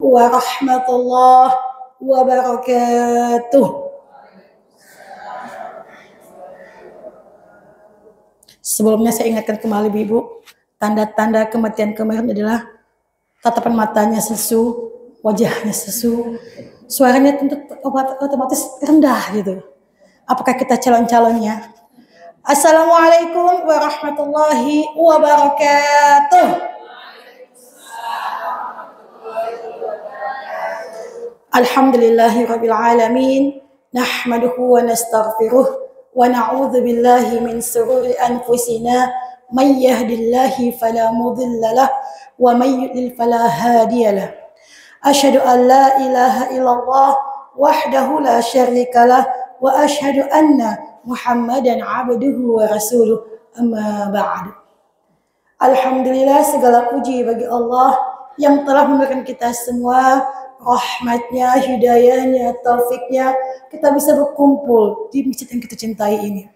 warahmatullahi wabarakatuh. Sebelumnya saya ingatkan kembali Ibu, tanda-tanda kematian kemarin adalah tatapan matanya sesu, wajahnya sesu, suaranya tentu otomatis rendah gitu. Apakah kita calon-calonnya? Assalamualaikum warahmatullahi wabarakatuh. Alhamdulillahirabbil alamin, nahmaduhu wa nastaghfiruh wa na'udzu billahi min shururi anfusina may yahdihillahu fala mudilla lahu wa may yudlil fala hadiya lahu. Asyhadu an la ilaha illallah wahdahu la syarika lah wa asyhadu anna Muhammadan abduhu wa rasuluh, amma ba'd. Alhamdulillah, segala puji bagi Allah yang telah memberikan kita semua rahmatnya, hidayahnya, taufiknya, kita bisa berkumpul di masjid yang kita cintai ini.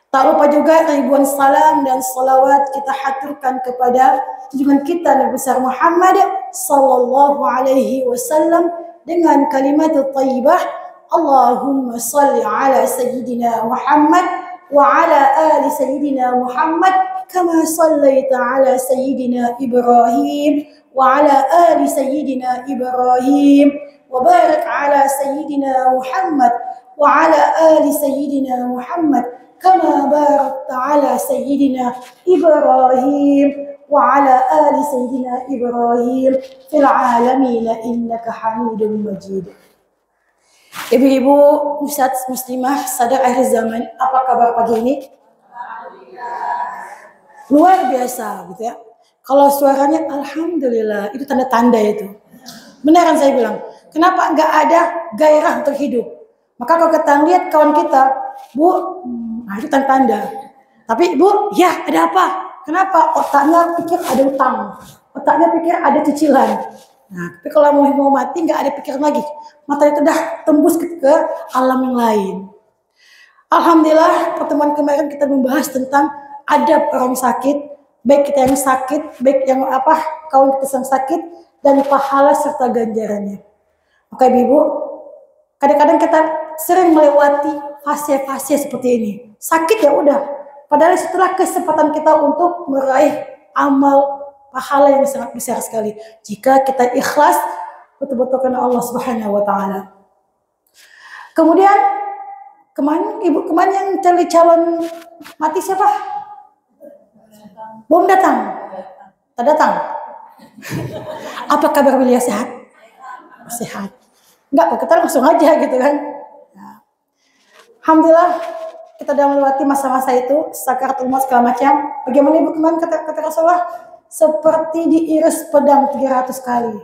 Tak lupa juga ribuan salam dan salawat kita haturkan kepada junjungan kita Nabi besar Muhammad sallallahu alaihi wasallam dengan kalimat thayyibah, Allahumma salli ala sayyidina Muhammad wa ala ali sayyidina Muhammad kama sallaita ala sayyidina Ibrahim wa ala ali sayyidina Ibrahim wa barik ala sayyidina Muhammad wa ala ali sayyidina Muhammad kama barakta ala sayyidina Ibrahim wa ala ali sayyidina Ibrahim fil alamin innaka Hamidum Majid. Ibu-ibu, ustadz muslimah sadar akhir zaman, apa kabar pagi ini? Luar biasa gitu ya. Kalau suaranya alhamdulillah, itu tanda-tanda itu. Beneran saya bilang, kenapa nggak ada gairah untuk hidup? Maka kalau kita lihat kawan kita, Bu, nah itu tanda-tanda. Tapi Bu, ya ada apa? Kenapa? Otaknya pikir ada utang, otaknya pikir ada cicilan. Nah, tapi kalau mau mati nggak ada pikiran lagi. Mata itu udah tembus ke alam yang lain. Alhamdulillah, pertemuan kemarin kita membahas tentang adab orang sakit, baik kita yang sakit, baik yang kawan kita yang sakit, dan pahala serta ganjarannya. Oke Ibu, kadang-kadang kita sering melewati fase-fase seperti ini. Sakit ya udah, padahal itulah kesempatan kita untuk meraih amal pahala yang sangat besar sekali jika kita ikhlas betul-betul karena Allah Subhanahu wa taala. Kemudian kemarin yang cari calon mati siapa? Belum datang. Tak datang. Apa kabar beliau, sehat? Sehat. Enggak, kita langsung aja gitu kan. Nah, alhamdulillah kita sudah melewati masa-masa itu, sakaratul maut segala macam. Bagaimana Ibu kemarin kata Rasulullah? Seperti diiris pedang 300 kali.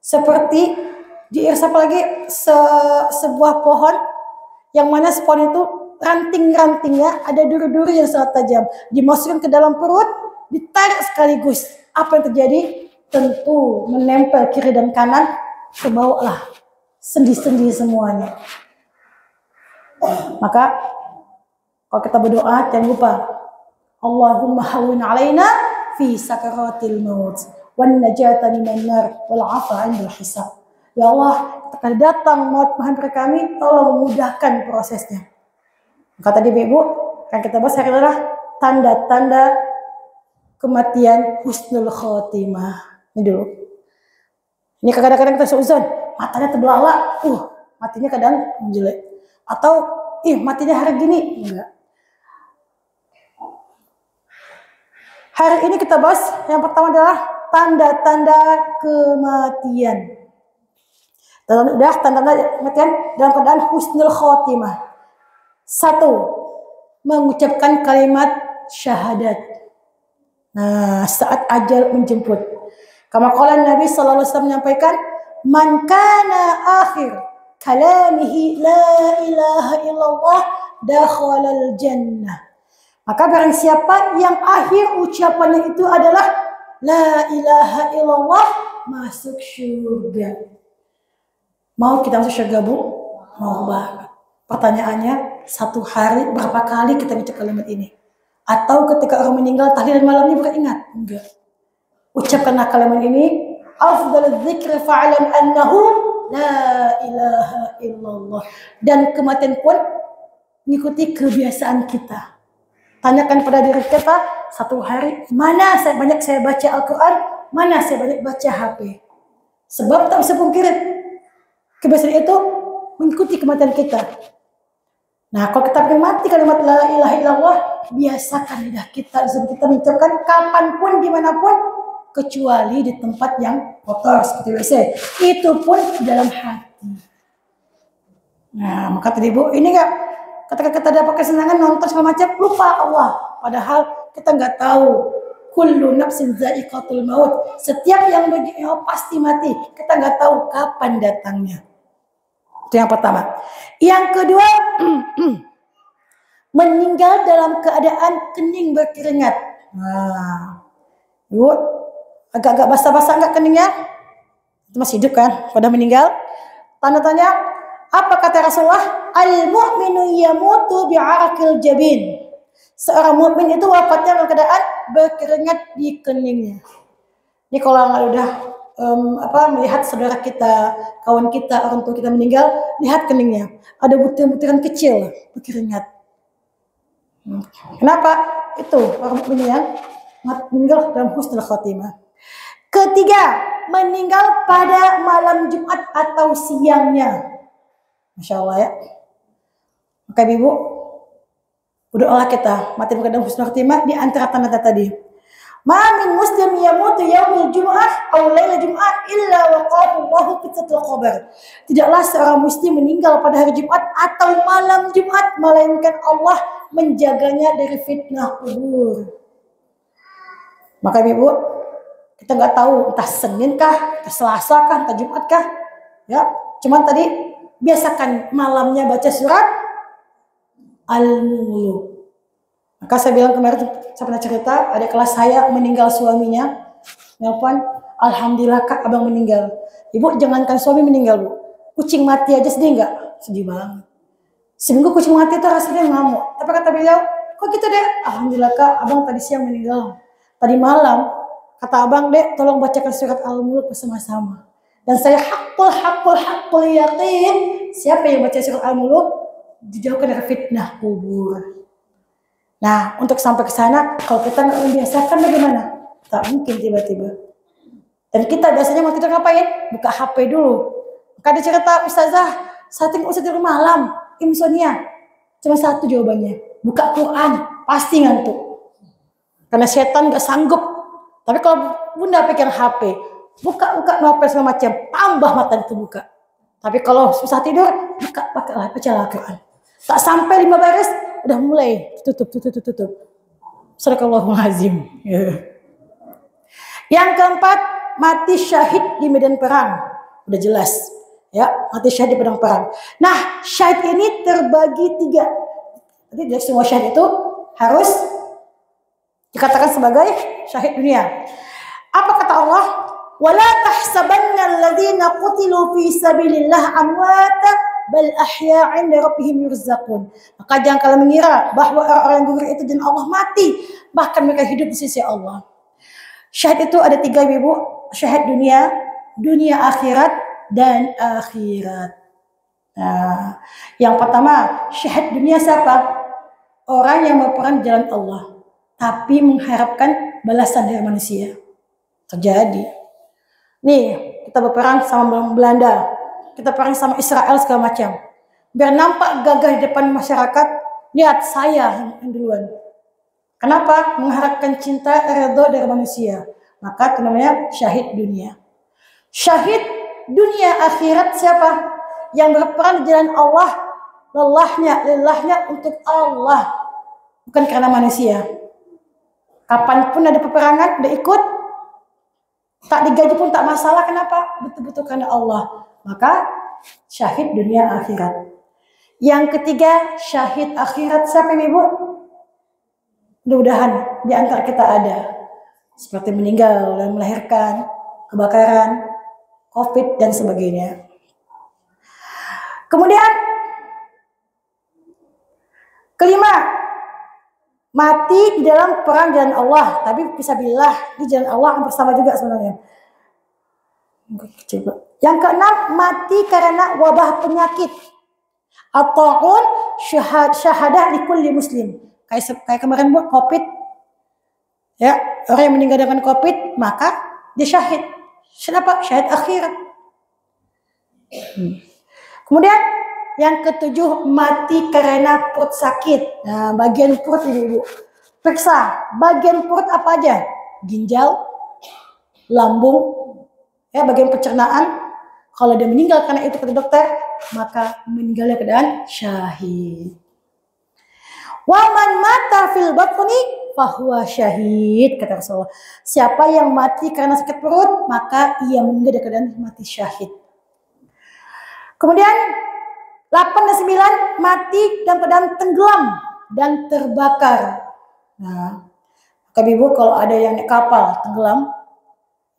Seperti diiris apalagi sebuah pohon yang mana pohon itu ranting-rantingnya ada duri-duri yang sangat tajam. Dimasukkan ke dalam perut, ditarik sekaligus. Apa yang terjadi? Tentu menempel kiri dan kanan, kebawalah sendi-sendi semuanya. Maka kalau kita berdoa jangan lupa Allahumma hawwin alaina fi sakaratil maut wan najata minan nar wal afa 'indal hisab. Ya Allah, ketika datang maut menghampiri kami, tolong memudahkan prosesnya. Maka tadi Ibu, yang kita bahas hari adalah tanda-tanda kematian husnul khotimah. Ini dulu. Ini kadang-kadang kita seuzon, matanya terbelalak, matinya kadang jelek. Atau, matinya hari gini, enggak. Hari ini kita bahas yang pertama adalah tanda-tanda kematian. Tanda-tanda kematian dalam keadaan husnul khotimah. 1. Mengucapkan kalimat syahadat. Nah, saat ajal menjemput. Kama qala Nabi sallallahu alaihi wasallam menyampaikan, "Man kana akhir kalamihi la ilaha illallah dakhalal jannah." Maka barang siapa yang akhir ucapannya itu adalah la ilaha illallah, masuk surga. Mau kita masuk surga, Bu? Mau banget. Pertanyaannya, satu hari berapa kali kita ucap kalimat ini? Atau ketika orang meninggal tahlilan malamnya bukan ingat? Enggak. Ucapkanlah kalimat ini afdalul dzikri fa'lam annahu la ilaha illallah. Dan kematian pun mengikuti kebiasaan kita. Tanyakan pada diri kita, satu hari mana banyak saya baca Al-Quran, mana saya banyak baca HP. Sebab tak bisa pungkiri, kebiasaan itu mengikuti kematian kita. Nah, kalau kita pengen mati kalimat la ilaha illallah, biasakan lidah kita mengucapkan kapanpun, dimanapun, kecuali di tempat yang kotor seperti WC. Itu pun di dalam hati. Nah, maka tadi Bu, ini enggak ketika kita dapat kesenangan nonton segala macam, lupa Allah. Padahal kita nggak tahu. Kullu nafsin za'iqatul maut. Setiap yang pasti mati. Kita nggak tahu kapan datangnya. Itu yang pertama. Yang kedua, meninggal dalam keadaan kening berkeringat. Nah, Ibu, agak-agak basah-basah nggak keningnya? Itu masih hidup kan? Pada meninggal. Tanda tanya, apa kata Rasulullah? Al-mu'minu yamutu bi'arakil jabin. Seorang mukmin itu wafatnya dalam keadaan berkeringat di keningnya. Ini kalau udah melihat saudara kita, kawan kita, orang tua kita meninggal, lihat keningnya. Ada butiran-butiran kecil berkeringat. Kenapa? Itu orang mukmin yang meninggal dalam husnul khotimah. Ketiga, meninggal pada malam Jumat atau siangnya. Masya Allah ya. Maka Ibu, berdoalah kita mati dalam husnul khotimah di antara tanda tadi. Ma min muslim yamutu yaumil jum'ah aw lailal jum'ah illa waqahu Allahu fitnatul qabr. Tidaklah seorang muslim meninggal pada hari Jumat atau malam Jumat melainkan Allah menjaganya dari fitnah kubur. Maka Ibu, kita nggak tahu entah Senin kah, entah Selasa kah, entah Jumat kah. Ya, cuman tadi biasakan malamnya baca surat Al-Mulk. Maka saya bilang kemarin, saya pernah cerita, ada kelas saya meninggal suaminya, nelfon, alhamdulillah Kak, abang meninggal. Ibu, jangankan suami meninggal Bu, kucing mati aja sedih nggak? Sedih banget. Seminggu kucing mati itu rasanya ngamuk. Tapi kata beliau, kok gitu deh? Alhamdulillah Kak, abang tadi siang meninggal. Tadi malam, kata abang dek, tolong bacakan surat Al-Mulk bersama-sama. Dan saya hakul yakin, siapa yang baca surat Al-Mulk dijauhkan dari fitnah kubur. Nah, untuk sampai ke sana, kalau kita nggak membiasakan bagaimana? Tak mungkin tiba-tiba. Dan kita biasanya mau tidur ngapain? Buka HP dulu. Maka ada cerita, Ustazah, saya tidur malam, insomnia. Cuma satu jawabannya, buka Quran, pasti ngantuk. Karena setan nggak sanggup. Tapi kalau Bunda pegang HP, buka novel segala macam, tambah mata itu buka. Tapi kalau susah tidur, baca Al-Quran. Tak sampai 5 baris, udah mulai tutup. Sadaqallahul azim. Yang keempat, mati syahid di medan perang. Udah jelas, ya, mati syahid di medan perang. Nah, syahid ini terbagi 3. Jadi dari semua syahid itu harus dikatakan sebagai syahid dunia. Apa kata Allah? Wala tahsabanna alladhina qutilu fi sabilillah amwata bal ahya'in li rabbihim yurzaqun. Maka jangan kalian mengira bahwa orang-orang yang gugur itu dan Allah mati, bahkan mereka hidup di sisi Allah. Syahid itu ada 3 Ibu, syahid dunia akhirat dan akhirat. Nah, yang pertama, syahid dunia siapa? Orang yang berperang di jalan Allah, tapi mengharapkan balasan dari manusia. Terjadi. Nih, kita berperang sama Belanda, kita perang sama Israel segala macam. Biar nampak gagah di depan masyarakat, lihat saya yang duluan. Kenapa? Mengharapkan cinta redha dari manusia. Maka itu namanya syahid dunia. Syahid dunia akhirat siapa? Yang berperang di jalan Allah, lelahnya untuk Allah, bukan karena manusia. Kapanpun ada peperangan, udah ikut, tak digaji pun tak masalah. Kenapa? Betul-betul karena Allah. Maka syahid dunia akhirat. Yang ketiga, syahid akhirat siapa Ibu? Mudah-mudahan di antara kita ada. Seperti meninggal dan melahirkan, kebakaran, COVID dan sebagainya. Kemudian kelima, mati di dalam perang jalan Allah, tapi fisabilillah di jalan Allah bersama juga sebenarnya. Yang keenam, mati karena wabah penyakit. At-ta'un syahadah li kulli muslim. Kayak kemarin buat COVID. Ya, orang yang meninggal dengan COVID, maka dia syahid. Kenapa? Syahid akhirat. Kemudian yang ketujuh, mati karena perut sakit. Nah, bagian perut ini, Ibu. Periksa, bagian perut apa aja? Ginjal, lambung, ya, bagian pencernaan. Kalau dia meninggal karena itu kata dokter, maka meninggalnya keadaan syahid. Waman mata fil batni fahuwa syahid, kata Rasulullah. Siapa yang mati karena sakit perut, maka ia meninggal dalam keadaan mati syahid. Kemudian 8 dan 9, mati dalam keadaan tenggelam dan terbakar. Nah, Ibu, kalau ada yang naik kapal tenggelam,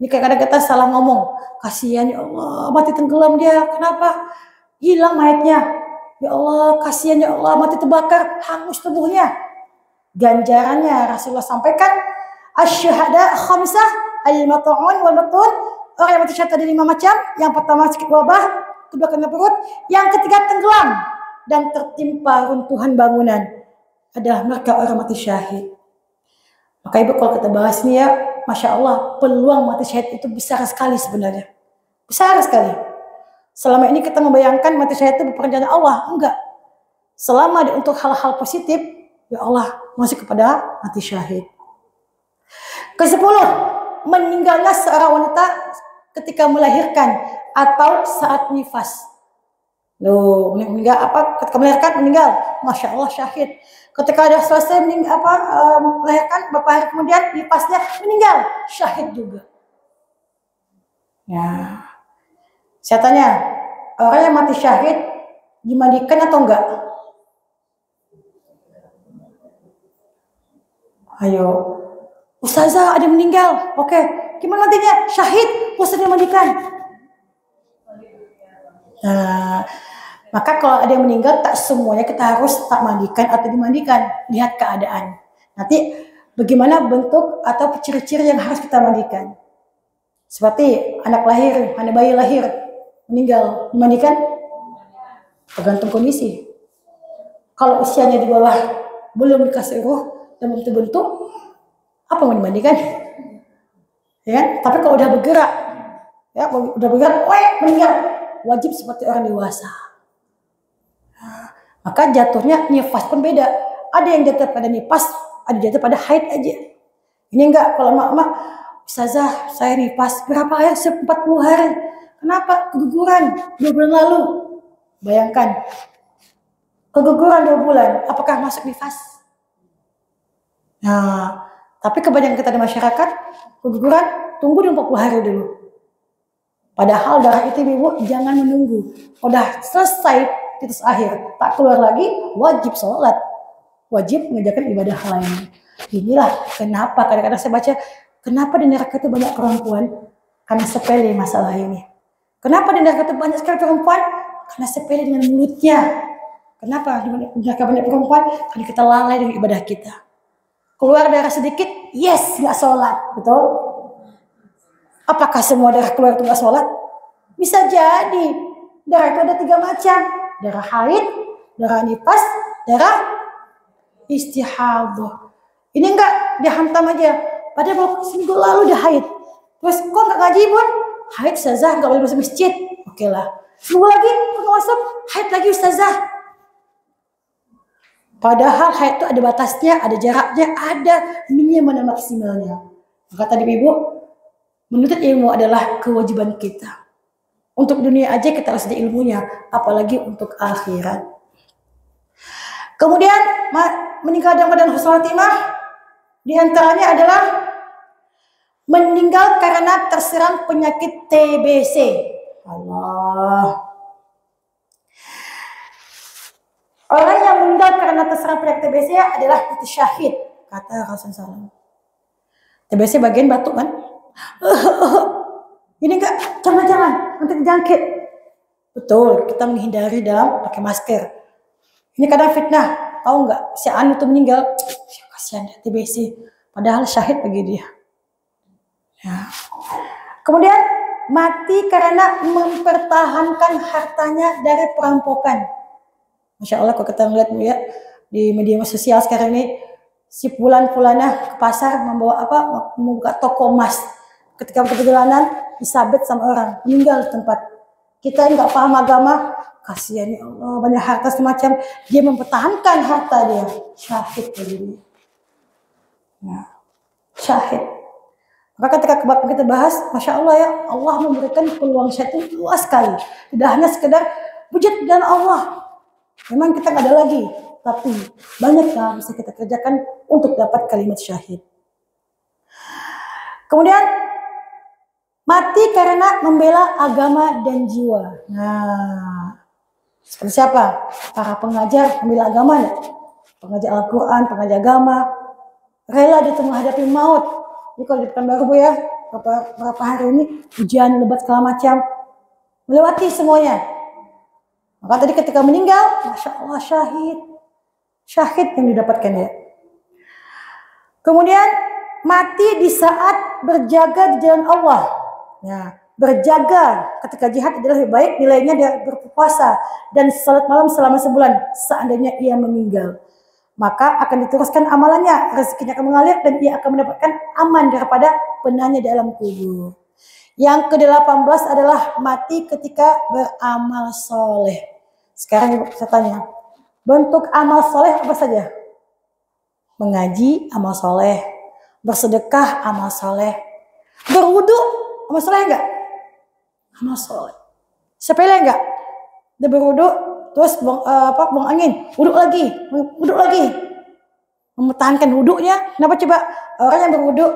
ini kadang-kadang kita salah ngomong. Kasihan, ya Allah, mati tenggelam dia. Kenapa? Hilang mayatnya. Ya Allah, kasihan, ya Allah, mati terbakar, hangus tubuhnya. Ganjarannya Rasulullah sampaikan, asyhada khamsah, al-mat'un wal mat'un. Orang yang mati syahid ada 5 macam. Yang pertama sakit wabah, kedua kena perut, yang ketiga tenggelam dan tertimpa runtuhan bangunan. Adalah mereka orang mati syahid. Maka Ibu, kalau kita bahas ini ya, Masya Allah, peluang mati syahid itu besar sekali sebenarnya. Besar sekali. Selama ini kita membayangkan mati syahid itu perencanaan Allah. Enggak. Selama untuk hal-hal positif, ya Allah masih kepada mati syahid. Ke-10, meninggalnya seorang wanita ketika melahirkan atau saat nifas. Loh, meninggal apa? Ketika melahirkan meninggal, Masya Allah syahid. Ketika ada selesai melahirkan, beberapa hari kemudian nifasnya meninggal, syahid juga. Ya, saya tanya, orang yang mati syahid dimandikan atau enggak? Ayo, Ustazah ada meninggal, oke, gimana matinya? Syahid, Ustazah dimandikan. Nah, maka kalau ada yang meninggal, tak semuanya kita harus tak mandikan atau dimandikan. Lihat keadaan. Nanti bagaimana bentuk atau ciri-ciri yang harus kita mandikan. Seperti anak bayi lahir, meninggal, dimandikan? Tergantung kondisi. Kalau usianya di bawah, belum dikasih ruh dan bentuk-bentuk, apa mau dimandikan? Ya, tapi kalau udah bergerak, ya udah bergerak, meninggal, wajib seperti orang dewasa. Maka jatuhnya nifas pun beda. Ada yang jatuh pada nifas, ada jatuh pada haid aja. Ini enggak, kalau mak Ustazah saya nifas berapa ya? 40 hari. Kenapa? Keguguran 2 bulan lalu. Bayangkan, keguguran 2 bulan, apakah masuk nifas? Nah, tapi kebanyakan kita di masyarakat, keguguran tunggu 40 hari dulu. Padahal darah itu, Ibu, jangan menunggu. Udah selesai titik akhir, tak keluar lagi, wajib sholat, wajib mengerjakan ibadah lain. Inilah kenapa kadang-kadang saya baca, kenapa di neraka itu banyak perempuan? Karena sepele masalah ini. Kenapa di neraka itu banyak sekali perempuan? Karena sepele dengan mulutnya. Kenapa di neraka banyak perempuan? Karena kita lalai dengan ibadah kita. Keluar darah sedikit, yes, nggak sholat, betul? Apakah semua darah keluar itu nggak sholat? Bisa jadi. Darah itu ada 3 macam. Darah haid, darah nifas, darah istihadah. Ini enggak dihantam aja. Padahal seminggu lalu udah haid. Terus kok enggak ngaji, Bun? Haid Ustazah, enggak boleh masuk masjid. Oke lah. Seminggu lagi kok enggak masuk, haid lagi Ustazah. Padahal haid itu ada batasnya, ada jaraknya, ada minimal dan maksimalnya. Maka tadi Ibu, menuntut ilmu adalah kewajiban kita. Untuk dunia aja kita harus ada ilmunya, apalagi untuk akhirat. Kemudian meninggal dalam keadaan husnul khatimah, di antaranya adalah meninggal karena terserang penyakit TBC. Allah. Orang yang meninggal karena terserang penyakit TBC adalah mati syahid, kata Rasulullah SAW. TBC bagian batuk kan? Ini enggak, jangan, nanti terjangkit. Betul, kita menghindari dalam pakai masker. Ini kadang fitnah, tahu nggak? Si Anu itu meninggal, kasihan dia TBC, padahal syahid bagi dia. Ya. Kemudian mati karena mempertahankan hartanya dari perampokan. Masya Allah kalau kita melihat ya di media sosial sekarang ini, si fulanah ke pasar membuka toko emas. Ketika perjalanan disabet sama orang, meninggal di tempat. Kita yang nggak paham agama, kasihan ya Allah, banyak harta semacam, dia mempertahankan harta dia, syahid begini. Nah, syahid. Maka ketika kebab kita bahas, Masya Allah ya, Allah memberikan peluang syahid itu luas sekali. Tidak hanya sekedar wujud dan Allah. Memang kita nggak ada lagi, tapi banyak yang bisa kita kerjakan untuk dapat kalimat syahid. Kemudian mati karena membela agama dan jiwa. Nah, seperti siapa? Para pengajar membela agama, ya? Pengajar Al-Quran, pengajar agama, rela dia menghadapi maut. Jadi kalau di Pekanbaru Bu ya, beberapa hari ini hujan lebat segala macam, melewati semuanya. Maka tadi ketika meninggal, Masya Allah syahid yang didapatkan ya. Kemudian mati di saat berjaga di jalan Allah. Ya, berjaga ketika jihad adalah lebih baik nilainya dia berpuasa dan salat malam selama sebulan. Seandainya ia meninggal, maka akan diteruskan amalannya, rezekinya akan mengalir dan ia akan mendapatkan aman daripada penanya di alam kubur. Yang ke-18 adalah mati ketika beramal soleh. Sekarang Ibu saya tanya, bentuk amal soleh apa saja? Mengaji, amal soleh. Bersedekah, amal soleh. Berwudu, amal soleh enggak? Amal soleh. Sepele enggak? Dia berwudu, terus buang angin, wuduk lagi. Mempertahankan wuduknya. Kenapa coba? Orang yang berwudu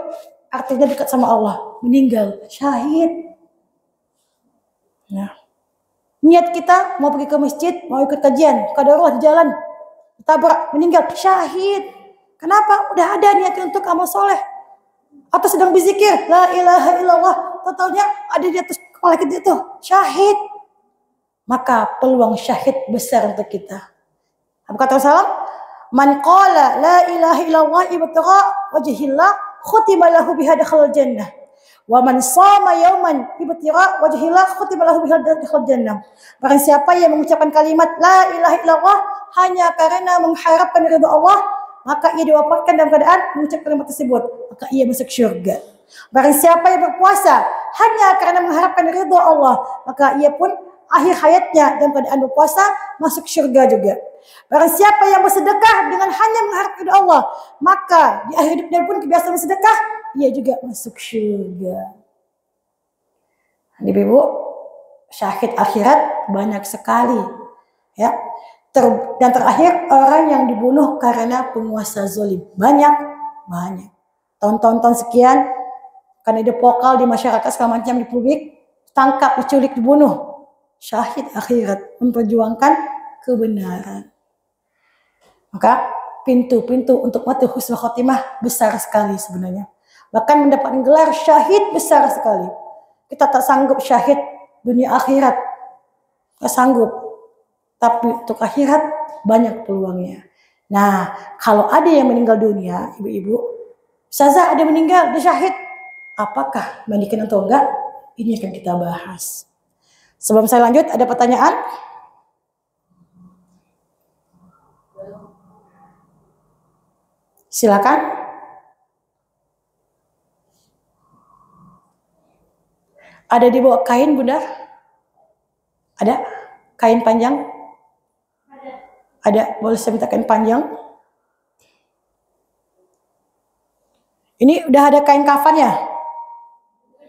artinya dekat sama Allah, meninggal, syahid. Nah, niat kita mau pergi ke masjid, mau ikut kajian, qadarullah di jalan, tabrak, meninggal, syahid. Kenapa? Udah ada niatnya untuk amal soleh. Atau sedang berzikir, la ilaha illallah, totalnya ada di atas kepala kita itu, syahid. Maka peluang syahid besar untuk kita. Apa kata Rasulullah? Man qala la ilaha illallah ibtigha wajhillah khutima lahu biha dakhala jannah. Wa man shama yauman ibtigha wajhillah khutima lahu biha dakhala jannah. Barang siapa yang mengucapkan kalimat la ilaha illallah hanya karena mengharapkan ridha Allah, maka ia diwafatkan dalam keadaan mengucap kalimat tersebut, maka ia masuk syurga. Barang siapa yang berpuasa hanya karena mengharapkan ridha Allah, maka ia pun akhir hayatnya dalam keadaan berpuasa masuk syurga juga. Barang siapa yang bersedekah dengan hanya mengharapkan ridha Allah, maka di akhir hidupnya pun kebiasaan bersedekah, ia juga masuk syurga. Ibu, syahid akhirat banyak sekali, ya. Dan terakhir orang yang dibunuh karena penguasa zalim, banyak. Tahun-tahun sekian karena dia vokal di masyarakat segala macam di publik, tangkap, diculik, dibunuh. Syahid akhirat memperjuangkan kebenaran. Maka pintu-pintu untuk mati husnul khotimah besar sekali sebenarnya. Bahkan mendapatkan gelar syahid besar sekali. Kita tak sanggup syahid dunia akhirat, tak sanggup. Tapi untuk akhirat banyak peluangnya. Nah, kalau ada yang meninggal dunia, ibu-ibu, ustazah ada yang meninggal, dia syahid. Apakah mandikan atau enggak? Ini akan kita bahas. Sebelum saya lanjut, ada pertanyaan? Silakan. Ada di bawah kain, Bunda? Ada? Kain panjang? Ada, boleh saya minta kain panjang? Ini udah ada kain kafannya?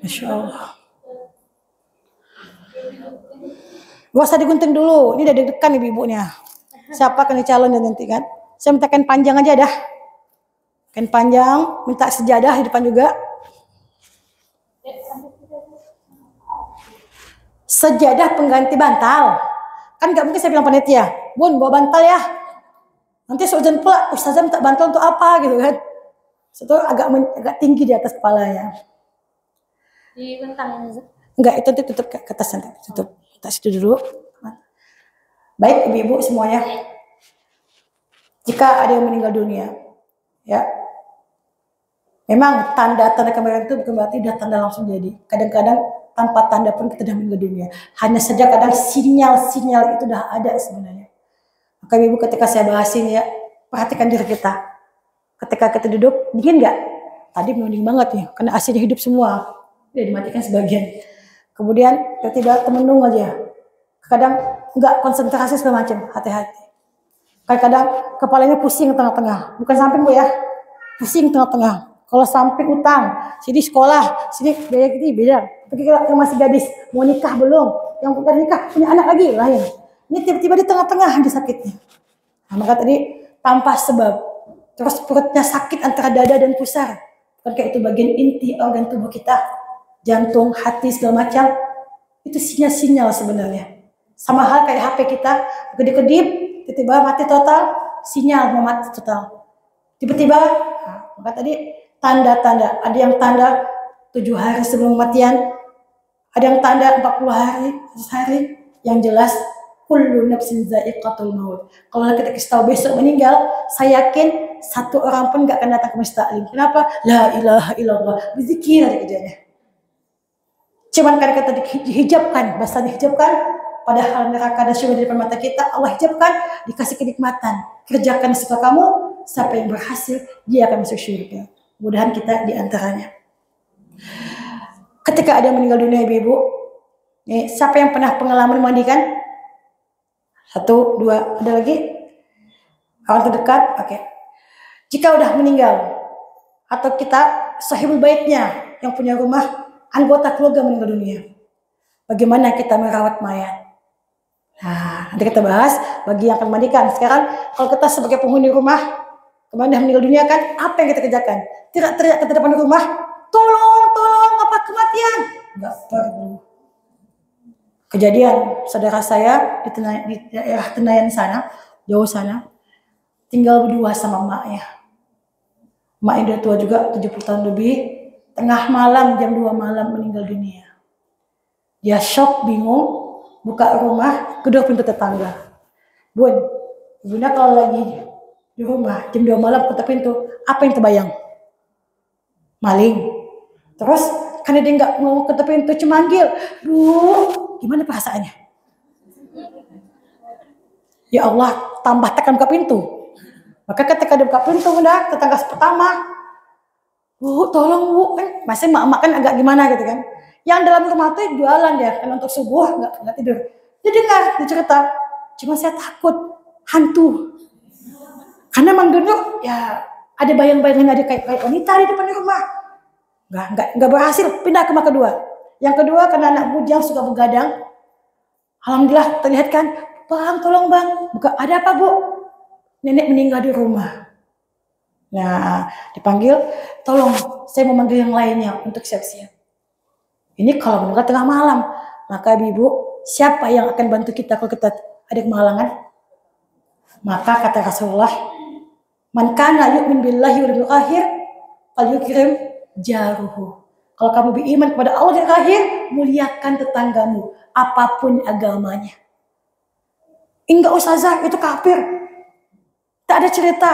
Masya Allah. Gak usah digunting dulu, ini udah deg-degan ibu-ibunya. Siapa akan dicalon dan nanti kan? Saya minta kain panjang aja dah. Kain panjang, minta sejadah di depan juga. Sejadah pengganti bantal. Kan gak mungkin saya bilang panitia, Bun bawa bantal ya. Nanti seujung pula, ustazah minta bantal untuk apa gitu kan. Itu agak tinggi di atas kepalanya. Di bentang. Enggak, itu nanti tutup ke atas nanti. Tutup. Kita situ dulu. Baik ibu-ibu semuanya. Jika ada yang meninggal dunia, ya. Memang tanda-tanda kematian itu bukan berarti udah tanda langsung jadi. Kadang-kadang tanpa tanda pun kita sudah meninggal dunia. Hanya saja kadang sinyal-sinyal itu sudah ada sebenarnya. Maka Ibu ketika saya bahas ini ya, perhatikan diri kita. Ketika kita duduk, dingin nggak? Tadi mending banget nih, karena AC-nya hidup semua. Udah dimatikan sebagian. Kemudian tiba-tiba temenung aja. Kadang nggak konsentrasi segala macam, hati-hati. Kadang kepalanya pusing tengah-tengah. Bukan samping Bu ya, pusing tengah-tengah. Kalau samping utang, sini sekolah, sini biaya gitu beda. Tapi kalau yang masih gadis, mau nikah belum? Yang udah nikah, punya anak lagi, lain. Ini tiba-tiba di tengah-tengah dia sakitnya. Nah, maka tadi tanpa sebab. Terus perutnya sakit antara dada dan pusar. Bukankah itu bagian inti organ tubuh kita? Jantung, hati, segala macam. Itu sinyal-sinyal sebenarnya. Sama hal kayak HP kita, kedip-kedip, tiba-tiba mati total, sinyal mau mati total. Tiba-tiba, nah, maka tadi tanda-tanda, ada yang tanda 7 hari sebelum kematian, ada yang tanda 40 hari, 100 hari, yang jelas kullu nafsin za'iqatul maut. Kalau kita kasih tahu besok meninggal, saya yakin satu orang pun gak akan datang ke Masjid Taklim. Kenapa? La ilaha illallah, berzikir ada kerjanya. Cuman karena kita dihijabkan, bahasa dihijabkan, padahal neraka dan syurga di depan mata kita, Allah hijabkan, dikasih kenikmatan. Kerjakan sesuka kamu, siapa yang berhasil, dia akan masuk syurga. Mudahan kita diantaranya. Ketika ada yang meninggal dunia ibu-ibu, nih, siapa yang pernah pengalaman memandikan? 1, 2, ada lagi? Orang terdekat? Oke. Jika udah meninggal, atau kita sahibul baitnya, yang punya rumah, anggota keluarga meninggal dunia, bagaimana kita merawat mayat? Nah, nanti kita bahas bagi yang akan memandikan. Sekarang, kalau kita sebagai penghuni rumah, kemana meninggal dunia kan, apa yang kita kerjakan? Teriak-teriak ke depan rumah, tolong, apa kematian? Enggak perlu. Kejadian saudara saya di daerah Tenayan sana, jauh sana, tinggal berdua sama emaknya. Emaknya udah tua juga, 70 tahun lebih, tengah malam, jam 2 malam meninggal dunia. Dia shock, bingung, buka rumah, kedua pintu tetangga. Bun, Bunda kalau lagi di rumah, jam 2 malam ketuk pintu, apa yang terbayang? Maling. Terus, karena dia nggak mau ketuk pintu, cuma manggil, gimana perasaannya? Ya Allah, tambah tekan ke pintu. Maka ketika dia buka pintu, udah tetangga pertama, tolong Bu, kan masih mak kan agak gimana gitu kan. Yang dalam rumah tuh jualan dia, kan untuk subuh nggak tidur. Dia dengar, dia cerita, cuma saya takut hantu. Karena emang dulu ya ada bayang-bayangan ada kayak wanita di depan rumah. Nggak berhasil, pindah ke rumah kedua. Yang kedua karena anak bujang suka begadang. Alhamdulillah terlihat kan, Bang tolong Bang, buka, ada apa Bu? Nenek meninggal di rumah. Nah dipanggil, tolong saya mau manggil yang lainnya untuk siap-siap. Ini kalau meninggal tengah malam, maka ibu siapa yang akan bantu kita kalau kita ada kemalangan? Maka kata Rasulullah, man kana yu'min billahi wal yawmil akhir falyukrim jaruhu. Kalau kamu beriman kepada Allah dan akhir, muliakan tetanggamu apapun agamanya. Enggak ustazah, itu kafir. Tak ada cerita.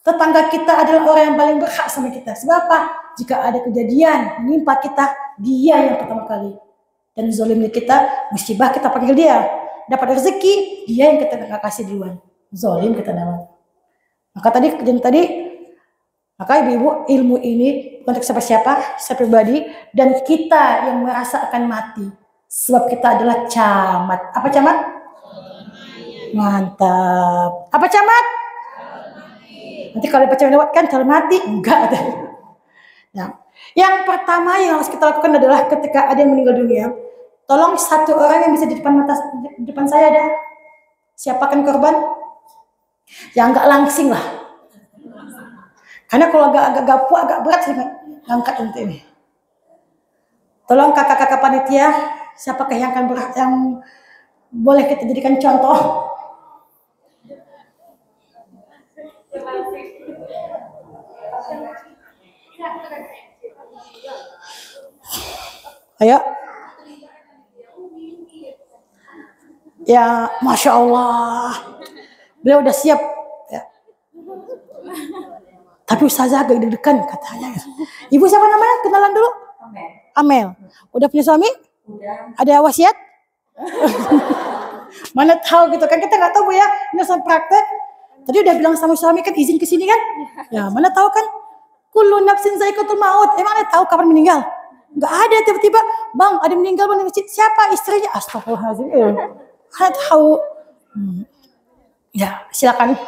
Tetangga kita adalah orang yang paling berhak sama kita. Sebab apa? Jika ada kejadian menimpa kita, dia yang pertama kali. Dan zolim kita, musibah kita panggil dia. Dapat rezeki, dia yang kita nggak kasih duluan. Zolim kita nama. Maka kejadian tadi, maka ibu-ibu ilmu ini untuk siapa-siapa, saya pribadi, dan kita yang merasa akan mati. Sebab kita adalah camat. Apa camat? Mantap. Apa camat? Nanti kalau dibaca lewat kan calon mati, enggak ada. Nah, yang pertama yang harus kita lakukan adalah ketika ada yang meninggal dunia, tolong satu orang yang bisa di depan saya ada. Siapakan korban? Yang enggak langsing lah. Karena kalau agak gapu, agak berat sih ngangkat untuk ini. Tolong kakak-kakak panitia, siapakah yang akan yang boleh kita jadikan contoh? Ayo. Ya, Masya Allah. Beliau udah siap. Ya. Tapi Ustazah agak deg-degan katanya. Ibu siapa namanya? Kenalan dulu. Amel. Udah punya suami? Udah. Ada wasiat? Mana tahu gitu kan, kita nggak tahu Bu ya, ini sama praktek. Tadi udah bilang sama suami kan izin ke sini kan? Ya mana tahu kan, kullu nafsin za'iqatul maut. Emang ada tahu kapan meninggal? Nggak ada, tiba-tiba bang ada meninggal bang di masjid. Siapa istrinya? Astagfirullahaladzim. Mana tahu. Ya silakan.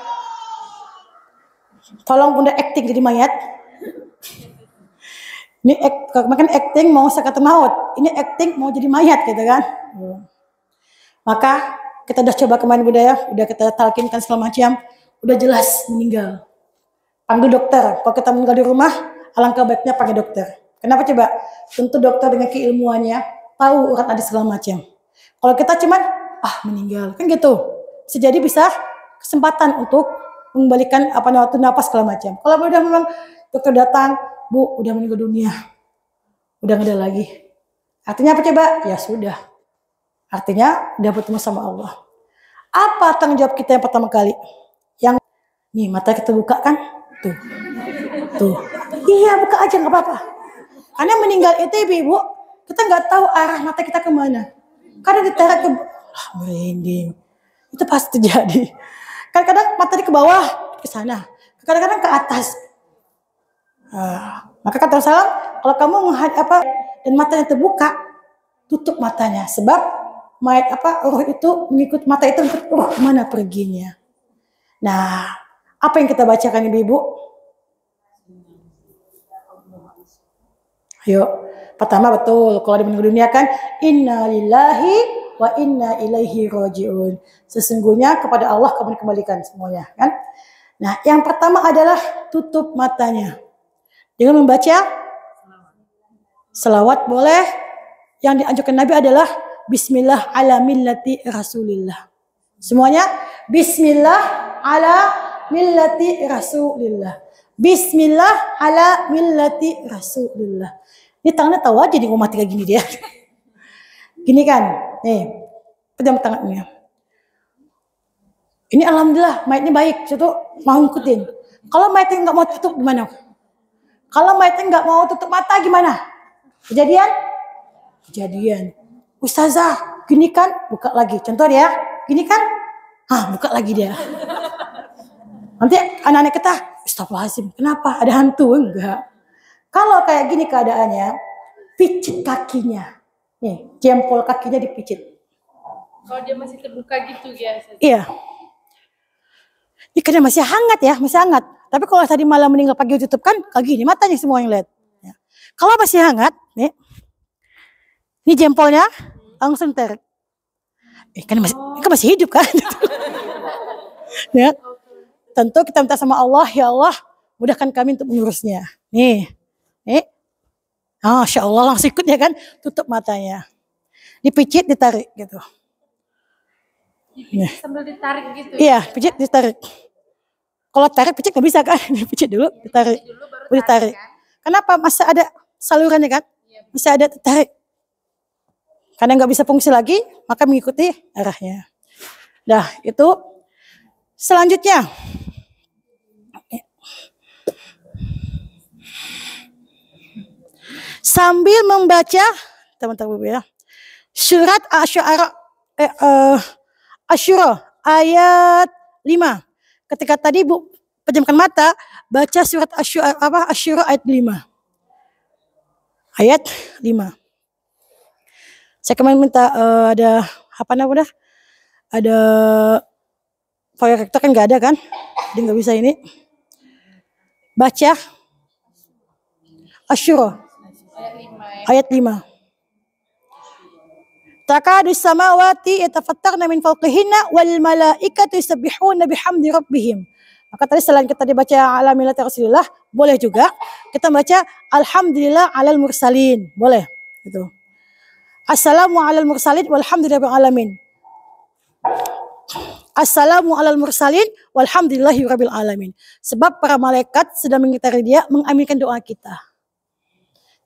Tolong Bunda acting jadi mayat. Ini makan acting mau sakaratul maut, ini acting mau jadi mayat gitu kan. Maka kita udah coba kemarin budaya, udah kita talkinkan segala macam, udah jelas meninggal. Panggil dokter. Kalau kita meninggal di rumah, alangkah baiknya panggil dokter. Kenapa coba? Tentu dokter dengan keilmuannya tahu urat nadi segala macam. Kalau kita cuman meninggal kan gitu, sejadi bisa kesempatan untuk mengembalikan waktu napas segala macam. Kalau udah memang dokter datang, Bu udah meninggal dunia, udah nggak ada lagi. Artinya apa coba? Ya sudah. Artinya udah bertemu sama Allah. Apa tanggung jawab kita yang pertama kali? Yang nih mata kita buka kan? Tuh. Iya buka aja nggak apa-apa. Karena meninggal itu ibu, kita nggak tahu arah mata kita kemana. Kadang ditarik ke merinding. Itu pasti terjadi. Kadang-kadang mata ke bawah, ke sana. Kadang-kadang ke atas. Maka kata Rasulullah, kalau kamu dan matanya terbuka, tutup matanya. Sebab roh itu mengikut mata itu mana perginya. Nah, apa yang kita bacakan ibu-ibu? Ayo, pertama betul, kalau di meninggal dunia kan, inna lillahi wa inna ilaihi raji'un. Sesungguhnya kepada Allah kamu dikembalikan semuanya, kan? Nah, yang pertama adalah tutup matanya. Dengan membaca selawat boleh. Yang dianjurkan Nabi adalah Bismillah ala millati Rasulillah. Semuanya Bismillah ala millati Rasulillah. Bismillah ala millati Rasulillah. Ini tangannya tahu aja di rumah kayak gini dia. Gini kan, nih pejam tangannya. Ini alhamdulillah mayatnya baik, itu mau ngikutin. Kalau mayatnya nggak mau tutup gimana? Kalau mayatnya nggak mau tutup mata gimana? Kejadian. Ustazah, gini kan, buka lagi. Contoh dia, gini kan, buka lagi dia. Nanti anak-anak kita, astagfirullahaladzim, kenapa? Ada hantu? Enggak. Kalau kayak gini keadaannya, picit kakinya. Nih, jempol kakinya dipicit. Kalau dia masih terbuka gitu ya? Iya. Ini karena masih hangat ya, masih hangat. Tapi kalau tadi malam meninggal pagi tutup kan, kayak gini matanya semua yang lihat. Ya. Kalau masih hangat, nih, ini jempolnya langsung tarik. Kan masih hidup kan? Ya. Tentu kita minta sama Allah, ya Allah, mudahkan kami untuk mengurusnya. Nih. Masya Allah langsung ikut ya kan, tutup matanya. Dipicit, ditarik gitu. Dipicit sambil ditarik gitu? Iya, picit, ditarik. Kalau tarik picit nggak bisa kan, dipicit dulu, ditarik. Ditarik. Kan? Kenapa? Masih ada salurannya kan? Masih ada tarik. Karena nggak bisa fungsi lagi, maka mengikuti arahnya. Nah, itu selanjutnya. Sambil membaca, teman-teman ya, surat Asyura ayat 5. Ketika tadi Bu pejamkan mata, baca surat Asyura ayat 5. Ayat 5. Saya kemarin minta ada ada proyektor kan nggak ada kan, jadi nggak bisa ini. Baca Asyura ayat 5. Takadu samawati yatafattarna min fawqihinna wal malaikatu yusabbihuna bihamdi rabbihim. Maka tadi selain kita dibaca ala millati Rasulillah, boleh juga kita baca alhamdulillah alal mursalin. Boleh gitu. Assalamu alal mursalin walhamdulillahil alamin. Assalamu alal mursalin walhamdulillahi rabbil alamin. Sebab para malaikat sedang mengitari dia, mengaminkan doa kita.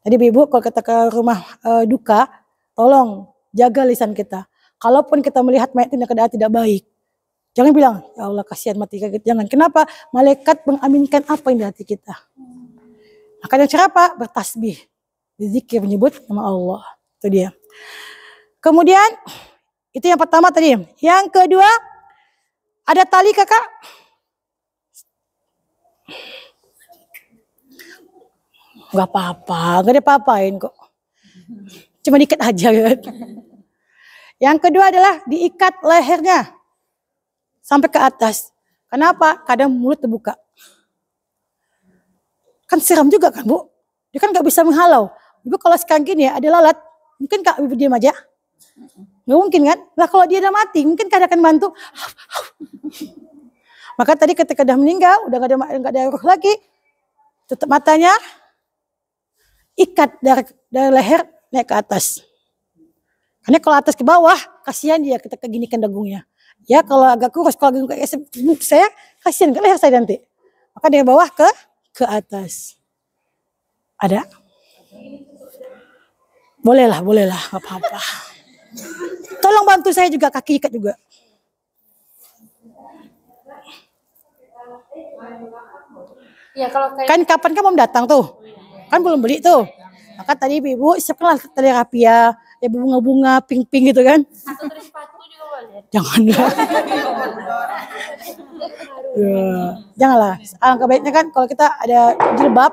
Jadi ibu kalau kita ke rumah duka, tolong jaga lisan kita. Kalaupun kita melihat mayat dalam keadaan tidak baik, jangan bilang, ya Allah kasihan mati kaget. Jangan. Kenapa? Malaikat mengaminkan apa yang di hati kita. Maka yang cara apa? Bertasbih. Berzikir, menyebut nama Allah. Itu dia. Kemudian itu yang pertama tadi. Yang kedua, ada tali kakak. Gak apa-apa, gak ada apa-apain kok. Cuma diikat aja kan. Yang kedua adalah diikat lehernya sampai ke atas. Kenapa? Kadang mulut terbuka. Kan seram juga kan Bu? Dia kan gak bisa menghalau. Ibu kalau sekarang gini ya, ada lalat, mungkin Kak Ibu diam aja? Gak mungkin kan? Lah kalau dia udah mati, mungkin Kak akan bantu. Maka tadi ketika udah meninggal, udah gak ada ruh lagi, tutup matanya, ikat dari leher naik ke atas. Karena kalau atas ke bawah, kasihan dia kita keginikan dagungnya. Ya kalau agak kurus, kalau agak saya kasihan ke leher saya nanti. Maka dari bawah ke atas. Ada? Bolehlah, gak apa-apa. Tolong bantu saya juga, kaki ikat juga. Ya kalau kayak Kan kapan kamu datang tuh? Kan belum beli tuh. Maka tadi ibu siapkanlah tali rapia, ya bunga-bunga, pink-pink gitu kan. atau terus sepatu juga boleh. Janganlah. Ya, janganlah. Alangkah baiknya kan kalau kita ada jilbab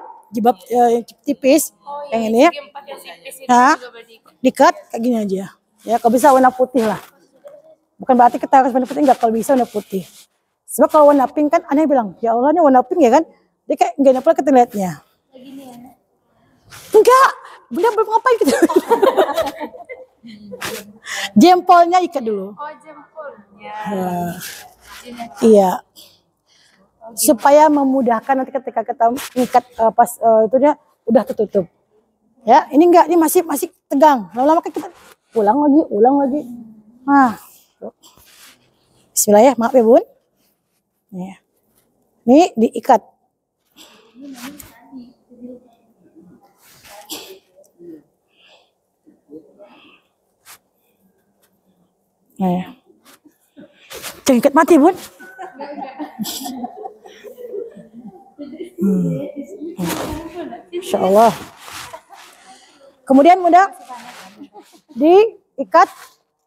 yang tipis, Oh yang iya, ini ya, segi empat yang tipis itu Hah? juga berarti. dikat kayak gini aja. Ya, kalau bisa warna putih lah. Bukan berarti kita harus warna putih, enggak, kalau bisa warna putih. Sebab kalau warna pink kan aneh bilang, ya Allah ini warna pink ya kan. Dia kayak enggak enak pula kita lihatnya. Begini ya. Enggak, bunda belum ngapain gitu. Jempolnya ikat dulu. Oh jempolnya. Nah, iya. Supaya memudahkan nanti ketika kita ikat pas itu dia udah tertutup. Ya, ini enggak, ini masih tegang. Lama-lama kan kita ulang lagi. Nah. Bismillah ya, maaf ya Bun. Nih. Ini diikat. Nah. Jangan ikat mati Bun. Insya Allah. Kemudian mudah diikat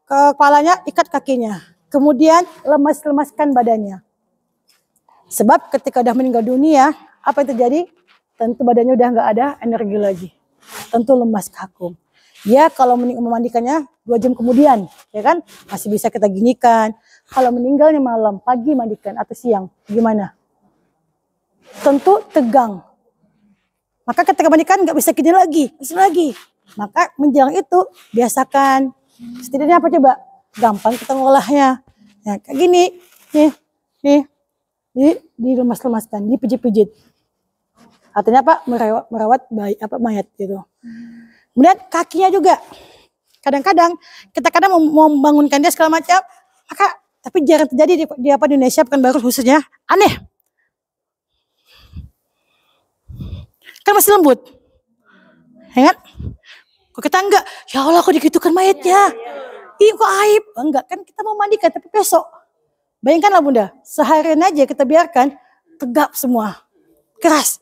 ke kepalanya, ikat kakinya. Kemudian lemaskan badannya. Sebab ketika udah meninggal dunia, apa yang terjadi? Tentu badannya udah nggak ada energi lagi. Tentu lemas kaku. Ya kalau memandikannya 2 jam kemudian, ya kan? Masih bisa kita ginikan. Kalau meninggalnya malam, pagi mandikan atau siang, gimana? Tentu tegang. Maka ketika mandikan nggak bisa gini lagi, bisa lagi. Maka menjelang itu biasakan. Setidaknya apa coba? Gampang kita ngolahnya. Ya, kayak gini, nih, dilemas-lemaskan, dipijit-pijit. Artinya apa? Merawat bayi, mayat gitu. Kemudian kakinya juga. Kadang-kadang kita mau membangunkan dia segala macam, maka tapi jarang terjadi di Indonesia, bukan baru khususnya. Aneh. Kan masih lembut. Ya kan? Kok kita enggak, ya Allah kok digitukan mayatnya. Ih kok aib. Enggak, kan kita mau mandikan tapi besok. Bayangkanlah Bunda, seharian aja kita biarkan tegap semua. Keras.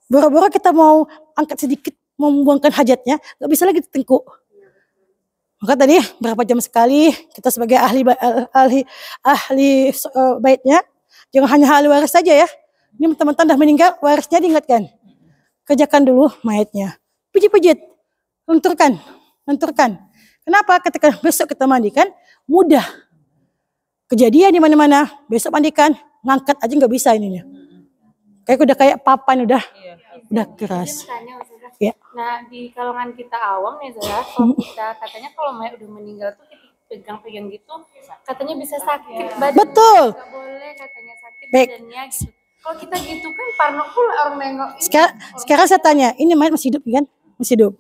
Boro-boro kita mau angkat sedikit, mau membuangkan hajatnya, enggak bisa lagi ditengkuk. Maka tadi berapa jam sekali kita sebagai ahli baitnya, jangan hanya ahli waris saja ya. Ini teman-teman dah meninggal, warisnya diingatkan. Kerjakan dulu mayatnya. Pijit-pijit. Lenturkan. Kenapa? Ketika besok kita mandikan, mudah. Kejadian di mana-mana, besok mandikan, ngangkat aja nggak bisa ininya. Kayak udah kayak papan, udah keras. Ya. Nah di kalangan kita awam nih Zara, kalau kita katanya kalau mayat udah meninggal tuh kita pegang-pegang gitu, katanya bisa sakit badan. Betul. Gak boleh katanya sakit Baik. badannya gitu. Kalau kita gitu kan parno pula orang nengok. Sekarang saya tanya, ini mayat masih hidup kan? Masih hidup.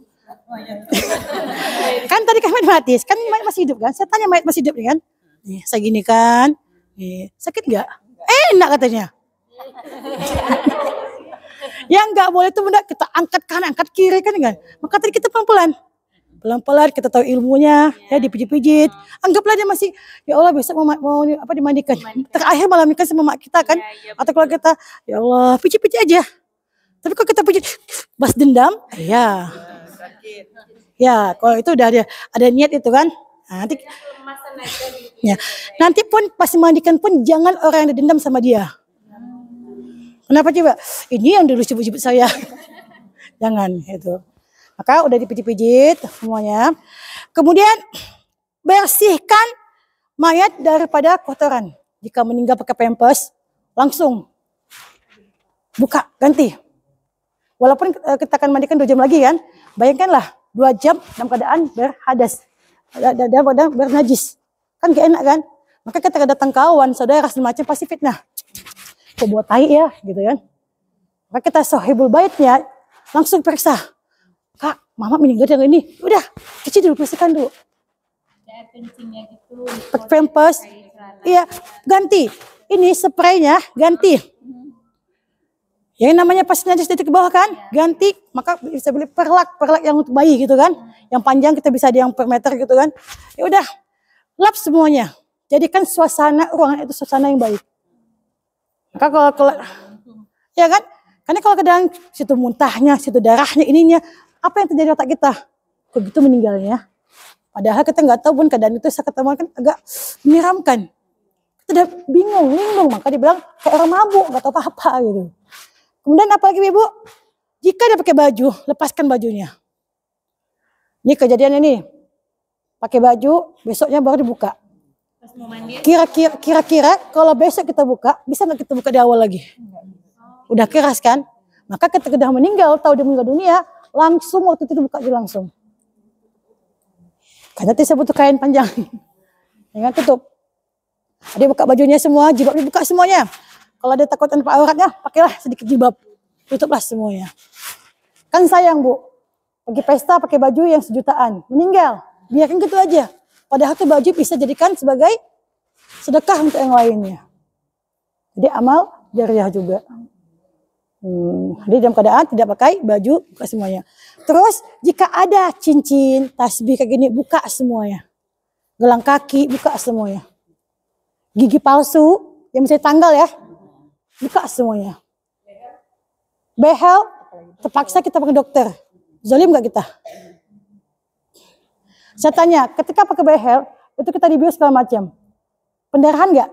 Kan tadi kan mayat mati, kan mayat masih hidup kan? Saya tanya mayat masih hidup kan? Nih, saya gini kan. Nih, sakit nggak? Enak katanya. Yang nggak boleh itu Bunda, kita angkat kanan, angkat kiri kan? Maka tadi kita pelan-pelan kita tahu ilmunya, ya dipijit-pijit. Anggaplah dia masih, ya Allah besok mau dimandikan. Terakhir malam ini kan sama mak kita kan, atau kalau kita, ya Allah pijit-pijit aja. Tapi kalau kita pijit, bas dendam, ya Ya, kalau itu udah ada niat itu kan. Nah, nanti Kelemasan aja gitu. ya. Nanti pun pas mandikan pun jangan orang yang ada dendam sama dia. Kenapa coba? Ini yang dulu cubit-cubit saya. Jangan itu. Maka udah dipijit-pijit semuanya. Kemudian bersihkan mayat daripada kotoran. Jika meninggal pakai pampers, langsung buka, ganti. Walaupun kita akan mandikan 2 jam lagi kan. Bayangkanlah 2 jam dalam keadaan berhadas. Dalam keadaan bernajis. Kan gak enak kan. Maka ketika datang kawan, saudara, semacam pasti fitnah. Kok buat tai ya, gitu kan. Maka kita sahibul baitnya langsung periksa. Kak, mama meninggal yang ini. Udah, cuci dulu, bersihkan dulu. Air kencingnya gitu. Pampers. Iya, ganti. Ini spraynya ganti. Yang namanya pas najis titik ke bawah kan, ganti. Maka bisa beli perlak yang untuk bayi gitu kan. Yang panjang kita bisa ada yang per meter gitu kan. Ya udah, lap semuanya. Jadikan suasana ruangan itu suasana yang baik. Maka kalau ya kan, karena kalau kadang situ muntahnya, situ darahnya, ininya, apa yang terjadi otak kita? Kok gitu meninggalnya? Padahal kita nggak tahu pun keadaan itu saya ketemu kan agak menyeramkan. Kita udah bingung, maka dibilang kayak orang mabuk, nggak tahu apa-apa gitu. Kemudian apalagi Ibu? Jika dia pakai baju, lepaskan bajunya. Ini kejadian ini, pakai baju, besoknya baru dibuka. Pas mau mandi. Kira-kira kalau besok kita buka, bisa nggak kita buka di awal lagi? Udah keras kan? Maka ketika udah meninggal, tahu dia meninggal dunia, langsung waktu itu dibuka aja langsung. Karena saya butuh kain panjang. Dengan tutup. Dia buka bajunya semua, jilbab dibuka semuanya. Kalau ada takut nampak auratnya, pakailah sedikit jilbab. Tutuplah semuanya. Kan sayang Bu, pergi pesta pakai baju yang sejutaan, meninggal. Biarkan gitu aja. Padahal itu baju bisa jadikan sebagai sedekah untuk yang lainnya. Jadi amal jariah juga. Jadi dalam keadaan tidak pakai baju, buka semuanya. Terus jika ada cincin, tasbih kayak gini, buka semuanya. Gelang kaki, buka semuanya. Gigi palsu, yang bisa tanggal ya, buka semuanya. Behel, terpaksa kita pakai dokter. Zalim gak kita? Saya tanya, ketika pakai behel, itu kita dibius segala macam. Pendarahan gak?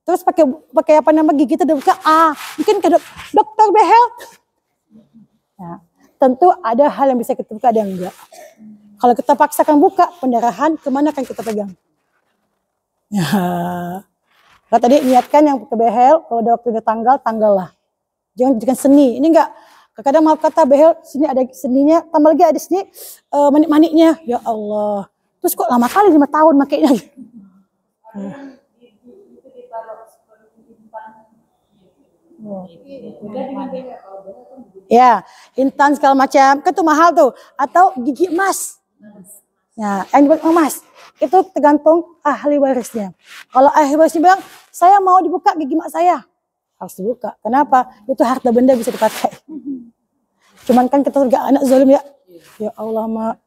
Terus pakai apa nama gigi kita udah buka, mungkin ke dokter behel. Nah, tentu ada hal yang bisa kita buka, ada yang enggak. Kalau kita paksakan buka, pendarahan kemana kan kita pegang? Ya, kalau tadi niatkan yang pakai behel, kalau udah waktunya tanggal lah. Jangan seni. Ini enggak. Kadang maaf kata behel, sini ada seninya, tambah lagi ada sini manik-maniknya. Ya Allah. Terus kok lama kali 5 tahun makainya. Ya, intan segala macam, kan itu mahal tuh. Atau gigi emas. Ya, yang dibuat emas. Itu tergantung ahli warisnya. Kalau ahli warisnya bilang, saya mau dibuka gigi mak saya. Harus dibuka. Kenapa? Itu harta benda bisa dipakai. Cuman kan kita juga anak zalim ya. Ya Allah mak.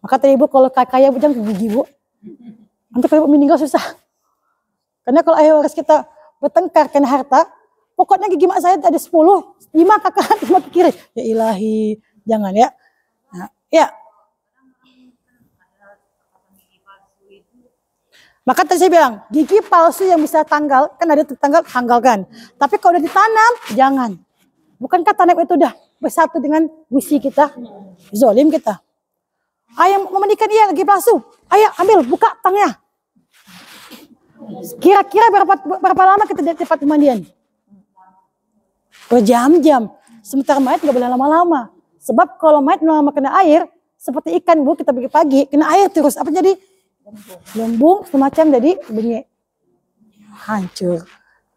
Maka tadi Ibu kalau kaya jangan ke gigi Bu. Nanti kalau Ibu meninggal susah. Karena kalau ahli waris kita bertengkar karena harta, pokoknya gigi mak saya ada 10, 5 kakak, 5 ke kiri. Ya ilahi, jangan ya. Nah, ya. Maka tadi saya bilang, gigi palsu yang bisa tanggal, kan ada tanggalkan. Tapi kalau udah ditanam, jangan. Bukankah tanam itu udah bersatu dengan gusi kita? Zolim kita. Ayah mau menikah dia gigi palsu. Ayo ambil, buka tangnya. Kira-kira berapa lama kita di tempat pemandian? Berjam-jam. Sementara mayat nggak boleh lama-lama. Sebab kalau mayat lama kena air, seperti ikan Bu, kita pagi-pagi kena air terus. Apa jadi? Lembung semacam jadi bengek. Hancur.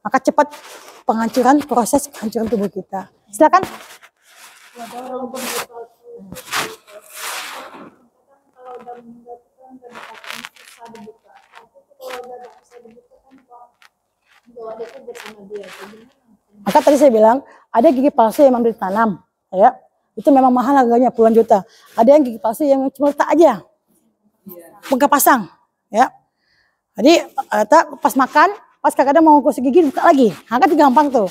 Maka cepat penghancuran, proses kehancuran tubuh kita. Silakan. Maka tadi saya bilang ada gigi palsu yang memang ditanam, ya itu memang mahal harganya puluhan juta. Ada yang gigi palsu yang cuma letak aja, bukan pasang, ya. Jadi pas makan, pas kadang mau gosok gigi buka lagi, angkat gampang tuh.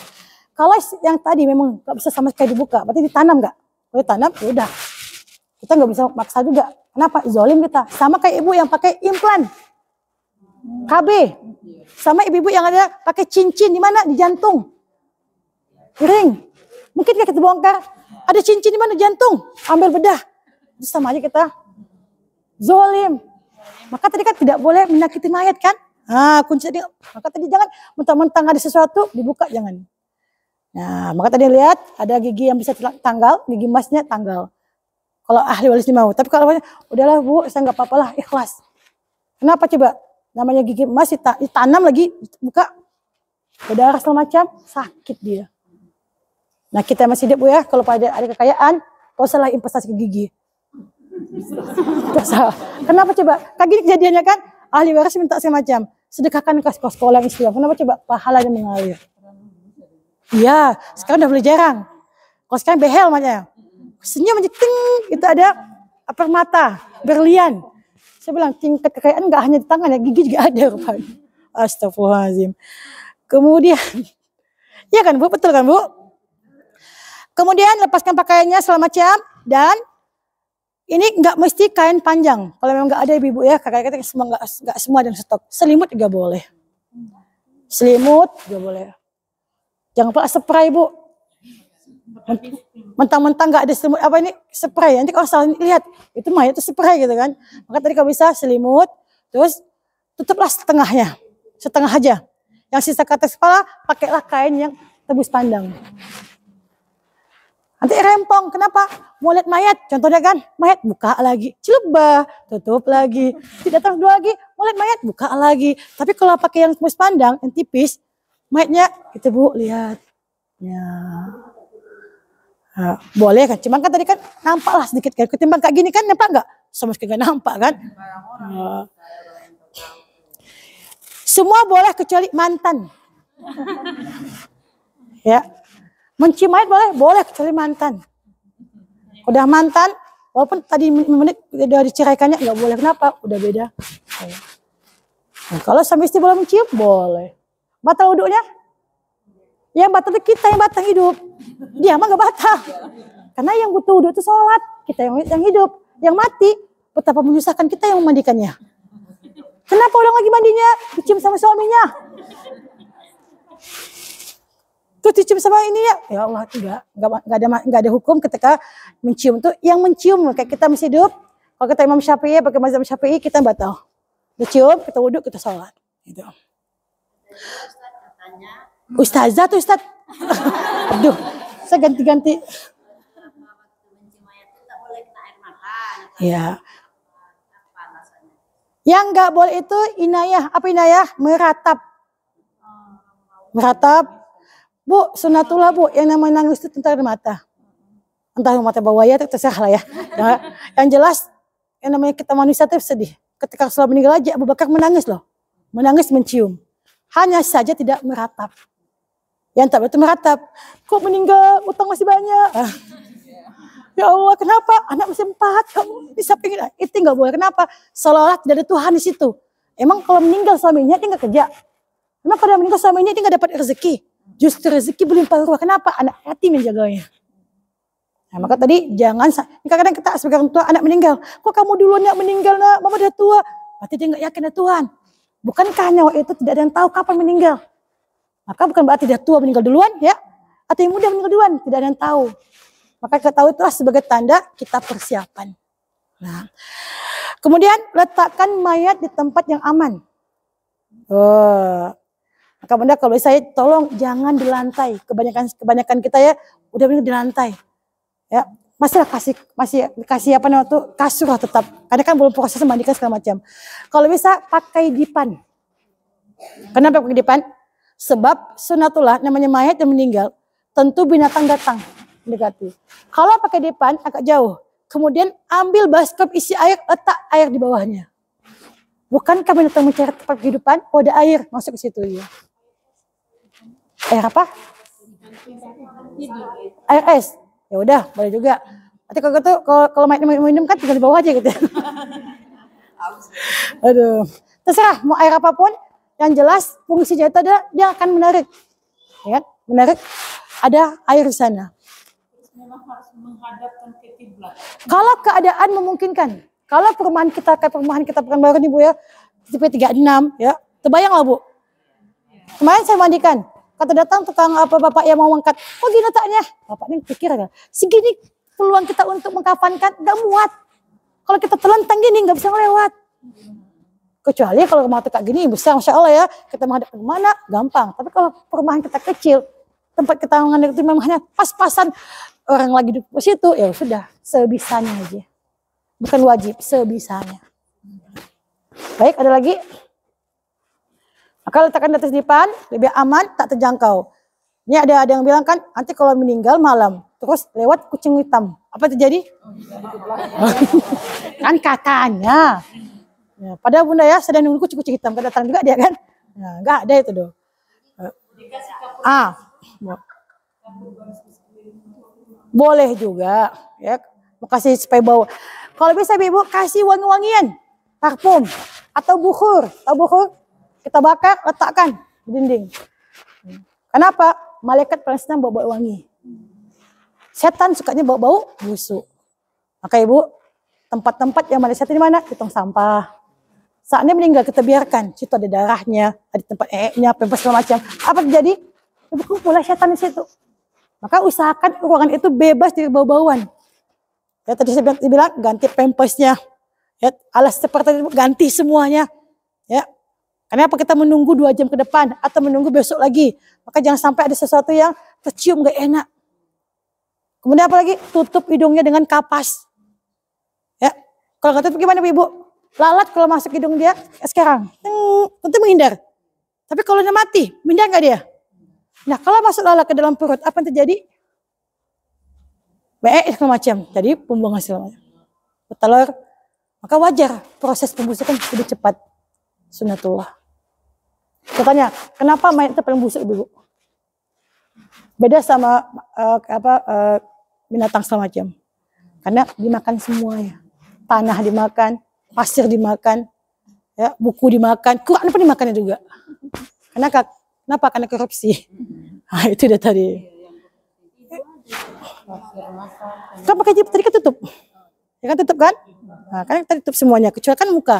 Kalau yang tadi memang nggak bisa sama sekali dibuka, berarti ditanam nggak? Kalau ditanam, ya udah Kita nggak bisa maksa juga. Kenapa? Zolim kita. Sama kayak ibu yang pakai implan KB, sama ibu-ibu yang ada pakai cincin di mana? Di jantung, ring. Mungkin kita bongkar, ada cincin di mana? Jantung, ambil bedah. Itu sama aja kita zolim. Maka tadi kan tidak boleh menyakiti mayat kan? Kunci tadi. Maka tadi jangan mentang-mentang ada sesuatu dibuka, jangan. Nah, maka tadi lihat ada gigi yang bisa tanggal, gigi emasnya tanggal. Kalau ahli waris mau. Tapi kalau udahlah bu, saya nggak apa-apa lah, ikhlas. Kenapa coba? Namanya gigi emas ditanam lagi, buka berdarah segala macam, sakit dia. Nah kita masih hidup bu ya, kalau ada kekayaan, kau salah investasi ke gigi. Kenapa coba? Kayak gini kejadiannya kan, ahli waris minta semacam, sedekahkan ke sekolah yang Islam. Kenapa coba? Pahalanya mengalir. Iya, sekarang udah boleh jarang. Kalau sekarang behel makanya. Senyum aja, ting, itu ada permata, berlian. Saya bilang tingkat kekayaan nggak hanya di tangan ya, gigi juga ada rupanya. Astagfirullahaladzim. Kemudian, ya kan bu, betul kan bu? Kemudian lepaskan pakaiannya segala macam, dan ini nggak mesti kain panjang. Kalau memang nggak ada ibu ya, kakak-kakak semua nggak semua ada yang stok. Selimut juga boleh. Selimut juga boleh. Jangan pula spray bu. Mentang-mentang nggak ada selimut apa ini spray. Nanti kalau salah lihat itu mayat itu spray gitu kan. Maka tadi kalau bisa selimut, terus tutuplah setengahnya, setengah aja. Yang sisa ke atas kepala pakailah kain yang tebus pandang. Nanti rempong, kenapa? Mau lihat mayat, contohnya kan, mayat buka lagi, cilebah, tutup lagi, tidak terus dua lagi, mau lihat mayat buka lagi. Tapi kalau pakai yang tebus pandang, yang tipis, mayatnya itu bu lihat, ya. Nah, boleh kan? Cuman kan tadi kan nampak lah sedikit kan. Ketimbang kayak gini kan nampak nggak? Sama sekali nggak nampak kan? Semua boleh kecuali mantan. Ya, mencium mayat boleh kecuali mantan. Udah mantan, walaupun tadi menit udah diceraikannya nggak boleh. Kenapa? Udah beda. Nah, kalau suami istri boleh mencium, boleh. Batal wudhunya? Yang batal itu kita yang batal hidup. Dia mah gak batal. Karena yang butuh wudhu itu sholat. Kita yang hidup. Yang mati, betapa menyusahkan kita yang memandikannya. Kenapa orang lagi mandinya dicium sama suaminya? Terus dicium sama ini ya? Ya Allah, enggak ada hukum ketika mencium tuh. Yang mencium kayak kita masih hidup. Kalau kita Imam Syafi'i, pakai mazhab Syafi'i, kita batal. Dicium, kita wudhu, kita sholat. Gitu. Ustazah tuh Ustaz. Aduh, saya ganti-ganti. Ya. Yang nggak boleh itu inayah. Apa inayah? Meratap. Meratap. Bu, sunatullah bu, yang namanya nangis itu tentang mata. Entah mata bawah ya, terserah lah ya. Yang jelas, yang namanya kita manusia itu sedih. Ketika Rasulullah meninggal aja, Abu Bakar menangis loh. Menangis mencium. Hanya saja tidak meratap. Yang tak betul meratap, kok meninggal, utang masih banyak. Ya Allah, kenapa? Anak masih 4, kamu di samping itu nggak boleh. Kenapa? Seolah-olah tidak ada Tuhan di situ. Emang kalau meninggal suaminya dia nggak kerja. Kenapa dia meninggal suaminya dia nggak dapat rezeki? Justru rezeki berlimpah ruah. Kenapa? Anak yatim menjaganya. Nah, maka tadi jangan. Kadang-kadang kita sebagai orang tua anak meninggal. Kok kamu duluan yang meninggal nak? Mama udah tua. Berarti dia nggak yakin ada Tuhan. Bukankah nyawa itu tidak ada yang tahu kapan meninggal? Maka bukan berarti dia tua meninggal duluan ya, atau yang muda meninggal duluan, tidak ada yang tahu. Maka kita tahu itulah sebagai tanda kita persiapan. Nah, kemudian letakkan mayat di tempat yang aman. Maka bunda kalau saya tolong jangan di lantai. Kebanyakan kita ya udah meninggal di lantai. Ya, masih kasih apa namanya tuh kasur lah tetap. Karena kan belum proses mandikan segala macam. Kalau bisa pakai dipan. Kenapa pakai dipan? Sebab sunatullah namanya mayat yang meninggal tentu binatang datang mendekati. Kalau pakai dipan agak jauh, kemudian ambil baskom isi air, letak air di bawahnya. Bukankah binatang mencari tempat kehidupan? Oh ada air, masuk ke situ ya. Air apa? Air es. Ya udah, boleh juga. Nanti kalau gitu, kalau mayat minum kan tinggal di bawah aja gitu. Aduh, terserah mau air apapun. Yang jelas fungsinya itu ada dia akan menarik, ya, menarik ada air di sana. memang harus menghadapkan ke kiblat. Kalau keadaan memungkinkan. Kalau perumahan kita kayak perumahan kita Pekanbaru nih Bu ya, tipe 36 ya. Terbayang lah Bu. Kemarin saya mandikan. Kata datang tukang apa bapak yang mau angkat. Kok gini letaknya? Bapak ini pikir ya. Segini peluang kita untuk mengkafankan nggak muat. Kalau kita telentang gini nggak bisa ngelewat. Kecuali kalau mau tekak gini besar Masya Allah ya. Kita menghadap ke mana gampang. Tapi kalau perumahan kita kecil. Tempat kita menghadap itu memangnya pas-pasan. Orang lagi duduk di situ ya sudah. Sebisanya aja. Bukan wajib, sebisanya. Baik, ada lagi. Maka letakkan di atas dipan, lebih aman, tak terjangkau. Ini ada yang bilang kan, nanti kalau meninggal malam, terus lewat kucing hitam. Apa terjadi? Kan katanya. Ya, padahal Bunda ya, sedang nunggu kucing hitam. Kedatang juga dia kan? Nah, enggak ada itu dong. Boleh juga. Ya, mau kasih supaya bau. Kalau bisa Ibu kasih wangi-wangian, parfum atau bukhur. Tahu bukhur? Kita bakar, letakkan di dinding. Kenapa? Malaikat paling senang bau-bau wangi. Setan sukanya bau-bau busuk. Maka Ibu, tempat-tempat yang mana setan di mana? Di tong sampah. Saatnya meninggal kita biarkan. Situ ada darahnya, ada tempat nya, pempes segala macam. Apa terjadi? Ibu kumpullah setan di situ. Maka usahakan ruangan itu bebas dari bau-bauan. Ya tadi saya bilang ganti pempesnya, ya, alas seperti itu ganti semuanya, ya. Kenapa kita menunggu 2 jam ke depan atau menunggu besok lagi? Maka jangan sampai ada sesuatu yang tercium gak enak. Kemudian apa lagi? Tutup hidungnya dengan kapas. Ya, kalau nggak tutup gimana Ibu? Lalat kalau masuk hidung dia sekarang, tentu menghindar. Tapi kalau udah mati, menghindar nggak dia? Nah kalau masuk lalat ke dalam perut, apa yang terjadi? Segala macam, jadi pembuangan segala macam. Telur, maka wajar proses pembusukan lebih cepat. Sunnatullah. Katanya, kenapa mayat itu paling busuk Ibu? Beda sama binatang segala macam. Karena dimakan semuanya. Tanah dimakan, pasir dimakan, ya, buku dimakan, Quran pun dimakannya juga. Kenapa? Karena korupsi. Nah, itu dia tadi. Kan pakai jilbab tadi kan tutup. Ya kan tutup kan? Nah, kan tadi tutup semuanya, kecuali kan muka.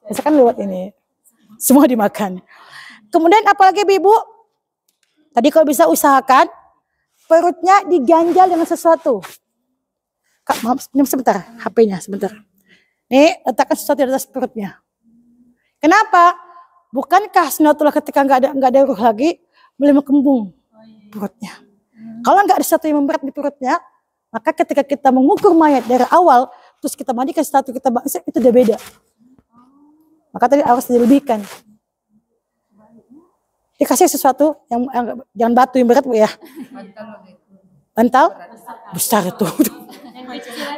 Misalkan lewat ini. Semua dimakan. Kemudian apalagi Ibu? Tadi kalau bisa usahakan perutnya diganjal dengan sesuatu. Kak, maaf, sebentar, HP-nya sebentar. Nih, letakkan sesuatu di atas perutnya. Kenapa? Bukankah sunatullah ketika nggak ada ruh lagi, mulai mengkembung perutnya. Kalau nggak ada sesuatu yang memberat di perutnya, maka ketika kita mengukur mayat dari awal, terus kita mandikan sesuatu kita bangsa, itu udah beda. Maka tadi harus dilebihkan. Dikasih sesuatu yang jangan batu yang berat Bu ya. Bantal besar itu.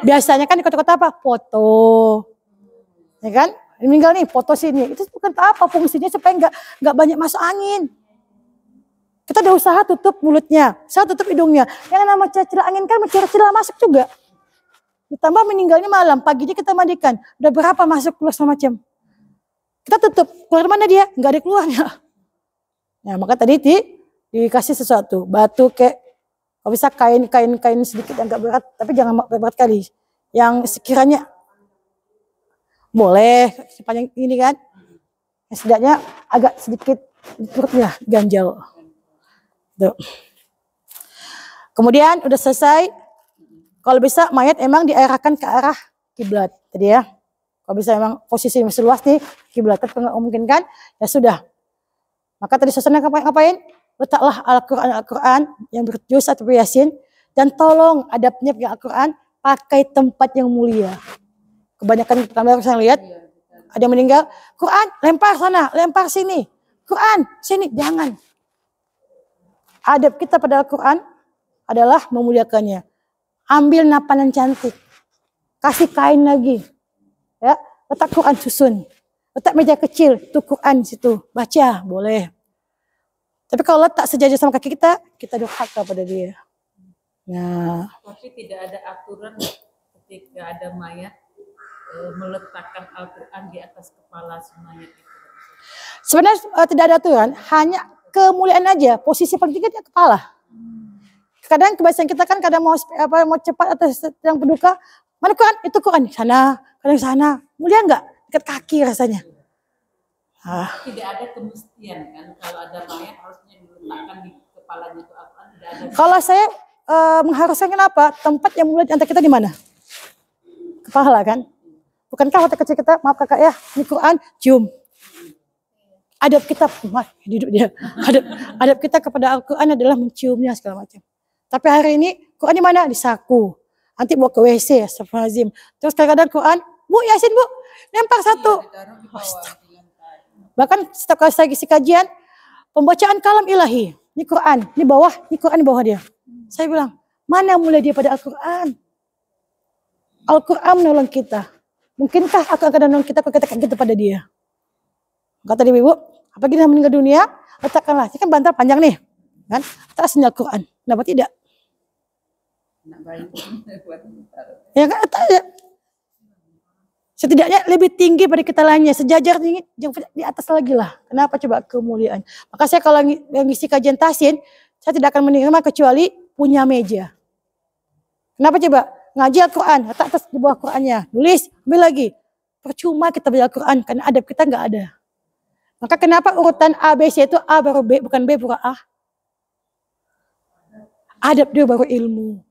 Biasanya kan di kota-kota apa? Foto. Ya kan? Meninggal nih, foto sini. Itu bukan apa fungsinya supaya nggak banyak masuk angin. Kita udah usaha tutup mulutnya, usaha tutup hidungnya. Yang nama celah angin kan celah masuk juga. Ditambah meninggalnya malam, paginya kita mandikan. Udah berapa masuk keluar semacam. Kita tutup, keluar mana dia? Nggak ada keluarnya. Nah maka tadi dikasih sesuatu, batu kayak, kalau bisa kain sedikit yang agak berat, tapi jangan berat kali. Yang sekiranya boleh sepanjang ini kan, ya, setidaknya agak sedikit perutnya ganjal. Tuh. Kemudian udah selesai, kalau bisa mayat emang diarahkan ke arah kiblat tadi ya. Kalau bisa emang posisi masih luas nih kiblat, tapi nggak memungkinkan, ya sudah. Maka tadi suasana ngapain? Letaklah Al-Quran yang berjuz atau Yasin, dan tolong adabnya pakai Al-Quran pakai tempat yang mulia. Kebanyakan kamera saya lihat ada yang meninggal, Quran lempar sana, lempar sini, Quran sini, jangan. Adab kita pada Al-Quran adalah memuliakannya. Ambil napan yang cantik, kasih kain lagi, ya, letak Quran susun. Letak meja kecil, tuh Quran situ, baca, boleh. Tapi kalau letak sejajar sama kaki kita durhaka pada dia. Nah. Tapi tidak ada aturan ketika ada mayat meletakkan Al-Quran di atas kepala si mayat itu. Sebenarnya tidak ada aturan, hanya kemuliaan aja. Posisi paling tinggi di kepala. Kadang kebiasaan kita kan kadang mau cepat atau sedang berduka, mana Quran? Itu Quran sana, kadang sana. Mulia enggak? Dekat kaki rasanya. Tidak ada kemestian kan, kalau ada mayat harusnya diletakkan di kepalanya itu apa? Tidak ada. Kalau saya mengharuskan kenapa? Tempat yang mulia di antara kita di mana? Kepala kan? Bukankah waktu kecil kita, maaf kakak ya, ini Quran, cium. Adab kita, hidup dia. Adab kita kepada Al-Quran adalah menciumnya segala macam. Tapi hari ini Quran di mana? Di saku. Nanti bawa ke WC, astagfirullahaladzim. Terus kadang-kadang Quran, Bu Yasin Bu, lempar satu. Bahkan setiap kali saya isi kajian, pembacaan kalam ilahi. Ini Quran, ini bawah, ini Quran di bawah dia. Saya bilang, mana mulai dia pada Al-Quran? Al-Quran menolong kita. Mungkinkah akan menolong kita kalau kita kayak gitu pada dia? Kata dia, Ibu, apalagi dia meninggal dunia, letakkanlah. Ini kan bantal panjang nih. Kan? Letak sini Al-Quran. Kenapa tidak? Ya kan? Setidaknya lebih tinggi pada kita lainnya. Sejajar tinggi, di atas lagi lah. Kenapa coba kemuliaan? Maka saya kalau ngisi kajian tahsin, saya tidak akan menerima kecuali punya meja. Kenapa coba? Ngaji Al-Quran, letak atas di bawah Qurannya. Nulis, ambil lagi. Percuma kita belajar Al-Quran, karena adab kita nggak ada. Maka kenapa urutan A, B, C itu A baru B, bukan B baru A? Adab dia baru ilmu.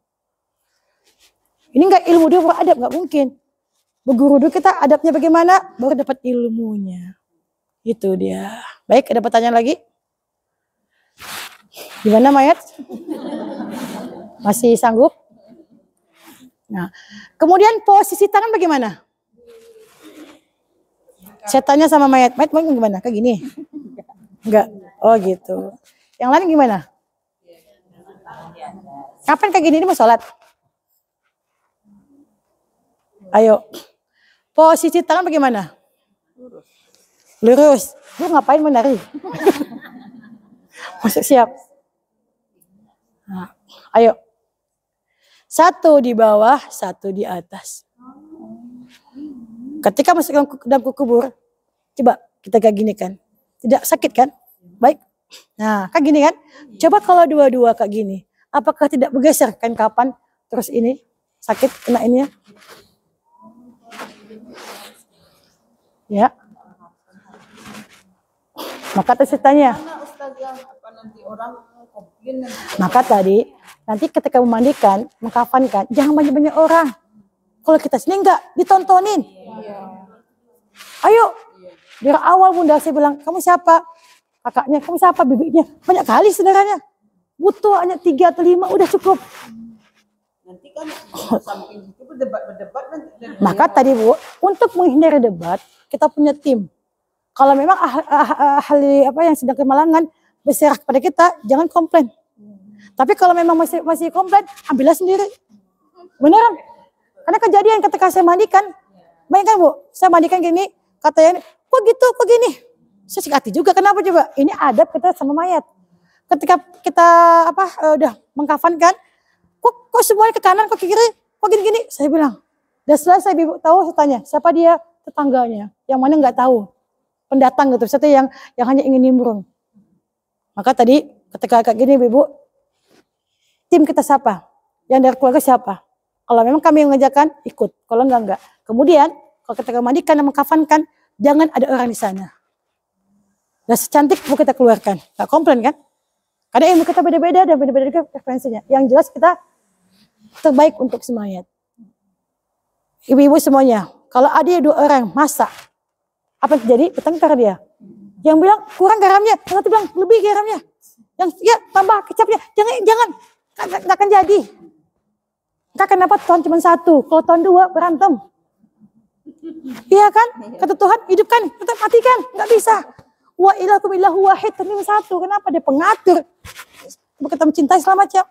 Ini nggak ilmu dia baru adab, nggak mungkin. Berguru dulu kita adabnya bagaimana, baru dapat ilmunya. Itu dia. Baik, ada pertanyaan lagi? Gimana mayat? Masih sanggup? Nah, kemudian posisi tangan bagaimana? Saya tanya sama mayat mau gimana? Kayak gini? Enggak. Oh gitu. Yang lain gimana? Kapan kayak gini? Ini mau sholat? Ayo. Posisi tangan bagaimana? Lurus. Lu ngapain menari? Masuk siap. Nah, ayo. Satu di bawah, satu di atas. Ketika masuk dalam kubur, coba kita kayak gini kan. Tidak sakit kan? Baik. Nah, kayak gini kan. Coba kalau dua-dua kayak gini. Apakah tidak bergeser kan kapan? Terus ini sakit kena ini ya? Ya. Maka tanya. Maka tadi, nanti ketika memandikan, mengkafankan, jangan banyak-banyak orang. Kalau kita sini enggak, ditontonin. Ayo. Dari awal bunda saya bilang, kamu siapa? Kakaknya, kamu siapa? Bibinya. Banyak kali saudaranya. Butuh hanya 3 atau 5, udah cukup. Nanti kan samping itu berdebat nanti. Maka tadi Bu, untuk menghindari debat, kita punya tim. Kalau memang ahli apa yang sedang kemalangan berserah kepada kita, jangan komplain. Tapi kalau memang masih komplain, ambillah sendiri. Beneran? Karena kejadian ketika saya mandikan, bayangkan Bu, saya mandikan gini, katanya, kok gitu, kok gini? Saya sakit hati juga, kenapa coba? Ini adab kita sama mayat. Ketika kita udah mengkafankan, kok semuanya ke kanan, kok ke kiri, kok gini-gini? Saya bilang, dan setelah saya tahu, saya tanya, siapa dia? Tetangganya, yang mana nggak tahu. Pendatang gitu, satu yang hanya ingin nimbrung. Maka tadi ketika kayak gini Ibu, tim kita siapa? Yang dari keluarga siapa? Kalau memang kami mengerjakan, ikut. Kalau enggak. Kemudian, kalau kita mandikan dan mengkafankan, jangan ada orang di sana. Dan secantik Bu kita keluarkan. Gak komplain kan? Karena ilmu kita beda-beda dan beda-beda juga referensinya. Yang jelas kita terbaik untuk semayat. Ibu-ibu semuanya, kalau ada 2 orang masak, apa yang terjadi? Bertengkar dia. Yang bilang kurang garamnya, yang satu bilang lebih garamnya. Yang ya tambah kecapnya, jangan, nggak akan jadi. Kenapa Tuhan cuma 1? Kalau Tuhan 2 berantem. Iya kan? Kata Tuhan hidupkan, kata matikan, nggak bisa. Wa ilakum illahu wahid, Tuhan 1. Kenapa dia pengatur? Kita mencintai selama macam.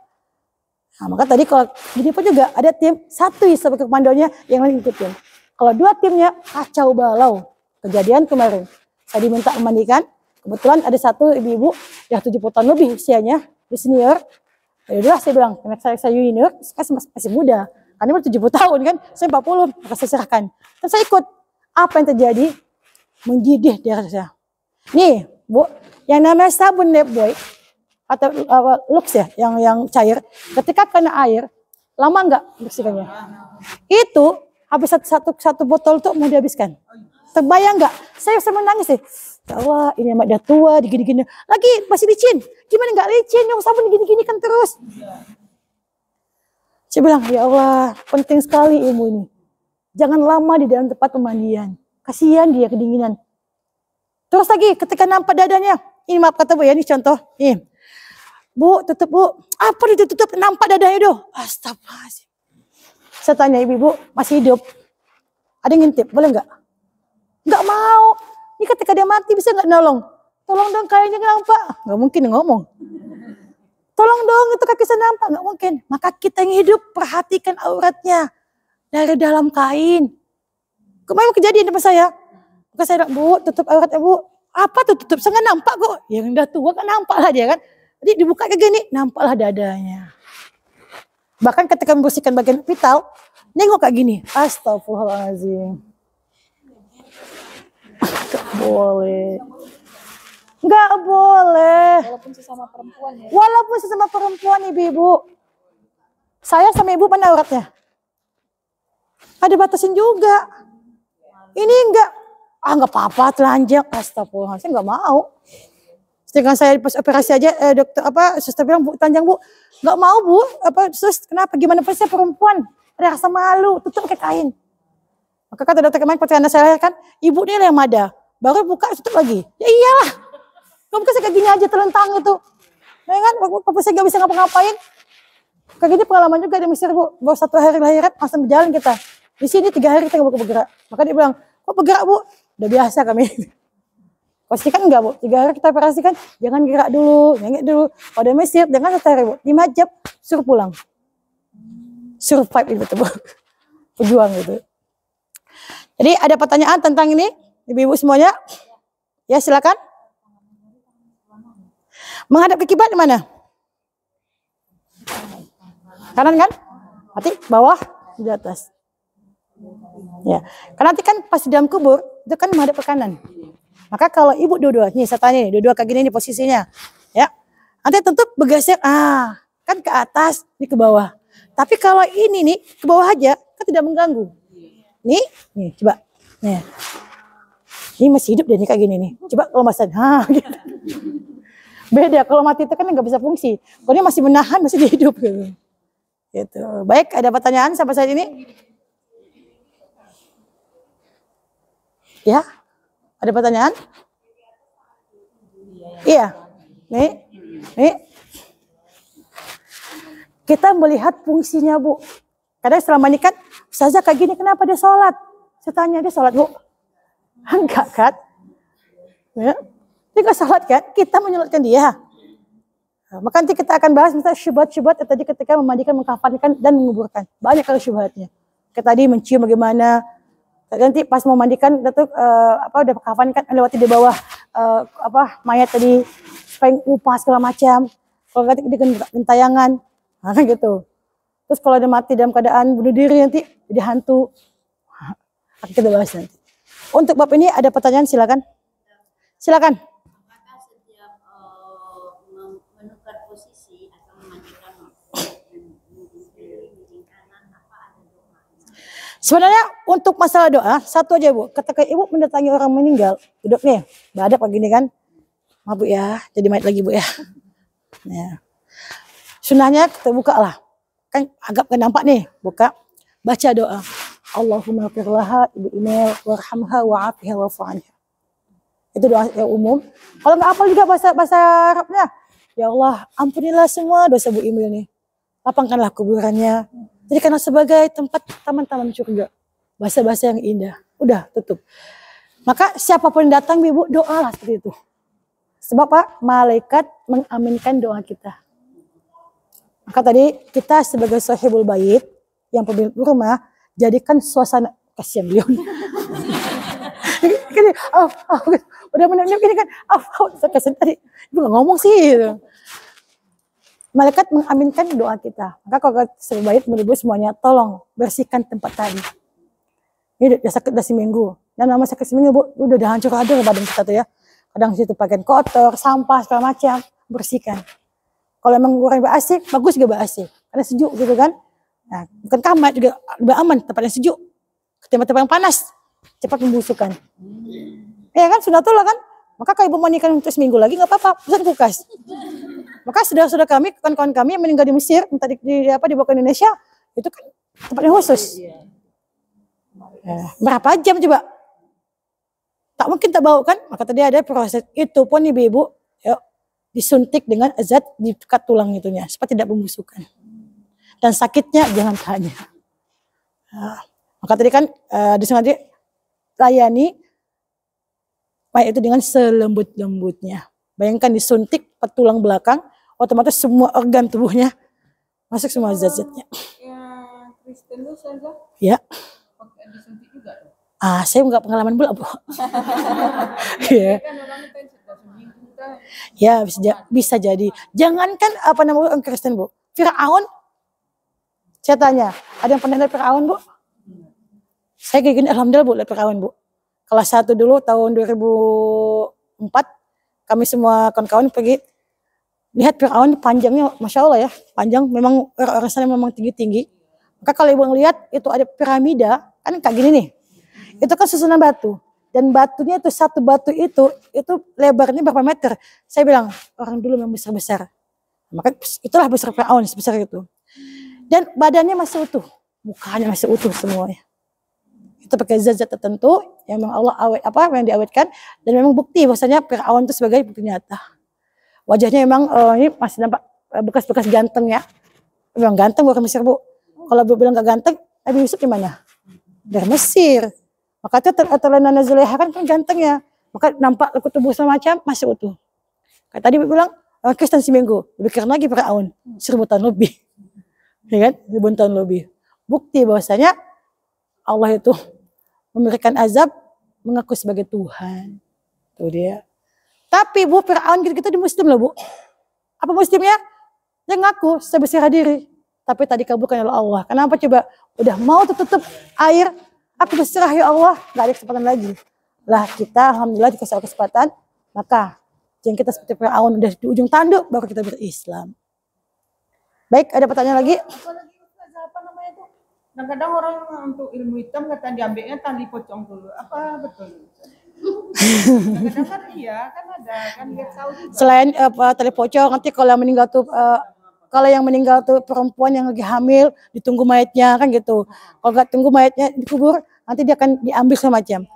Nah, maka tadi kalau gini pun juga ada tim 1 sebagai komandonya, yang lain ikutin. Kalau 2 timnya kacau balau. Kejadian kemarin, saya diminta memandikan. Kebetulan ada 1 ibu-ibu yang 70 tahun lebih usianya, di senior. Yaudah saya bilang, karena saya junior, masih muda. Karena baru 70 tahun kan, saya 40, maka saya serahkan. Dan saya ikut. Apa yang terjadi? Mendidih darah saya. Nih Bu, yang namanya sabun Lifebuoy, atau lux ya, yang cair, ketika kena air, lama nggak bersihkannya? Itu habis satu botol tuh mau dihabiskan. Terbayang nggak? Saya menangis sih. Ya Allah, ini amat dah tua, digini-gini. Lagi masih licin. Gimana nggak licin? Yang sabun digini-gini kan terus. Saya bilang, ya Allah, penting sekali ilmu ini. Jangan lama di dalam tempat pemandian. Kasihan dia kedinginan. Terus lagi ketika nampak dadanya. Ini maaf kata Bu ya, ini contoh. Ini. Bu, tutup Bu. Apa ditutup? Nampak dadanya doh. Astagfirullahaladzim. Saya tanya ibu, masih hidup? Ada yang ngintip, boleh nggak? Nggak mau. Ini ketika dia mati bisa nggak nolong? Tolong dong kayaknya nampak. Nggak mungkin ngomong. Tolong dong itu kaki saya nampak. Nggak mungkin. Maka kita yang hidup perhatikan auratnya. Dari dalam kain. Kemarin kejadian depan saya. Maka saya bilang, Bu, tutup auratnya Bu. Apa tuh tutup? Saya nggak nampak kok. Yang udah tua kan nampak lah dia kan. Jadi dibuka kayak gini, nampaklah dadanya. Bahkan ketika membersihkan bagian vital, nengok kayak gini. Astagfirullahaladzim. Gak boleh. Gak boleh. Walaupun sesama perempuan ya. Walaupun sesama perempuan ibu-ibu. Saya sama ibu mana auratnya? Ada batasin juga. Ini enggak. Enggak apa-apa telanjang. Astagfirullah. Saya enggak mau. Sedangkan saya pas operasi aja dokter suster bilang Bu telanjang Bu. Enggak mau Bu. Sus kenapa? Gimana pun saya perempuan. Ada rasa malu. Tutup pakai kain. Maka kata dokter kemarin ketika anda saya kan. Ibu ini yang mada. Baru buka tutup lagi. Ya iyalah. Kamu kan kayak gini aja telentang itu. Ya kan? Waktu saya enggak bisa ngapa-ngapain. Kayak gini pengalaman juga di Mesir Bu. Baru 1 hari lahiran langsung berjalan kita. Di sini 3 hari kita nggak bergerak. Maka dia bilang, kok bergerak Bu? Udah biasa kami. Pastikan enggak Bu? 3 hari kita operasikan, jangan gerak dulu, nyengik dulu. Kalau di Mesir, jangan 1 hari Bu. 5 jam, suruh pulang. Survive itu betul Bu. Pejuang gitu. Jadi ada pertanyaan tentang ini, ibu-ibu semuanya? Ya silakan. Menghadap ke kiblat di mana? Kanan kan? Berarti bawah, di atas. Ya, karena nanti kan pas di dalam kubur itu kan menghadap ke kanan. Maka kalau ibu dua-dua, nih saya tanya nih, dua-dua kayak gini nih posisinya, ya, nanti tentu bergeser, kan ke atas, ini ke bawah. Tapi kalau ini nih ke bawah aja, kan tidak mengganggu. Nih, coba, nih, ini masih hidup deh nih kayak gini nih. Coba kalau masih, gitu. Beda kalau mati itu kan nggak bisa fungsi. Kalau ini masih menahan, masih hidup gitu. Gitu. Baik, ada pertanyaan sampai saat ini? Ya, ada pertanyaan? Iya, nih, kita melihat fungsinya Bu. Kadang selama ini kan, Ustazah kayak gini kenapa dia sholat? Saya tanya dia sholat Bu? Enggak kan? Ya, dia nggak sholat kan? Kita menyolatkan dia. Nah, maka nanti kita akan bahas misalnya syubhat-syubhat tadi ketika memandikan, mengkafankan dan menguburkan. Banyak kali syubhatnya. Kita tadi mencium bagaimana. Nanti pas mau mandikan Datuk udah kafankan lewati di bawah mayat tadi supaya upas segala macam. Kalau nanti di gentayangan, kan gitu. Terus kalau dia mati dalam keadaan bunuh diri nanti jadi hantu. Akan kita bahas nanti. Untuk bab ini ada pertanyaan silakan. Silakan. Apakah setiap menukar posisi atau memandikan kanan apa ada doa? Sebenarnya untuk masalah doa, satu aja Bu. Ketika ibu mendatangi orang meninggal, duduk nih, badap begini kan. Maaf Bu ya, jadi mayat lagi Bu ya. Ya. Sunnahnya kita buka lah. Kan agak nampak nih, buka. Baca doa. Allahumma firlaha ibu Imel warhamha wa'afiha wa'fu'anha. Itu doa yang umum. Kalau nggak hafal juga bahasa Arabnya. Ya Allah, ampunilah semua dosa Bu Imel nih. Lapangkanlah kuburannya. Jadi karena sebagai tempat taman-taman surga. Bahasa-bahasa yang indah. Udah, tutup. Maka siapapun yang datang, ibu, doalah seperti itu. Sebab Pak, malaikat mengaminkan doa kita. Maka tadi kita sebagai sahibul bait, yang pemilik rumah, jadikan suasana, kasihan beliau. Gini, udah menang-menang gini kan, kasihan tadi. Ibu gak ngomong sih. Gitu. Malaikat mengaminkan doa kita. Maka kalau sebaik menurut semuanya, tolong bersihkan tempat tadi. Ini udah sakit udah seminggu. Dan nama sakit seminggu Bu, udah hancur adul badan kita tuh ya. Kadang situ pakaian kotor, sampah segala macam, bersihkan. Kalau emang orang ber-AC, bagus juga ber-AC. Karena sejuk gitu kan. Nah, bukan kamar juga lebih aman, tempat yang sejuk. Tempat yang panas, cepat membusukkan. Ya kan, sunatullah kan. Maka kalau ibu mandikan untuk seminggu lagi nggak apa-apa, pesan kulkas. Maka saudara-saudara kami, kawan-kawan kami yang meninggal di Mesir, minta dibawa ke Indonesia, itu kan tempatnya khusus. Berapa jam coba? Tak mungkin tak bawa kan? Maka tadi ada proses itu pun ibu-ibu disuntik dengan zat di dekat tulang itunya supaya tidak membusukkan. Dan sakitnya jangan tanya. Maka tadi kan disengaja layani baik itu dengan selembut-lembutnya. Bayangkan disuntik ke tulang belakang, otomatis semua organ tubuhnya masuk semua zat-zatnya. Ya, Kristen itu saja. Ya. Pakai disuntik juga. Saya nggak pengalaman pula, Bu. Iya. Kan orang itu sudah seminggu kan. Ya, bisa jadi. Jangankan apa namanya orang Kristen, Bu. Firaun. Saya tanya, ada yang pernah lihat Firaun, Bu? Saya kayak gini, alhamdulillah, Bu, lihat Firaun, Bu. Kelas 1 dulu tahun 2004, kami semua kawan-kawan pergi lihat Firaun, panjangnya Masya Allah ya, panjang, memang orang sana memang tinggi-tinggi. Maka kalau ibu ngelihat itu ada piramida, kan kayak gini nih. Itu kan susunan batu. Dan batunya itu, satu batu itu lebarnya berapa meter. Saya bilang, orang dulu memang besar-besar. Maka itulah besar Firaun, sebesar itu. Dan badannya masih utuh. Mukanya masih utuh semuanya. Itu pakai zat-zat tertentu yang memang Allah yang diawetkan. Dan memang bukti bahwasanya Firaun itu sebagai bukti nyata. Wajahnya memang ini masih nampak bekas-bekas ganteng ya. Memang ganteng bukan Mesir, Bu. Kalau Bu bilang gak ganteng, Nabi Yusuf gimana? Dari Mesir. Maka itu Nana Zulekha kan ganteng ya. Maka nampak tubuh semacam masih utuh. Kayak tadi bilang Kristen seminggu. Lebih keren lagi Firaun. 1000 tahun lebih. Ya kan? 1000 tahun lebih. Bukti bahwasanya Allah itu memberikan azab mengaku sebagai Tuhan. Tuh dia. Tapi Bu, Firaun gitu-gitu di Muslim loh, Bu. Apa Muslimnya? Dia ngaku sebesar diri. Tapi tadi kabulkan oleh Allah. Kenapa coba? Udah mau tutup air. Aku berserah ya Allah, gak ada kesempatan lagi. Lah kita alhamdulillah dikasih kesempatan, maka jangan kita seperti Firaun udah di ujung tanduk baru kita berislam. Baik, ada pertanyaan lagi? Apa namanya itu? Kadang-kadang orang untuk ilmu hitam kata diambilnya tali pocong dulu. Apa betul? Kadang-kadang kan iya, kan ada kan dia tahu juga. Selain tali pocong, nanti kalau yang meninggal tuh perempuan yang lagi hamil ditunggu mayatnya kan gitu. Kalau nggak tunggu mayatnya dikubur, nanti dia akan diambil semacam.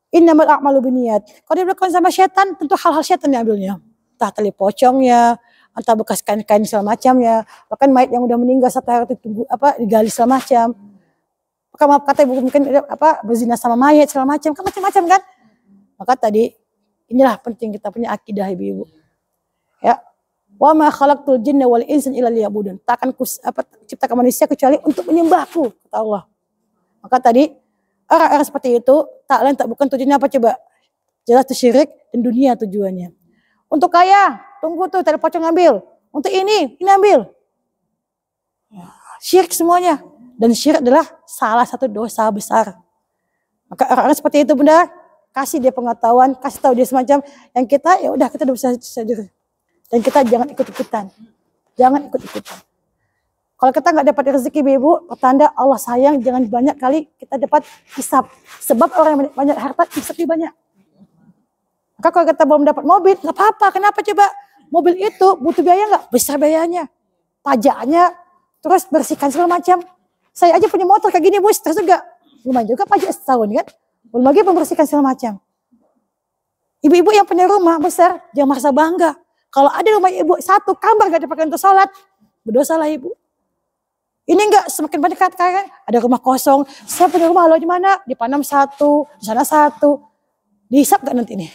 Innamal a'malu binniyat. Kalau dia dilakukan sama setan, tentu hal-hal setan diambilnya. Entah tali pocongnya, entah bekas kain-kain segala macamnya. Bahkan mayat yang udah meninggal 1 hari ditunggu digali segala macam. Maka maaf kata ibu mungkin berzina sama mayat segala macam, kan macam-macam kan. Maka tadi inilah penting kita punya akidah ibu-ibu. Ya. Wa ma khalaqtul jinna wal insa illa liya'budun. Takkan ciptakan manusia kecuali untuk menyembahku, kata Allah. Maka tadi orang-orang seperti itu tak lain tak bukan tujuannya apa coba? Jelas itu syirik dan dunia tujuannya. Untuk kaya, tunggu tuh tali pocong ambil. Untuk ini ambil. Syirik semuanya. Dan syirik adalah salah satu dosa besar. Maka orang-orang seperti itu Bunda, kasih dia pengetahuan, kasih tahu dia semacam yang kita ya udah kita udah bisa sadar. Dan kita jangan ikut-ikutan. Jangan ikut-ikutan. Kalau kita nggak dapat rezeki ibu, pertanda Allah sayang, jangan banyak kali kita dapat hisab. Sebab orang yang banyak harta, hisabnya banyak. Maka kalau kita belum dapat mobil, nggak apa-apa. Kenapa coba? Mobil itu butuh biaya nggak? Besar biayanya. Pajaknya, terus bersihkan segala macam. Saya aja punya motor kayak gini, Bu, stres juga. Lumayan juga pajak setahun kan. Belum lagi membersihkan segala macam. Ibu-ibu yang punya rumah besar, jangan merasa bangga. Kalau ada rumah ibu 1 kamar gak dipakai untuk sholat, berdosalah ibu. Ini enggak semakin banyak kata ada rumah kosong. Saya punya rumah lo di mana? Di Panam 1, di sana 1. Dihisap gak nanti nih?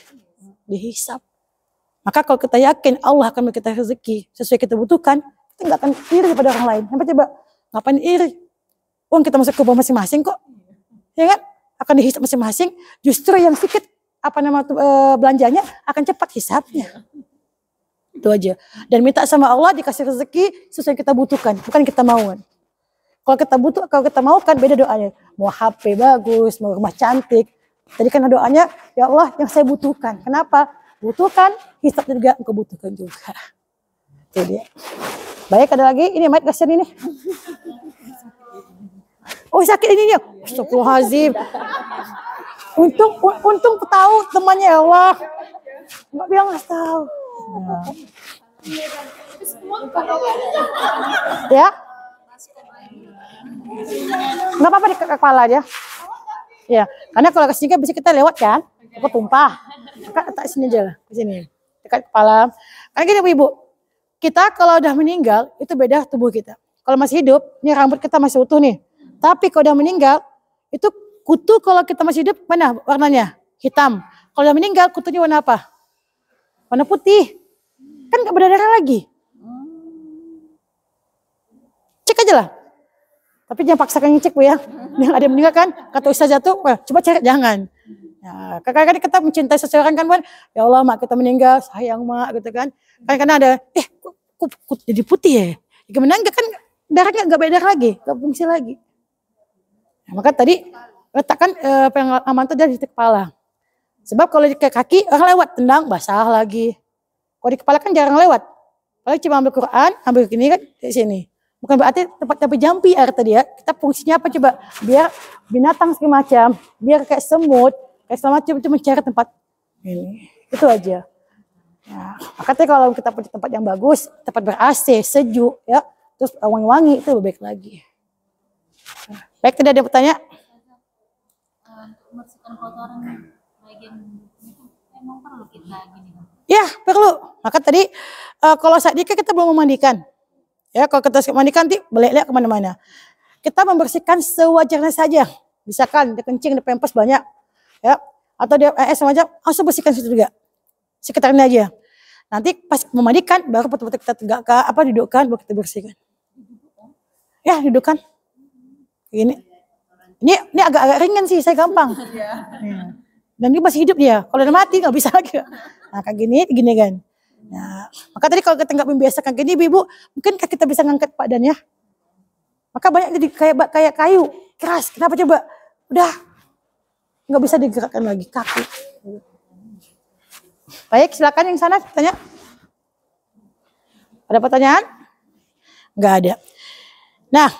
Dihisap. Maka kalau kita yakin Allah akan memberi kita rezeki sesuai kita butuhkan, kita nggak akan iri daripada orang lain. Sampai coba ngapain iri? Uang kita masuk ke rumah masing-masing kok, ya kan? Akan dihisap masing-masing. Justru yang sedikit belanjanya akan cepat hisapnya. Itu aja. Dan minta sama Allah dikasih rezeki sesuai kita butuhkan, bukan kita mauan. Kalau kita mau kan beda doanya. Mau HP bagus, mau rumah cantik. Tadi kan doanya, ya Allah yang saya butuhkan. Kenapa? Butuhkan, hisap juga engkau butuhkan juga. Itu dia. Baik, ada lagi. Ini mayat kasihan ini. Oh sakit ininya. Astagfirullahaladzim. Untung tahu temannya ya Allah. Enggak bilang nggak tahu. Ya. Enggak apa-apa di kepala aja. Ya, karena kalau ke sini bisa kita lewat kan, apa tumpah. Tak sini aja lah, di sini. Dekat kepala. Karena gini Ibu, kita kalau udah meninggal itu beda tubuh kita. Kalau masih hidup, ini rambut kita masih utuh nih. Tapi kalau udah meninggal, itu kutu kalau kita masih hidup mana warnanya? Hitam. Kalau udah meninggal, kutunya warna apa? Warna putih. Kan gak berdarah lagi. Cek aja lah. Tapi jangan paksakan ngecek Bu ya. Yang ada meninggal kan, kata Ustazah tuh, coba cari jangan. Ya, kadang-kadang kita mencintai seseorang kan, ya Allah mak kita meninggal, sayang mak gitu kan. Karena ada, kok jadi putih ya? Gimana enggak kan darahnya enggak beda lagi, enggak fungsi lagi. Nah, maka tadi letakkan pengaman itu di kepala. Sebab kalau di kaki orang lewat tendang basah lagi. Kalau di kepala kan jarang lewat. Paling cuma ambil Quran, ambil gini kan di sini. Bukan berarti tempat jampi air tadi ya. Kita fungsinya apa coba? Biar binatang segala macam, biar kayak semut, kayak segala macam itu mencari tempat ini. Itu aja. Ya, makanya kalau kita punya tempat yang bagus, tempat ber-AC, sejuk, ya, terus wangi-wangi itu lebih baik lagi. Baik, tidak ada pertanyaan? Untuk membersihkan kotoran bagian itu emang perlu kita gini kan? Ya, perlu. Maka tadi kalau saat ini kita belum memandikan. Ya, kalau kita mandikan nanti belek-belek kemana-mana. Kita membersihkan sewajarnya saja. Misalkan dia kencing, dia pempes banyak, ya, atau dia semacam, langsung bersihkan situ juga. Sekitarnya aja. Nanti pas memandikan, baru betul-betul kita tegakkan, dudukkan, baru kita bersihkan. Ya, dudukkan. Ini agak ringan sih, saya gampang. Dan dia masih hidup dia. Kalau udah mati nggak bisa lagi. Nah, kayak gini kan. Nah, maka tadi kalau kita nggak membiasakan gini, Ibu, mungkinkah kita bisa ngangkat badannya? Maka banyak jadi kayak kayu keras. Kenapa coba? Udah nggak bisa digerakkan lagi kaki. Baik, silakan yang sana tanya. Ada pertanyaan? Nggak ada. Nah,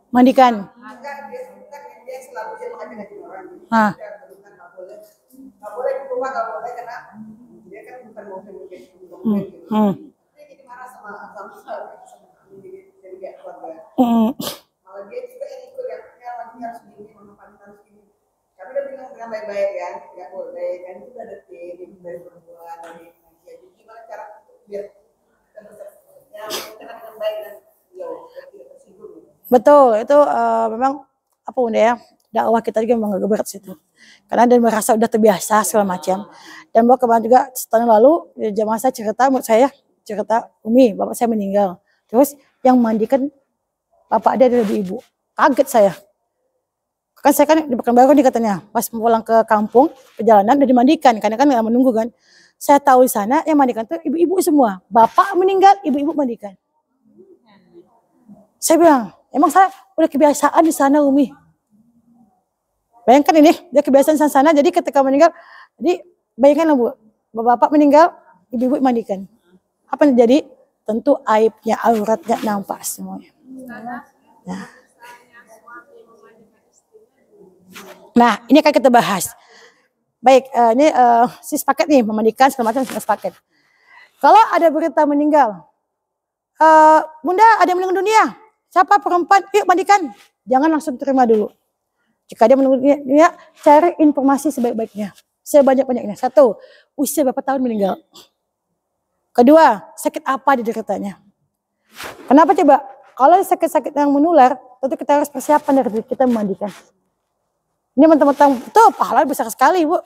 mandikan. Dia selalu dia mengajak orang. Ah. Nggak boleh di rumah, nggak boleh karena dia kan bukan mau mungkin. Dia jadi marah sama jadi gak keluarga. Kalau dia juga yang ikut ya, lagi harus gini, harus gini. Kami udah bilang dengan baik-baik ya, nggak boleh kan itu ada tim dari perempuan dari jadi gimana cara biar kita dengan baik dan tidak tersinggung. Betul, itu memang apa Bunda ya, dakwah kita juga memang agak berat situ. Karena dia merasa udah terbiasa segala macam. Dan bahwa kemarin juga setahun lalu jamaah saya cerita, Umi, bapak saya meninggal. Terus yang mandikan bapak dia adalah ibu. Kaget saya. Kan saya kan di Pekanbaru nih katanya, pas pulang ke kampung perjalanan udah dimandikan, karena kan nggak menunggu kan. Saya tahu di sana yang mandikan tuh ibu-ibu semua. Bapak meninggal, ibu-ibu mandikan. Saya bilang, emang saya udah kebiasaan di sana Umi. Bayangkan ini, dia kebiasaan di sana, jadi ketika meninggal, jadi bayangkan Bu, bapak meninggal, ibu-ibu mandikan. Apa yang terjadi? Tentu aibnya, auratnya nampak semuanya. Nah, ini akan kita bahas. Baik, ini sis paket nih, memandikan segala macam sis paket. Kalau ada berita meninggal, Bunda ada yang meninggal dunia, siapa perempuan, yuk mandikan. Jangan langsung terima dulu. Jika dia meninggal dunia, cari informasi sebaik-baiknya, sebanyak-banyaknya. 1, usia berapa tahun meninggal. Kedua, sakit apa dideritanya. Kenapa coba? Kalau sakit-sakit yang menular, tentu kita harus persiapan dari kita memandikan. Ini mentang-mentang itu pahala besar sekali Bu.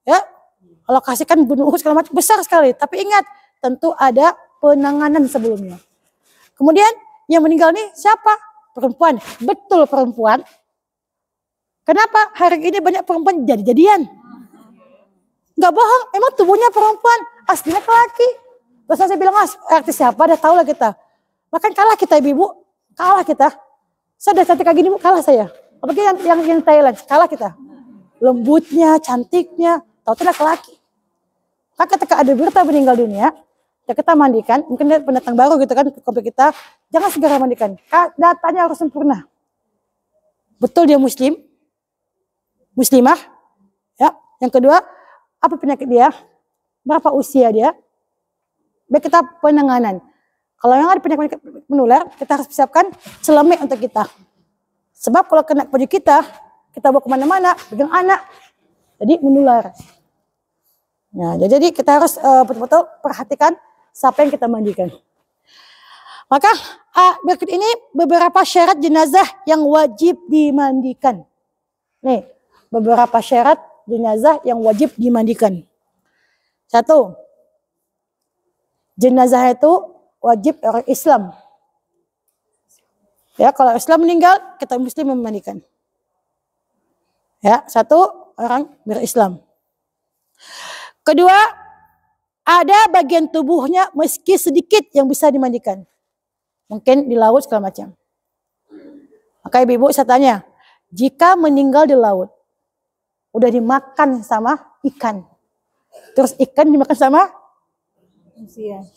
Ya, alokasikan bunuh segala macam besar sekali. Tapi ingat, tentu ada penanganan sebelumnya. Kemudian yang meninggal nih siapa? Perempuan. Betul perempuan. Kenapa hari ini banyak perempuan jadi-jadian? Gak bohong, emang tubuhnya perempuan, aslinya laki. Terus saya bilang, artis siapa? Dah tahu lah kita. Makan kalah kita ibu-ibu. Kalah kita. Saya udah cantik kayak gini, kalah saya. Apalagi yang Thailand, kalah kita. Lembutnya, cantiknya, tahu-tahu laki-laki. Kan ketika ada berita meninggal dunia, ya kita mandikan, mungkin dia pendatang baru gitu kan, ke komplek kita, jangan segera mandikan. Datanya harus sempurna. Betul dia muslim, muslimah, ya. Yang kedua, apa penyakit dia, berapa usia dia, biar kita penanganan. Kalau yang ada penyakit menular, kita harus siapkan celemek untuk kita. Sebab kalau kena baju kita bawa kemana-mana, pegang anak, jadi menular. Nah, jadi kita harus betul-betul perhatikan siapa yang kita mandikan. Maka berikut ini beberapa syarat jenazah yang wajib dimandikan. Nih, beberapa syarat jenazah yang wajib dimandikan. 1. Jenazah itu wajib orang Islam. Ya, kalau Islam meninggal, kita Muslim memandikan. Ya, 1 orang berislam. Kedua, ada bagian tubuhnya meski sedikit yang bisa dimandikan. Mungkin di laut segala macam. Maka ibu-ibu saya tanya, jika meninggal di laut, udah dimakan sama ikan. Terus ikan dimakan sama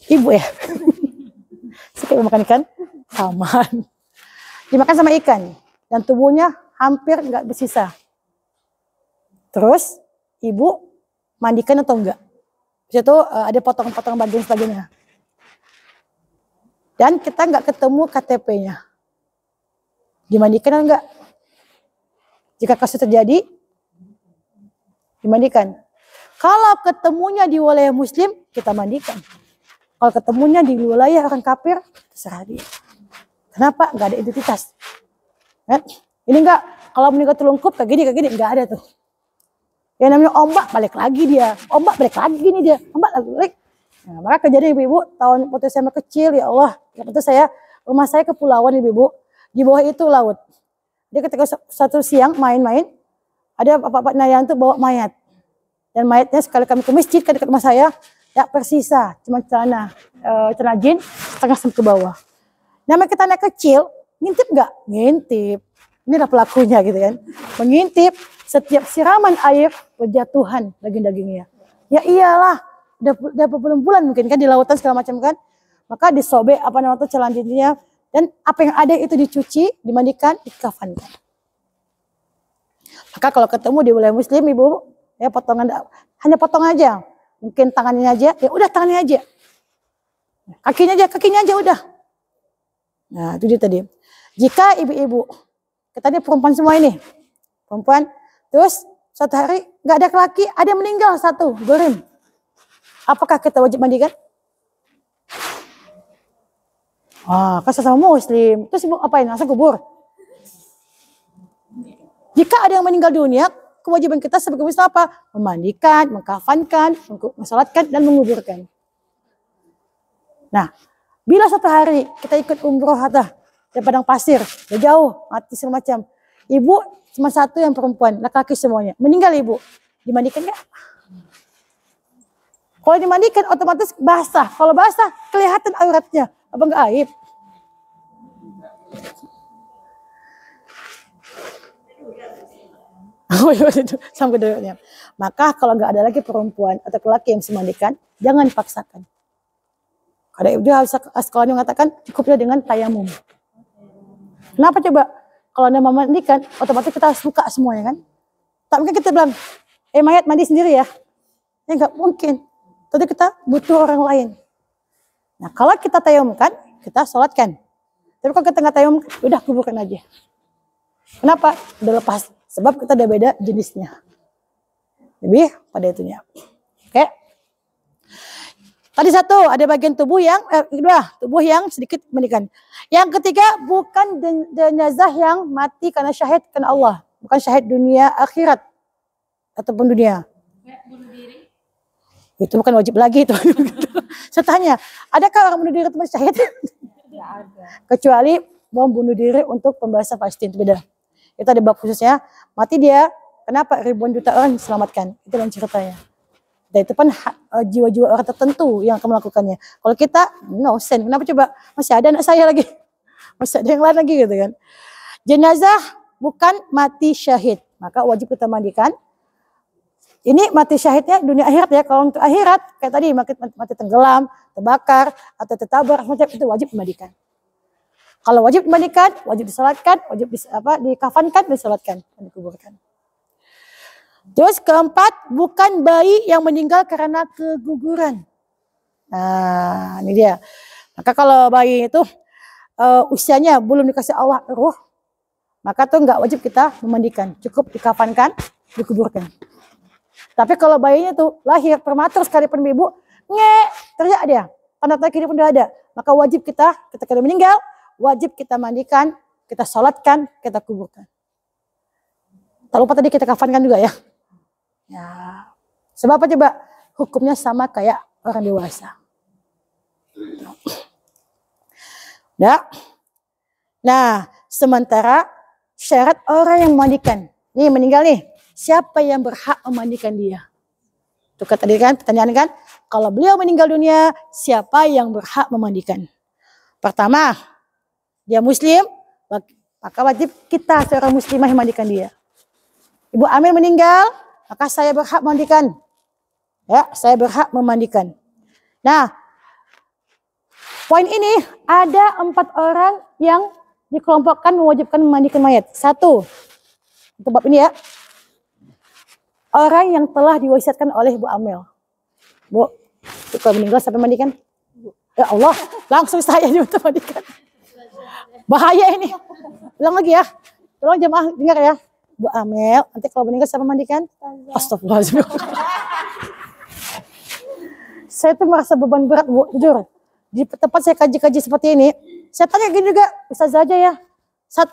ibu ya. Suka makan ikan? Aman. Dimakan sama ikan. Dan tubuhnya hampir nggak bersisa. Terus ibu mandikan atau enggak? Di situ ada potong-potong bagian sebagainya. Dan kita nggak ketemu KTP-nya. Dimandikan atau enggak? Jika kasus terjadi, dimandikan. Kalau ketemunya di wilayah Muslim, kita mandikan. Kalau ketemunya di wilayah orang kafir, terserah dia. Kenapa? Nggak ada identitas. Ini enggak, kalau meninggal terlungkup kayak gini, nggak ada tuh. Yang namanya ombak balik lagi dia, ombak balik lagi gini dia, ombak balik. Nah, maka kejadian ibu-ibu tahun waktu saya kecil, ya Allah, waktu saya rumah saya kepulauan ibu-ibu, di bawah itu laut. Dia ketika satu siang main-main, ada bapak-bapak nelayan tuh bawa mayat, dan mayatnya sekali kami ke masjid ke dekat rumah saya, ya persisa, cuma celana jin setengah sampai ke bawah. Namanya kita anak kecil, ngintip nggak? Ngintip. Ini adalah pelakunya gitu kan, mengintip. Setiap siraman air berjatuhan daging-dagingnya. Ya iyalah, udah berbulan-bulan mungkin kan di lautan segala macam kan. Maka disobek celana jinnya, dan apa yang ada itu dicuci, dimandikan, dikafankan. Maka kalau ketemu di wilayah Muslim ibu, ya potongan, hanya potong aja. Mungkin tangannya aja, ya udah tangannya aja. Kakinya aja udah. Nah itu dia tadi. Jika ibu-ibu, kita ini perempuan semua ini, perempuan. Terus suatu hari nggak ada laki, ada yang meninggal satu, gorim. Apakah kita wajib mandikan? Kan sesama Muslim. Terus ibu apain? Masa kubur? Jika ada yang meninggal dunia, kewajiban kita sebagai Muslim apa? Memandikan, mengkafankan, mensalatkan, dan menguburkan. Nah, bila suatu hari kita ikut umroh di padang pasir, jauh, mati semacam. Ibu cuma satu yang perempuan, laki-laki semuanya. Meninggal ibu, dimandikan nggak? Kalau dimandikan otomatis basah. Kalau basah kelihatan auratnya. Apa nggak aib? Sampai duduknya. Maka kalau nggak ada lagi perempuan atau laki yang bisa mandikan, jangan dipaksakan. Ada ibu sekolahnya mengatakan cukupnya dengan tayamum. Kenapa coba? Kalau anda memandikan, otomatis kita harus buka semuanya kan. Tak mungkin kita bilang, mayat mandi sendiri ya. Ya nggak mungkin. Tentu kita butuh orang lain. Nah kalau kita tayamumkan, kita sholatkan. Tapi kalau kita nggak tayamum, udah kuburkan aja. Kenapa? Udah lepas. Sebab kita udah beda jenisnya. Lebih pada itunya. Oke. Tadi satu, ada bagian tubuh yang, kedua, tubuh yang sedikit mandikan. Yang ketiga, bukan jenazah yang mati karena syahid karena Allah. Bukan syahid dunia akhirat. Ataupun dunia. Bunuh diri. Itu bukan wajib lagi itu. Saya tanya, adakah orang bunuh diri itu syahid? Tidak ada. Kecuali bom bunuh diri untuk pembahasan Palestina, itu beda. Itu ada bab khususnya, mati dia, kenapa ribuan juta orang diselamatkan? Itu yang ceritanya. Dan itu kan jiwa-jiwa orang tertentu yang akan melakukannya. Kalau kita, no sense. Kenapa coba? Masih ada anak saya lagi. Masih ada yang lain lagi gitu kan. Jenazah bukan mati syahid, maka wajib kita mandikan. Ini mati syahidnya dunia akhirat ya. Kalau untuk akhirat kayak tadi mati tenggelam, terbakar atau tertabrak macam itu wajib dimandikan. Kalau wajib dimandikan, wajib disalatkan, wajib dikafankan, disalatkan, dan dikuburkan. Terus keempat, bukan bayi yang meninggal karena keguguran. Nah, ini dia. Maka kalau bayi itu usianya belum dikasih Allah ruh, maka tuh nggak wajib kita memandikan, cukup dikafankan, dikuburkan. Tapi kalau bayinya tuh lahir prematur sekalipun ibu, teriak dia, tanda-tanda kehidupan udah ada, maka wajib kita ketika dia meninggal, wajib kita mandikan, kita sholatkan, kita kuburkan. Tak lupa tadi kita kafankan juga ya. Ya, sebab apa coba? Hukumnya sama kayak orang dewasa. Nah, sementara syarat orang yang memandikan, nih meninggal nih, siapa yang berhak memandikan dia? Itu tadi kan pertanyaan kan, kalau beliau meninggal dunia, siapa yang berhak memandikan? Pertama, dia muslim, maka wajib kita seorang muslimah yang memandikan dia. Ibu Amir meninggal, maka saya berhak memandikan. Ya, saya berhak memandikan. Nah, poin ini ada 4 orang yang dikelompokkan mewajibkan memandikan mayat. 1, untuk bab ini ya, orang yang telah diwasiatkan oleh Bu Amel. Bu, kalau meninggal sampai mandikan? Ya Allah, langsung saya juga mandikan. Bahaya ini. Ulang lagi ya. Tolong jemaah dengar ya. Bu Amel, nanti kalau meninggal sampai mandikan? Astagfirullahaladzim. Saya tuh merasa beban berat, Bu, jujur. Di tempat saya kaji-kaji seperti ini, saya tanya gini juga, Ustaz aja ya. 1,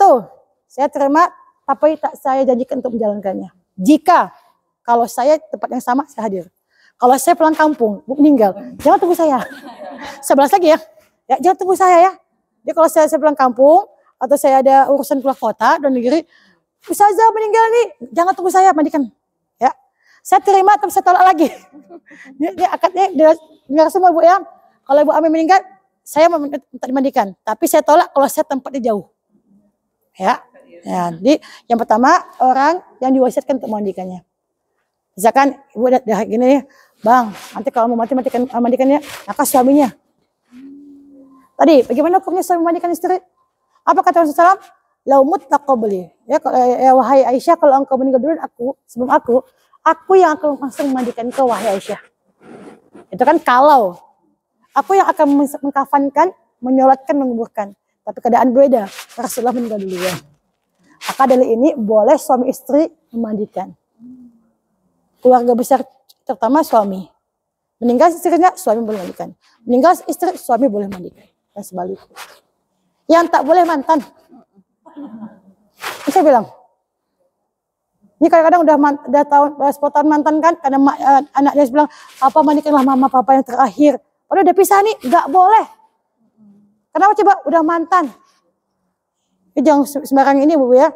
saya terima, tapi tak saya janjikan untuk menjalankannya. Jika kalau saya tempat yang sama, saya hadir. Kalau saya pulang kampung, Bu meninggal, jangan tunggu saya. 11 lagi ya. Ya, jangan tunggu saya ya. Jadi kalau saya pulang kampung, atau saya ada urusan keluar kota dan negeri, Ustazah meninggal nih, jangan tunggu saya, mandikan. Ya, saya terima, tapi saya tolak lagi. Ini akadnya dengar semua Bu ya. Kalau Ibu Amir meninggal, saya minta dimandikan, tapi saya tolak kalau saya tempatnya jauh. Ya, jadi yang pertama orang yang diwasiatkan untuk memandikannya. Misalkan Ibu udah gini nih, Bang, nanti kalau mau mandikannya, maka suaminya. Tadi bagaimana hukumnya suami memandikan istri? Apa kata Rasulullah SAW? Laumut taqabli. Ya, wahai Aisyah, kalau engkau meninggal duluan sebelum aku yang akan langsung memandikan engkau, wahai Aisyah. Itu kan kalau aku yang akan mengkafankan, menyolatkan, menguburkan. Tapi keadaan beda, Rasulullah meninggal duluan. Maka dari ini boleh suami istri memandikan. Keluarga besar terutama suami. Meninggal istrinya, suami boleh mandikan. Meninggal istri, suami boleh mandikan. Dan sebaliknya. Yang tak boleh mantan. Saya bilang, ini kadang-kadang udah 10 tahun mantan kan, karena anaknya bilang, papa mandikanlah mama papa yang terakhir. Padahal udah pisah nih, nggak boleh. Kenapa coba? Udah mantan. Jangan sembarang ini Bu ya.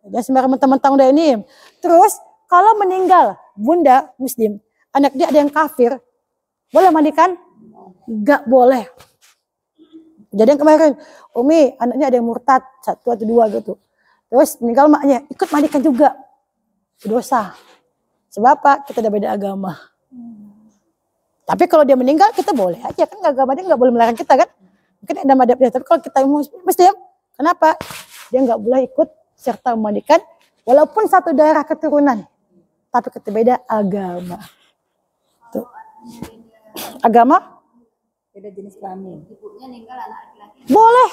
Jangan sembarang mentang-mentang udah ini. Terus kalau meninggal bunda muslim, anak dia ada yang kafir, boleh mandikan? Nggak boleh. Jadi yang kemarin, Umi anaknya ada yang murtad, 1 atau 2 gitu. Terus meninggal maknya, ikut mandikan juga. Dosa. Sebab apa? Kita udah beda agama. Tapi kalau dia meninggal kita boleh aja kan, agama dia nggak boleh melarang kita kan. Mungkin ada madhab dia. Tapi kalau kita muslim, kenapa? Dia nggak boleh ikut serta memandikan walaupun satu daerah keturunan. Tapi kita beda agama. Tuh. Agama? Beda jenis kelamin. Ibunya meninggal anak laki-laki. Boleh.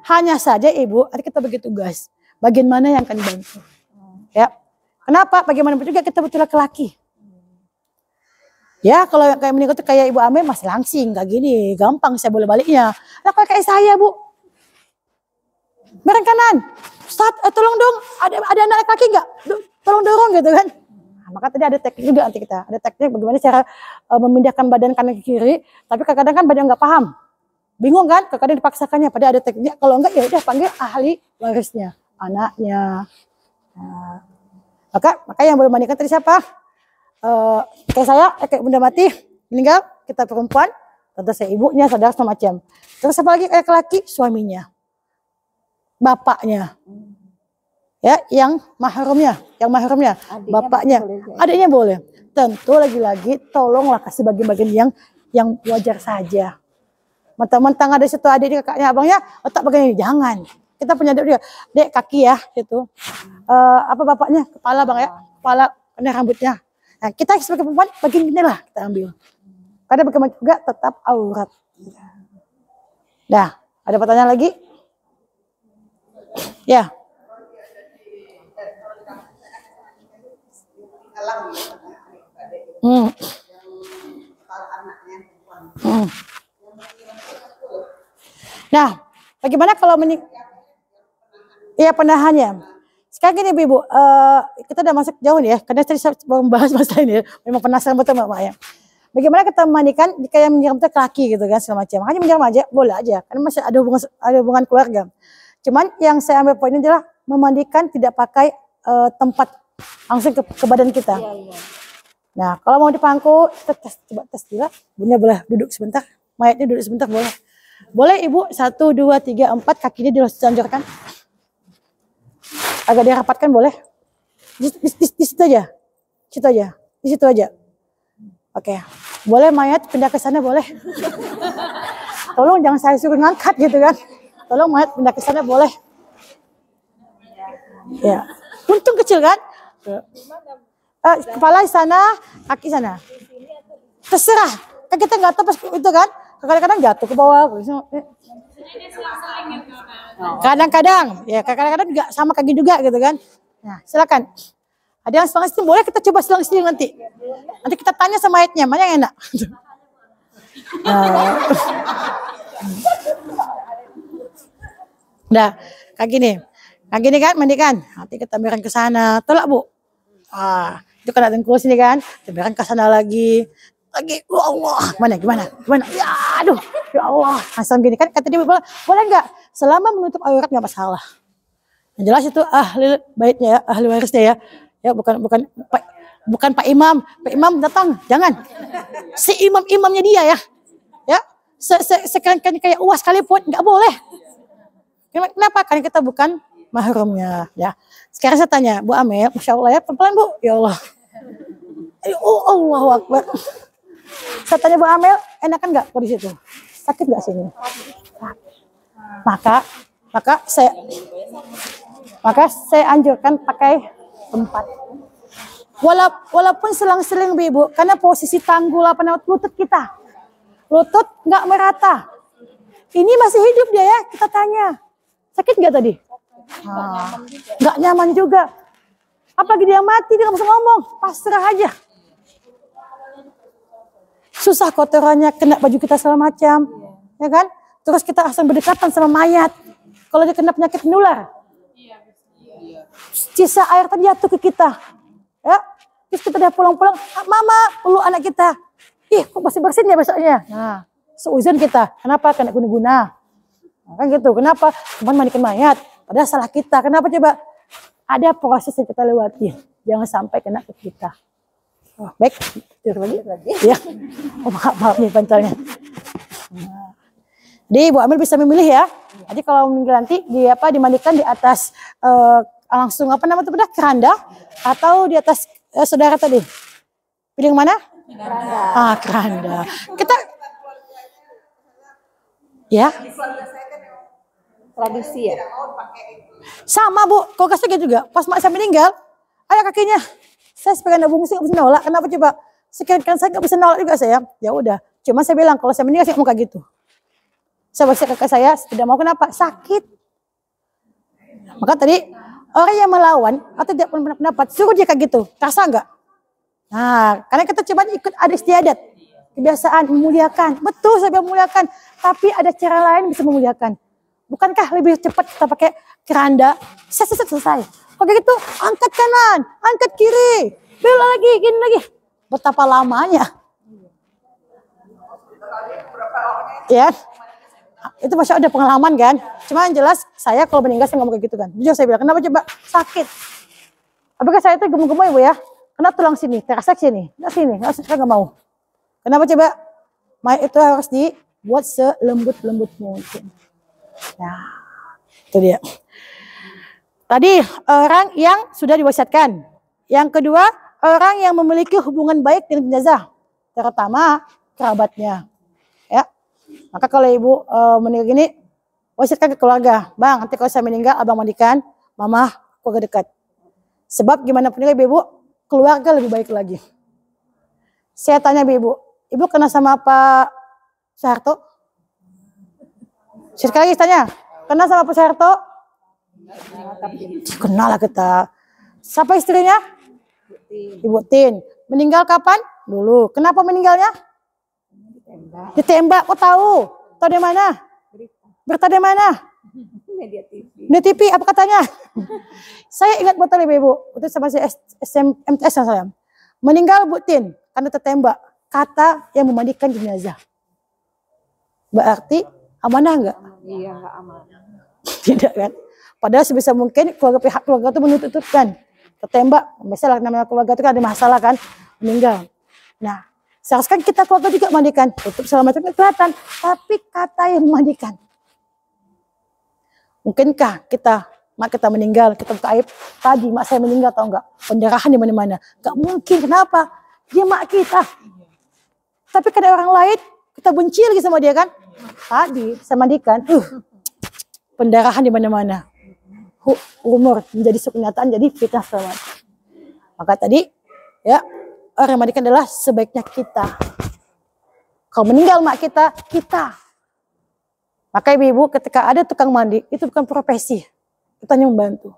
Hanya saja ibu, ada kita bagi tugas. Bagian mana yang akan dibantu. Ya. Kenapa? Bagaimanapun juga kita butuh laki-laki. Ya kalau kayak meninggal tuh kayak Ibu Amir masih langsing, gak gini, gampang saya boleh baliknya. Lah kalau kayak saya Bu, bareng kanan, Ustaz, tolong dong, ada anak laki nggak? Tolong dorong gitu kan. Nah, maka tadi ada teknik juga nanti kita, ada teknik bagaimana cara memindahkan badan kanan ke kiri, tapi kadang-kadang kan badan nggak paham, bingung kan, kadang-kadang dipaksakannya. Pada ada tekniknya, kalau enggak ya udah panggil ahli warisnya, anaknya. Nah, maka yang boleh mandikan tadi siapa? Kayak saya, kayak bunda mati, meninggal, kita perempuan, tentu saya ibunya, saudara semacam. Terus apa lagi kayak laki, suaminya. bapaknya. Ya, yang mahramnya, bapaknya, adiknya boleh. Tentu lagi-lagi tolonglah kasih bagian-bagian yang wajar saja. Mentang-mentang ada situ adik kakaknya, abangnya, otak bagian ini jangan. Kita punya adik dia, dek kaki ya, gitu. Apa bapaknya kepala bang ya, kepala, ini rambutnya. Nah, kita sebagai perempuan bagian ini lah kita ambil. Karena bagaimana juga tetap aurat. Nah, ada pertanyaan lagi? Ya. Nah, bagaimana kalau iya penahannya? Sekarang gini Ibu, kita udah masuk jauh nih ya, karena tadi saya baru membahas masalah ini ya, memang penasaran betul Mbak ya. Bagaimana kita memandikan jika yang menyiram itu laki gitu kan segala macam. Makanya menyiram aja boleh aja, karena masih ada hubungan keluarga. Cuman yang saya ambil poin adalah memandikan tidak pakai tempat langsung ke badan kita. Nah, kalau mau dipangku, coba tes dulu. Bunda boleh duduk sebentar, mayatnya duduk sebentar boleh. Boleh Ibu, 1, 2, 3, 4 kakinya dilanjutkan. Agak dirapatkan boleh. Di situ aja. Di situ aja. Oke. Boleh mayat pindah ke sana boleh. Tolong jangan saya suruh ngangkat gitu kan. Tolong mayat pindah ke sana boleh. Ya. Untung kecil kan? Kepala di sana, kaki sana. Terserah. Kan kita nggak tahu pas itu kan. Kadang-kadang jatuh ke bawah. Kadang-kadang juga sama kaki juga gitu kan. Nah, silakan. Ada yang selang-seling boleh kita coba selang-seling nanti. Nanti kita tanya sama mayatnya, mana yang enak. Nah, kayak gini. Kayak gini kan mandikan. Nanti kita ambilkan ke sana. Tolak Bu. Itu kan ada kursi nih kan. Kita ambilkan ke sana lagi. Ya Allah, gimana? Ya aduh, ya Allah. Asam gini kan kata dia boleh enggak? Selama menutup aurat enggak masalah. Yang jelas itu ahli baitnya ya, ahli warisnya ya. Ya bukan Pak Imam. Pak Imam datang, jangan. Si imamnya dia ya. Ya. Sekarang kayak UAS sekalipun enggak boleh. Kenapa? Karena kita bukan mahramnya ya. Sekarang saya tanya, Bu Amel, Masya Allah ya, pelan-pelan Bu. Ya Allah. Allahu Akbar. Saya tanya Bu Amel, enakan nggak di situ? Sakit nggak sini? Maka saya anjurkan pakai tempat. Walaupun selang-seling Ibu, karena posisi tanggul lutut kita, lutut nggak merata. Ini masih hidup dia ya, kita tanya. Sakit nggak tadi? Nggak nyaman juga. Apalagi dia mati, dia nggak bisa ngomong, pasrah aja. Susah kotorannya kena baju kita segala macam, ya kan? Terus kita asal berdekatan sama mayat. Kalau dia kena penyakit menular, sisa air tadi jatuh ke kita, ya. Terus kita udah pulang-pulang, mama peluk anak kita. Ih, kok masih bersin ya besoknya? Nah, seuzon kita. Kenapa? Kena guna-guna. Nah, kan gitu. Kenapa? Cuman mandikan mayat. Padahal salah kita. Kenapa coba? Ada proses yang kita lewati. Jangan sampai kena ke kita. Oh, baik, lagi. Ya. Oh, maaf nih pancarnya. Nah. Jadi Bu Amel bisa memilih ya. Jadi kalau meninggal nanti dimandikan di atas langsung keranda atau di atas saudara tadi. Pilih yang mana? Keranda. Keranda. Kita ya. Tradisi ya. Sama Bu, kalau kasih juga. Pas mak saya meninggal, ayah kakinya. Saya sebagai anak bungsu nggak bisa nolak. Kenapa coba? Sekian saya nggak bisa nolak juga saya. Ya udah. Cuma saya bilang kalau saya meninggal saya mau kayak gitu. Saya baca kakak saya tidak mau, kenapa? Sakit. Maka tadi orang yang melawan atau tidak punya pendapat suruh dia kayak gitu. Rasa nggak? Nah, karena kita coba ikut ada istiadat, kebiasaan memuliakan. Betul saya bilang memuliakan, tapi ada cara lain bisa memuliakan. Bukankah lebih cepat kita pakai keranda? Selesai. Kalau gitu angkat kanan, angkat kiri, belok lagi, gini lagi. Betapa lamanya. Ya, itu masya udah pengalaman kan. Cuma yang jelas saya kalau meninggal saya nggak mau kayak gitu kan. Jujur saya bilang, kenapa coba? Sakit. Apakah saya itu gemuk-gemuk Ibu ya? Kena tulang sini, terasa sini, nggak sini, saya nggak mau. Kenapa coba? Mayat itu harus dibuat selembut-lembut mungkin. Nah, itu dia. Tadi orang yang sudah diwasiatkan. Yang kedua, orang yang memiliki hubungan baik dengan jenazah, terutama kerabatnya. Ya. Maka kalau ibu meninggal gini, wasiatkan ke keluarga. Bang, nanti kalau saya meninggal, abang mandikan, mama keluarga dekat. Sebab gimana pun juga ibu, keluarga lebih baik lagi. Saya tanya ibu kenal sama Pak Soeharto? Sekali lagi tanya, kenal sama Pak Soeharto? Kenal lah kita. Siapa istrinya? Ibu Tin. Meninggal kapan? Dulu. Kenapa meninggalnya? Ditembak. Kok tahu? Tahu dari mana? Berita dari mana? Media TV. Media TV. Apa katanya? Saya ingat betul ibu. Itu sama si MTS saya. Meninggal Bu Tin karena tertembak. Kata yang memandikan jenazah. Berarti amanah enggak? Iya, nggak aman. Tidak kan? Padahal sebisa mungkin pihak keluarga itu menuntutkan. Tertembak, misalnya namanya keluarga itu kan ada masalah kan, meninggal. Nah, seharusnya kita keluarga juga mandikan, tutup selamatnya kelihatan, tapi kata yang memandikan. Mungkinkah mak kita meninggal, kita buka aib, tadi mak saya meninggal atau enggak? Pendarahan di mana-mana. Enggak mungkin, kenapa? Dia mak kita. Tapi kada orang lain, kita benci lagi sama dia kan? Tadi saya mandikan, pendarahan di mana-mana. Umur menjadi kenyataan, jadi fitnah sama. Maka tadi ya orang yang mandikan adalah sebaiknya kita. Kalau meninggal mak kita. Maka ibu-ibu ketika ada tukang mandi itu bukan profesi, kita hanya membantu.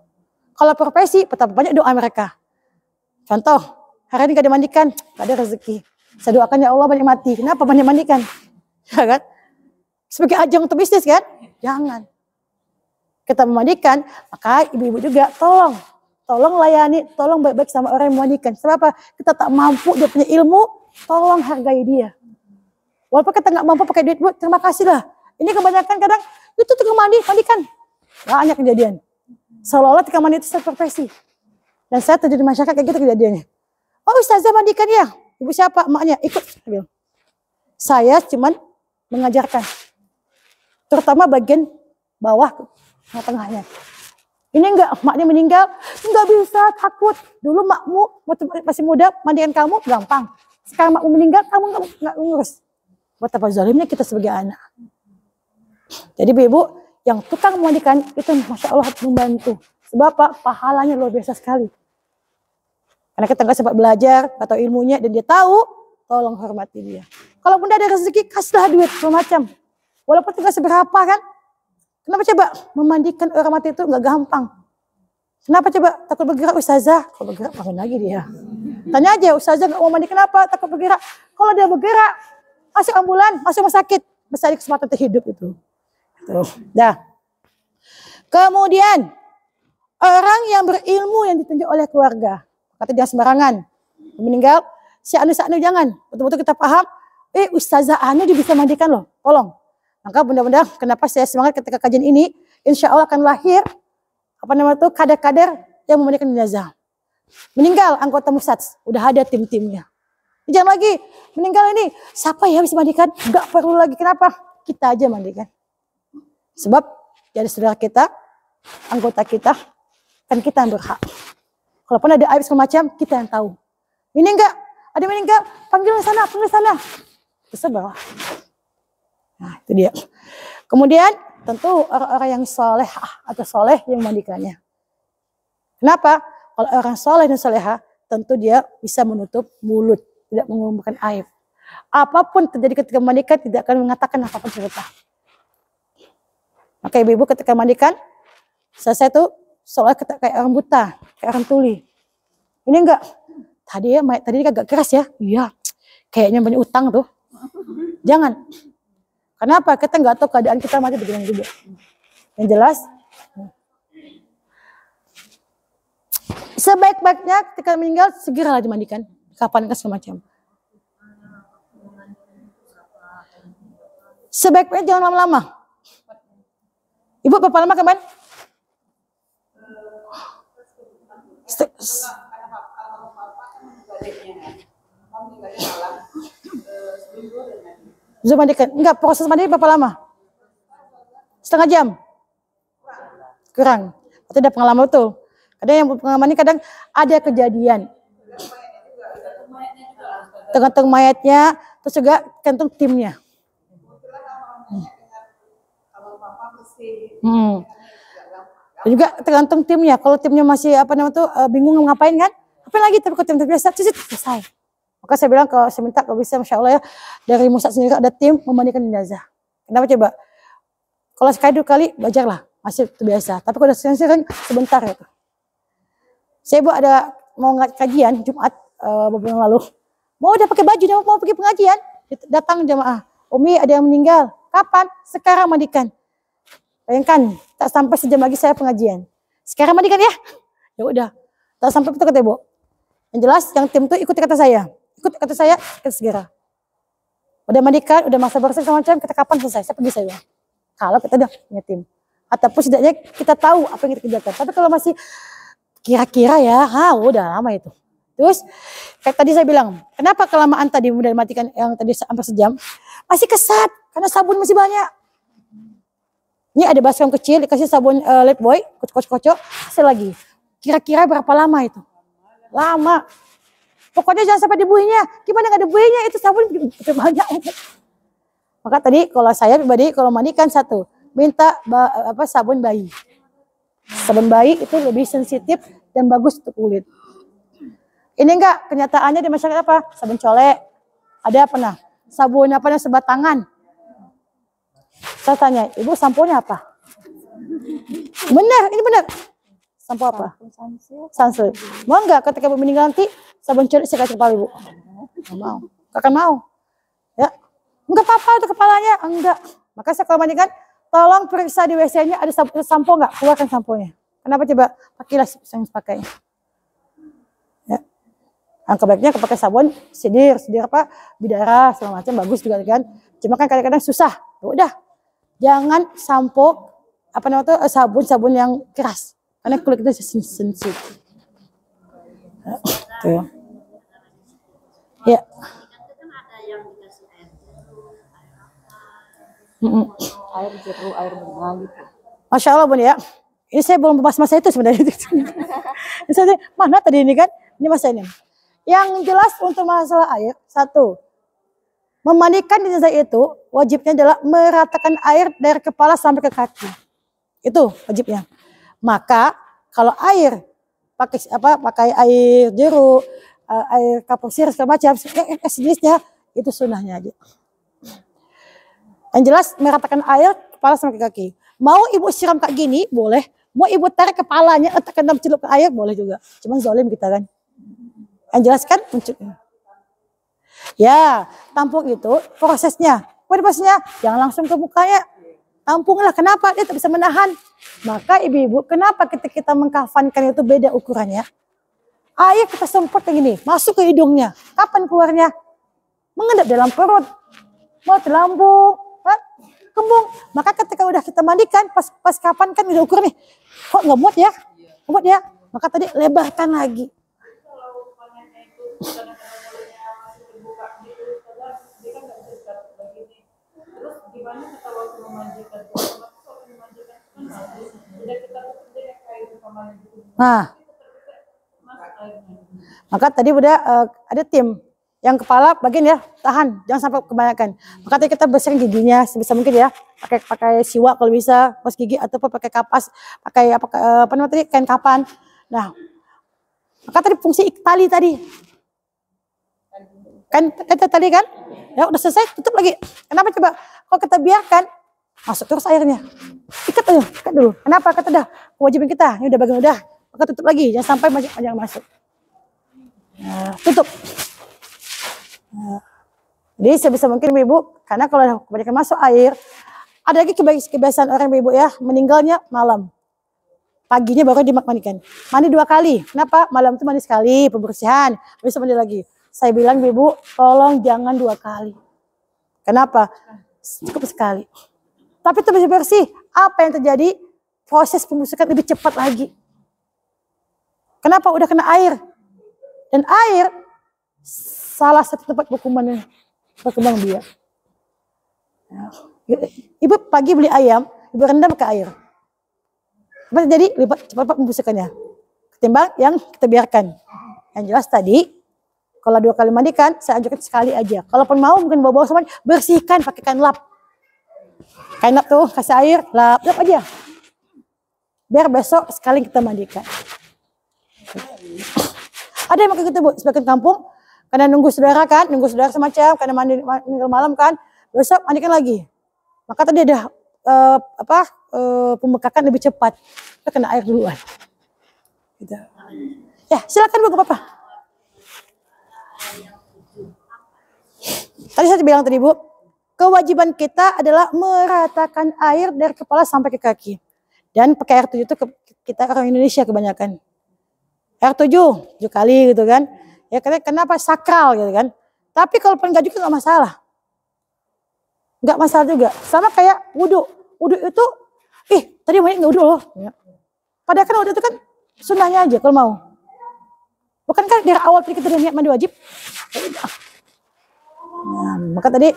Kalau profesi betapa banyak doa mereka. Contoh hari ini gak dimandikan, gak ada rezeki. Saya doakan ya Allah banyak mati. Kenapa banyak mandikan? Ya kan? Sebagai ajang untuk bisnis kan? Jangan. Kita memandikan, maka ibu-ibu juga tolong layani, tolong baik-baik sama orang yang memandikan. Sebab apa? Kita tak mampu, dia punya ilmu, tolong hargai dia. Walaupun kita nggak mampu pakai duit, Bu, terima kasih lah. Ini kebanyakan kadang, itu tukang mandikan. Banyak kejadian. Seolah-olah tukang mandi itu profesi. Dan saya terjadi di masyarakat kayak gitu kejadiannya. Oh Ustazah mandikan ya? Ibu siapa? Maknya ikut. Saya cuman mengajarkan. Terutama bagian bawah, tengahnya. Ini enggak, maknya meninggal, enggak bisa, takut. Dulu makmu waktu masih muda mandikan kamu gampang. Sekarang makmu meninggal, kamu enggak ngurus. Betapa zalimnya kita sebagai anak. Jadi ibu yang tukang memandikan itu masya Allah membantu. Sebab apa? Pahalanya luar biasa sekali. Karena kita enggak sempat belajar atau ilmunya dan dia tahu, tolong hormati dia. Kalaupun ada rezeki, kasihlah duit semacam. Walaupun tidak seberapa kan. Kenapa coba memandikan orang mati itu nggak gampang? Kenapa coba takut bergerak Ustazah? Kalau bergerak bangun lagi dia. Tanya aja Ustazah nggak mau mandi kenapa? Takut bergerak. Kalau dia bergerak, masuk ambulan, masuk rumah sakit, besar kesempatan terhidup itu. Tuh, dah. Kemudian orang yang berilmu yang ditunjuk oleh keluarga, kata jangan sembarangan. Meninggal, si anu jangan. Betul-betul kita paham. Ustazah anu dia bisa mandikan loh, tolong. Maka mudah-mudahan kenapa saya semangat ketika kajian ini, insya Allah akan lahir kader-kader yang memandikan jenazah. Meninggal anggota Musats, udah ada tim-timnya. Jangan lagi meninggal ini, siapa ya bisa mandikan? Gak perlu lagi, kenapa? Kita aja mandikan. Sebab jadi saudara kita, anggota kita, kan kita yang berhak. Kalaupun ada aib semacam, kita yang tahu. Ini enggak, ada meninggal, panggil sana. Tersebar. Nah itu dia. Kemudian tentu orang-orang yang soleh atau soleh yang memandikannya. Kenapa? Kalau orang soleh dan soleha tentu dia bisa menutup mulut, tidak mengumumkan aib. Apapun terjadi ketika memandikan tidak akan mengatakan apapun cerita. Maka ibu-ibu ketika mandikan, selesai tuh seolah kayak orang buta, kayak orang tuli. Ini enggak. Tadi agak keras ya. Iya. Kayaknya banyak utang tuh. Jangan. Kenapa? Kita nggak tahu keadaan kita mati bagaimana juga. Yang jelas, sebaik-baiknya ketika meninggal segeralah dimandikan. Kapan semacam. Sebaiknya jangan lama-lama. Ibu berapa lama kemarin? Mandikan. Enggak, proses mandi berapa lama? Setengah jam? Kurang. Itu ada pengalaman betul. Kadang yang pengalaman ini kadang ada kejadian. Tergantung mayatnya, terus juga tergantung timnya. Dan juga tergantung timnya. Kalau timnya masih bingung ngapain kan? Apa lagi tapi kalau tim terbiasa, selesai. Maka saya bilang kalau saya minta kalau bisa, masya Allah ya, dari Musad sendiri ada tim memandikan jenazah. Kenapa coba? Kalau sekali 2 kali belajarlah, masih terbiasa. Tapi kalau sering sebentar gitu. Saya ada mau kajian Jumat beberapa yang lalu. Mau udah pakai baju, mau pergi pengajian. Datang jamaah. Umi ada yang meninggal. Kapan? Sekarang mandikan. Bayangkan, tak sampai sejam lagi saya pengajian. Sekarang mandikan ya. Ya udah. Tak sampai itu kata Ibu. Yang jelas, yang tim itu ikuti kata saya. Ikut kata saya, kita segera. Udah mandikan, udah masa bersih sama macam, kita kapan selesai? Saya pergi saya. Kalau kita udah punya tim. Ataupun setidaknya kita tahu apa yang kita kerjakan. Tapi kalau masih kira-kira ya, udah lama itu. Terus, kayak tadi saya bilang, kenapa kelamaan tadi mudah matikan yang tadi hampir sejam? Masih kesat, karena sabun masih banyak. Ini ada baskom kecil, dikasih sabun Lifebuoy, kocok-kocok, kasih lagi. Kira-kira berapa lama itu? Lama. Pokoknya jangan sampai debuinya. Gimana nggak debuinya? Itu sabun banyak. Maka tadi kalau saya pribadi kalau mandikan satu, minta sabun bayi. Sabun bayi itu lebih sensitif dan bagus untuk kulit. Ini enggak kenyataannya di masyarakat apa? Sabun colek. Ada apa nah? Sabun sebat tangan. Saya tanya, Ibu samponya apa? Benar, ini benar. Sampo apa? Sunsilk. Mau enggak ketika Ibu meninggal nanti sabun colek saya kasih kepala Ibu? Enggak mau. Kakak mau. Ya. Enggak apa-apa itu kepalanya. Enggak. Maka saya kalau mandikan, tolong periksa di WC-nya ada sampo enggak? Keluarkan samponya. Kenapa coba? Pakailah yang pakai. Ya. Angka baiknya pakai sabun sidir apa? Bidara segala macam bagus juga kan. Cuma kan kadang-kadang susah. Ya udah. Jangan sampo sabun yang keras. Karena kulit kita sensitif. Tuh. Ya. Air jeruk, air bunga gitu. Masya Allah Bun ya. Ini saya belum bahas masa itu sebenarnya. Ini mana tadi ini kan? Ini masa ini. Yang jelas untuk masalah air, satu. Memandikan jenazah itu wajibnya adalah meratakan air dari kepala sampai ke kaki. Itu wajibnya. Maka kalau air pakai air jeruk, air kapur sirih segala macam, sejenisnya itu sunnahnya aja. Yang jelas meratakan air kepala sampai ke kaki. Mau Ibu siram kayak gini boleh, mau Ibu tarik kepalanya letakkan dalam celup air boleh juga. Cuman zalim kita kan. Yang jelas kan ya, tampung itu prosesnya. Prosesnya jangan langsung ke mukanya. Tampunglah, kenapa? Dia tak bisa menahan. Maka ibu-ibu, kenapa ketika kita mengkafankan itu beda ukurannya? Air kita semprot kayak gini, masuk ke hidungnya. Kapan keluarnya? Mengendap dalam perut. Mau lambung, kembung. Maka ketika udah kita mandikan, pas kapan kan udah ukur nih. Kok nggak muat ya? Muat ya? Maka tadi lebarkan lagi. Nah, maka tadi udah ada tim yang kepala bagian ya tahan, jangan sampai kebanyakan. Maka tadi kita bersihin giginya sebisa mungkin ya, pakai siwak kalau bisa, pas gigi atau pakai kapas, pakai apa namanya tadi kain kapan. Nah, maka tadi fungsi tali tadi, kan tadi kan, ya udah selesai tutup lagi. Kenapa coba? Kalau kita biarkan masuk terus airnya, ikat dulu. Kenapa? Kata dah kewajiban kita, ini udah bagian udah. Maka tutup lagi, jangan sampai banyak masuk. Nah, tutup. Nah, jadi sebisa mungkin ibu, karena kalau kebanyakan masuk air, ada lagi kebiasaan orang ibu ya, meninggalnya malam. Paginya baru dimandikan. Mandi 2 kali. Kenapa? Malam itu mandi sekali, pembersihan, bisa mandi lagi. Saya bilang ibu, tolong jangan 2 kali. Kenapa? Cukup sekali. Tapi itu bersih. Apa yang terjadi? Proses pembusukan lebih cepat lagi. Kenapa? Udah kena air. Dan air salah satu tempat berkembang biak. Ibu pagi beli ayam, ibu rendam ke air. Cepat jadi cepat membusukkannya. Ketimbang yang kita biarkan. Yang jelas tadi, kalau 2 kali mandikan, saya anjurkan sekali aja. Kalaupun mau mungkin bawa-bawa semuanya, bersihkan pakai kain lap. Kain lap tuh, kasih air, lap aja. Biar besok sekali kita mandikan. Ada yang kayak gitu Bu, sebagian kampung, karena nunggu saudara semacam, karena meninggal malam kan, besok mandikan lagi. Maka tadi ada pembekakan lebih cepat, kita kena air duluan. Gitu. Ya silakan Bu, gak apa-apa. Tadi saya bilang tadi Bu, kewajiban kita adalah meratakan air dari kepala sampai ke kaki. Dan pakai air 7 itu kita orang Indonesia kebanyakan. Air 7 kali gitu kan. Ya kenapa sakral gitu kan. Tapi kalau enggak juga enggak masalah. Enggak masalah juga. Sama kayak wudhu. Wudhu itu, tadi banyak enggak wudhu loh. Ya. Padahal kan wudhu itu kan sunnahnya aja kalau mau. Bukan kan dari awal kita udah niat mandi wajib. Nah, maka tadi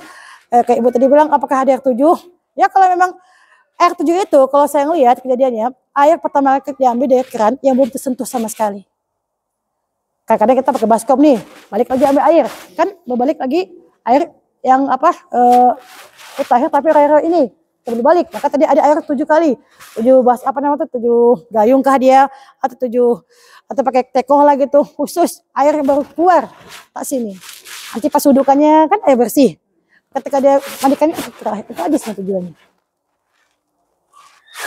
kayak Ibu tadi bilang apakah ada air 7? Ya kalau memang air 7 itu kalau saya ngelihat kejadiannya, air pertama kali diambil dari keran yang belum tersentuh sama sekali. Kadang-kadang kita pakai baskom nih, balik lagi ambil air. Kan berbalik lagi air yang mutakhir tapi air ini terlalu balik. Maka tadi ada air 7 kali. 7 gayung kah dia atau 7 atau pakai tekoh lah gitu khusus air yang baru keluar tak sini. Nanti pas wudukannya kan air bersih. Ketika dia mandikannya itu aja sama tujuannya.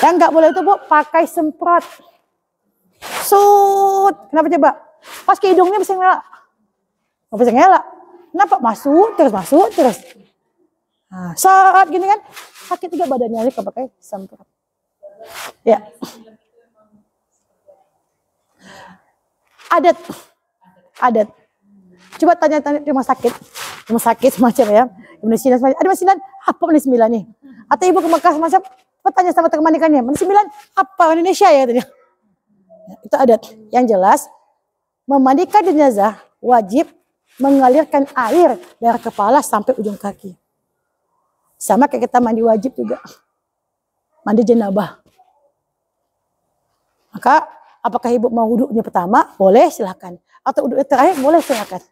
Yang nggak boleh itu Bu, pakai semprot. Kenapa coba? Pas ke hidungnya bisa ngelak. Nggak bisa ngelak. Kenapa? Masuk terus. Nah, saat gini kan sakit juga badannya kalau pakai semprot. Ya. Adat. Coba tanya di rumah sakit semacam ya. Ada semacam apa Mandi 9 nih? Atau Ibu ke Mekah semacam, tanya sama teman mandikannya, Mandi 9 apa Indonesia ya tadi? Itu adat. Yang jelas memandikan jenazah wajib mengalirkan air dari kepala sampai ujung kaki. Sama kayak kita mandi wajib juga. Mandi janabah. Maka apakah Ibu mau wudhunya pertama? Boleh silakan. Atau wudhu terakhir? Boleh silakan.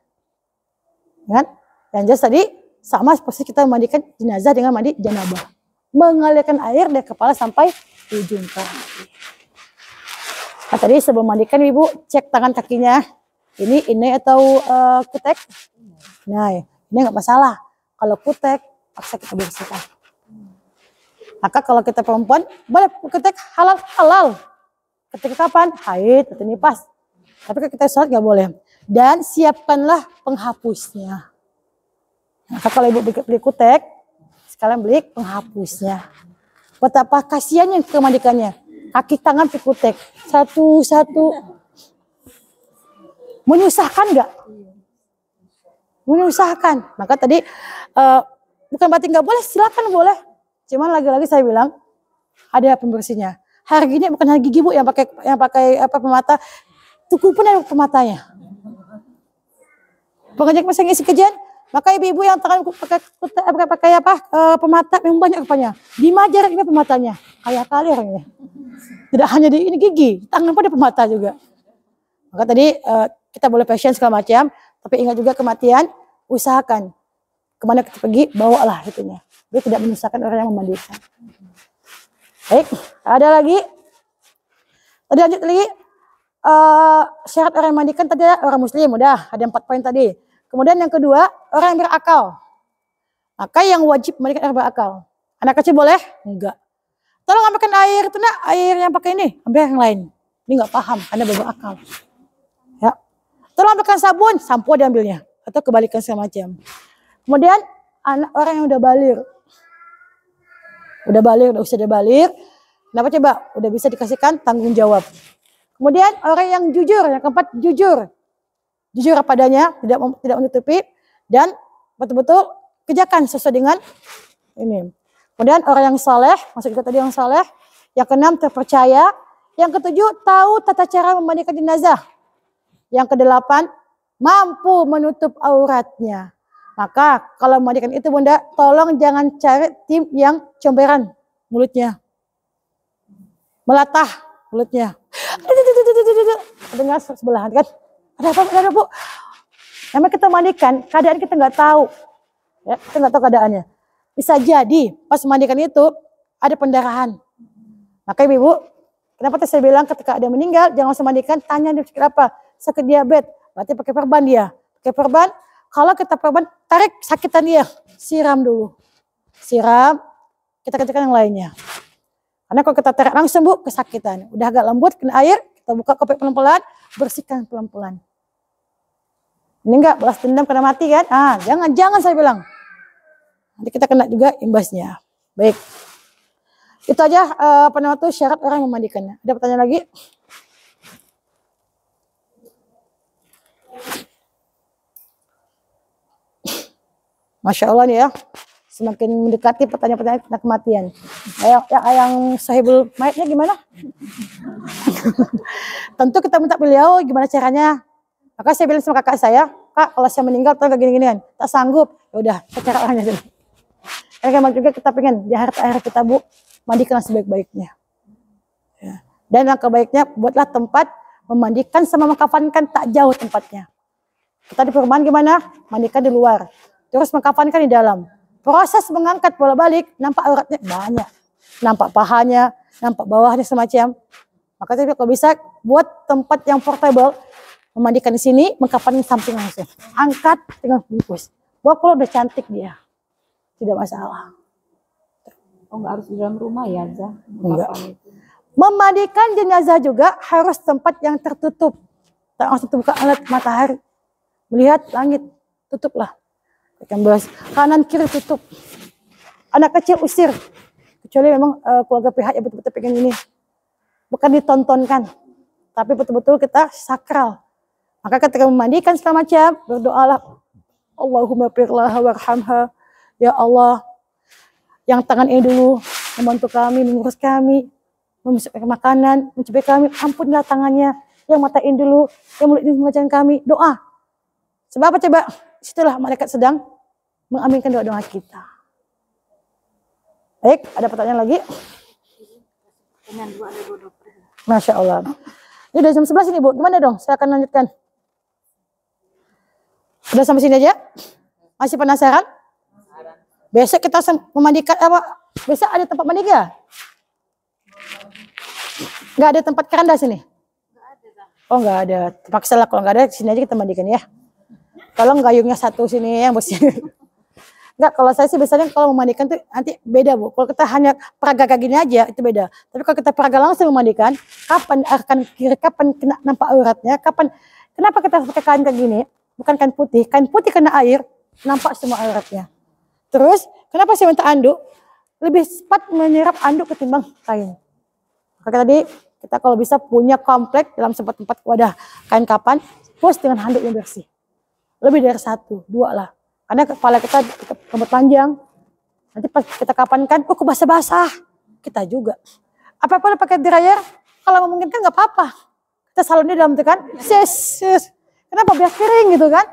Kan? Yang jelas tadi sama seperti kita memandikan jenazah dengan mandi janabah. Mengalirkan air dari kepala sampai ujung kaki. Nah, tadi sebelum mandikan Ibu cek tangan kakinya. Ini atau kutek. Nah, ini nggak masalah. Kalau kutek paksa kita bersihkan. Maka kalau kita perempuan boleh kutek halal. Ketika kapan? Haid atau nifas. Tapi kalau kita sholat nggak boleh. Dan siapkanlah penghapusnya. Maka kalau Ibu beli kutek, sekalian beli penghapusnya. Betapa kasihannya kemandikannya. Kaki tangan kutek. Satu-satu. Menyusahkan nggak? Menyusahkan. Maka tadi bukan berarti nggak boleh, silakan boleh. Cuman lagi-lagi saya bilang ada pembersihnya. Hari gini bukan hari gigi Bu yang pakai pemata. Tuku pun ada pematanya. Pengajak masa ngisi kajian, maka ibu-ibu yang tangan pakai pemata memang banyak rupanya. Di Majar ini pematanya. Kayak kali orangnya. Tidak hanya di ini gigi, tangan pun ada pemata juga. Maka tadi kita boleh passion segala macam, tapi ingat juga kematian, usahakan kemana kita pergi, bawalah itunya. Dia tidak menyusahkan orang yang memandikan. Baik, ada lagi. Tadi lanjut lagi. Syarat orang yang mandikan tadi orang muslim, udah ada 4 poin tadi. Kemudian yang kedua, orang yang berakal. Maka yang wajib mandikan orang berakal. Anak kecil boleh? Enggak. Tolong ambilkan air itu nak, air yang pakai ini, ambil yang lain. Ini enggak paham, Anda berakal. Ya. Tolong ambilkan sabun, sampo diambilnya atau kebalikan segala macam. Kemudian orang yang udah baligh. Udah usia baligh. Kenapa coba? Udah bisa dikasihkan tanggung jawab. Kemudian orang yang jujur, yang keempat jujur apa adanya, tidak menutupi dan betul-betul kerjakan sesuai dengan ini. Kemudian orang yang saleh, maksud kita tadi yang saleh. Yang keenam terpercaya. Yang ketujuh tahu tata cara memandikan jenazah. Yang kedelapan mampu menutup auratnya. Maka kalau memandikan itu Bunda, tolong jangan cari tim yang comberan mulutnya, melatah, mulutnya. Dengar sebelah kan? Ada apa Bu? Namanya kita mandikan, keadaan kita nggak tahu. Ya, kita nggak tahu keadaannya. Bisa jadi pas mandikan itu ada pendarahan. Maka ibu, kenapa tadi saya bilang ketika ada meninggal jangan langsung mandikan, tanya dia sakit apa? Sakit diabetes, berarti pakai perban dia. Pakai perban, kalau kita perban tarik sakitan dia, siram dulu. Siram, kita kerjakan yang lainnya. Karena kalau kita tarik langsung Bu, kesakitan. Udah agak lembut, kena air, kita buka kopek pelan-pelan, bersihkan pelan-pelan. Ini enggak balas dendam karena mati kan? Jangan saya bilang. Nanti kita kena juga imbasnya. Baik. Itu aja syarat orang memandikannya. Ada pertanyaan lagi? Masya Allah nih ya. Semakin mendekati pertanyaan-pertanyaan tentang kematian. Yang sahibul mayatnya gimana? Tentu kita minta beliau gimana caranya. Maka saya bilang sama kakak saya, Kak kalau saya meninggal tuh gini-gini kan, tak sanggup. Ya udah, cara orangnya dulu. Karena juga kita pengen di akhir kita Bu, mandikan sebaik-baiknya. Ya. Dan yang kebaiknya buatlah tempat memandikan sama mengkafankan tak jauh tempatnya. Kita di perumahan gimana? Mandikan di luar. Terus mengkafankan di dalam. Proses mengangkat bola balik, nampak auratnya banyak. Nampak pahanya, nampak bawahnya semacam. Maka saya kalau bisa buat tempat yang portable, memandikan di sini, mengkafankan di samping langsung. Angkat, tinggal bungkus. Buat kalau udah cantik dia. Tidak masalah. Oh, nggak harus di dalam rumah ya, Zah? Enggak. Memandikan jenazah juga harus tempat yang tertutup. Tak langsung terbuka alat matahari. Melihat langit, tutuplah. Kanan kiri tutup. Anak kecil usir. Kecuali memang keluarga pihak yang betul-betul pengen ini. Bukan ditontonkan. Tapi betul-betul kita sakral. Maka ketika memandikan segala macam, berdoalah. Allahumma firlaha warhamha. Ya Allah, yang tangan ini dulu membantu kami, mengurus kami, memasukkan makanan, mencubai kami, ampunilah tangannya. Yang mata ini dulu, yang mulut ini mengajarkan kami. Doa. Sebab apa coba? Setelah malaikat sedang mengaminkan doa-doa kita. Baik, ada pertanyaan lagi? Masya Allah. Ini udah jam 11 ini Bu, gimana dong? Saya akan lanjutkan. Udah sampai sini aja? Masih penasaran? Besok kita memandikan apa? Besok ada tempat mandi nggak? Nggak ada tempat keranda sini? Oh nggak ada. Terpaksa lah kalau nggak ada sini aja kita mandikan ya. Kalau gayungnya satu sini yang bersih. Enggak, kalau saya sih biasanya kalau memandikan tuh nanti beda Bu. Kalau kita hanya peraga kayak gini aja itu beda. Tapi kalau kita peraga langsung memandikan, kapan akan kiri, kapan kena nampak auratnya, kapan kenapa kita pakai kain kayak gini? Bukan kain putih. Kain putih kena air, nampak semua auratnya. Terus, kenapa saya minta anduk? Lebih cepat menyerap anduk ketimbang kain. Maka tadi kita kalau bisa punya komplek dalam tempat wadah kain kapan, plus dengan handuk yang bersih. Lebih dari 1, 2 lah. Karena kepala kita rambut panjang. Nanti pas kita kapankan, kok basah-basah. Kita juga. Apa-apa pakai dryer, kalau memungkinkan nggak apa-apa. Kita salon di dalam itu kan, sis. Kenapa biar kering gitu kan?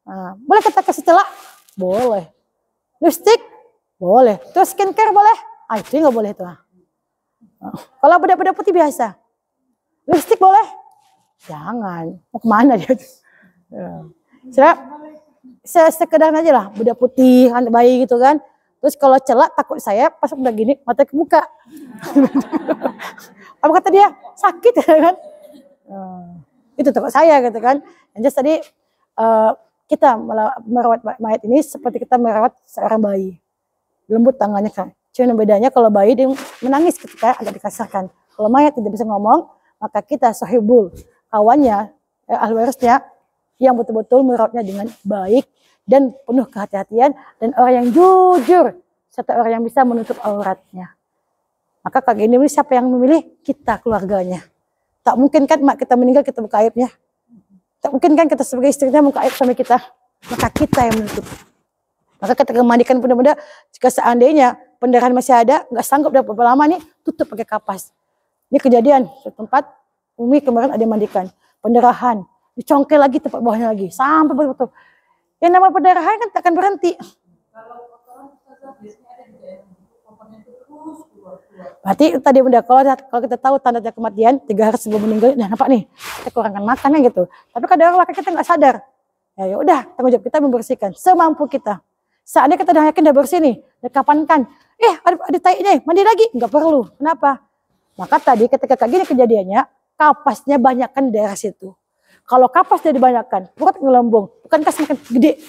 Nah, boleh kita kasih celak? Boleh. Lipstick? Boleh. Terus skincare boleh? Itu nggak boleh tuh. Kalau bedak-bedak putih biasa. Lipstick boleh? Jangan. Mau kemana dia? Saya sekedar aja lah. Bedak putih, anak bayi gitu kan. Terus kalau celak takut saya pas udah gini mata kebuka. Apa kata dia? Sakit kan? Itu takut saya gitu kan. Jadi tadi kita merawat mayat ini seperti kita merawat seorang bayi. Lembut tangannya kan. Cuma bedanya kalau bayi dia menangis ketika agak dikasarkan. Kalau mayat tidak bisa ngomong, maka kita sahibul kawannya, ahli warisnya yang betul-betul merawatnya dengan baik dan penuh kehati-hatian dan orang yang jujur serta orang yang bisa menutup auratnya. Maka kayak gini siapa yang memilih? Kita keluarganya. Tak mungkin kan mak kita meninggal kita buka aibnya. Tak mungkin kan kita sebagai istrinya buka aib sama kita. Maka kita yang menutup. Maka ketika memandikan benda-benda, jika seandainya pendarahan masih ada, nggak sanggup udah berapa lama nih, tutup pakai kapas. Ini kejadian di tempat Umi kemarin ada mandikan. Pendarahan, dicongkel lagi tempat bawahnya lagi. Sampai betul-betul. Yang nama pendarahan kan tak akan berhenti. Berarti tadi bunda, kalau kita tahu tanda kematian 3 hari sebelum meninggal, nah nampak nih, kita kurangkan makan gitu. Tapi kadang orang kita nggak sadar. Ya udah, tanggung jawab kita membersihkan semampu kita. Saatnya kita udah yakin udah bersih nih, udah kapan kan? Ada tai nih, mandi lagi? Nggak perlu. Kenapa? Maka tadi ketika kayak gini kejadiannya, kapasnya banyakkan di daerah situ. Kalau kapasnya dibanyakan, perut ngelembung, bukankah semakin gede?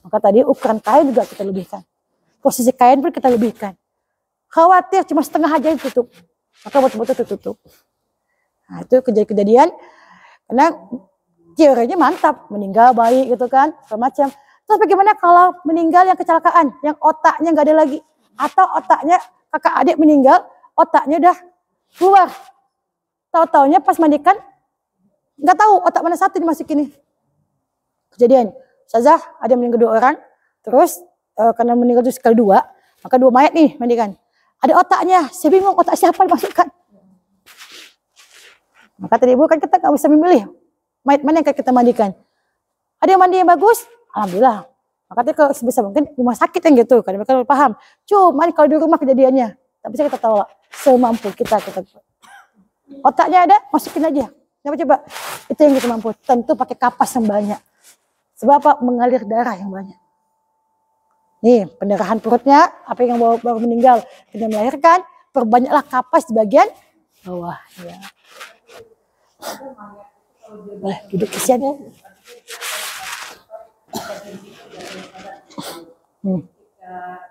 Maka tadi ukuran kain juga kita lebihkan. Posisi kain pun kita lebihkan. Khawatir cuma setengah aja ditutup, maka betul-betul tertutup. Nah itu kejadian, karena teorinya mantap, meninggal baik gitu kan, semacam. Terus bagaimana kalau meninggal yang kecelakaan, yang otaknya nggak ada lagi, atau otaknya kakak adik meninggal, otaknya udah keluar, tahu-taunya pas mandikan nggak tahu otak mana satu dimasukin nih. Kejadian, Ustazah ada yang meninggal 2 orang, terus karena meninggal itu sekali 2, maka 2 mayat nih mandikan. Ada otaknya, saya bingung otak siapa dimasukkan. Maka tadi ibu kan kita nggak bisa memilih mayat mana yang kita mandikan. Ada yang mandi yang bagus, alhamdulillah. Maka tadi kalau sebisa mungkin rumah sakit yang gitu, kan mereka paham. Cuma kalau di rumah kejadiannya, tapi kita tahu lah, semampu kita. Otaknya ada, masukin aja. Coba, itu yang kita mampu. Tentu pakai kapas yang banyak. Sebab apa? Mengalir darah yang banyak. Nih, pendarahan perutnya, apa yang baru meninggal, kita melahirkan, perbanyaklah kapas di bagian bawah. Ya. Boleh duduk kesian ya.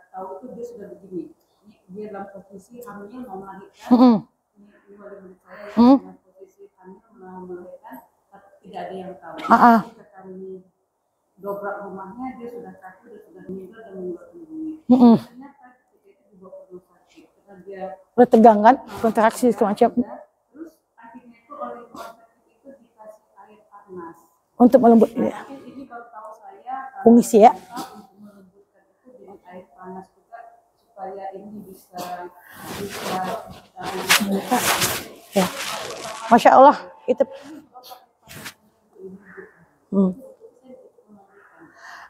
Tahu itu dia sudah begini. Dia dalam posisi hamilnya mau melahirkan. Ini wali saya dalam posisi hamil mau melahirkan, tapi tidak ada yang tahu. Ketika kami dobrak rumahnya, dia sudah kaku, dia sudah meninggal dan membuat pneumonia. Ternyata ketika itu dibawa ke rumah sakit, karena dia udah tegang kan, kontraksi semacam. Terus akhirnya itu oleh rumah sakit itu dikasih air panas untuk melembut ini. Ini baru tahu saya fungsi ya. Untuk melembutkan itu dengan air panas juga supaya ini bisa ya. Masya Allah itu.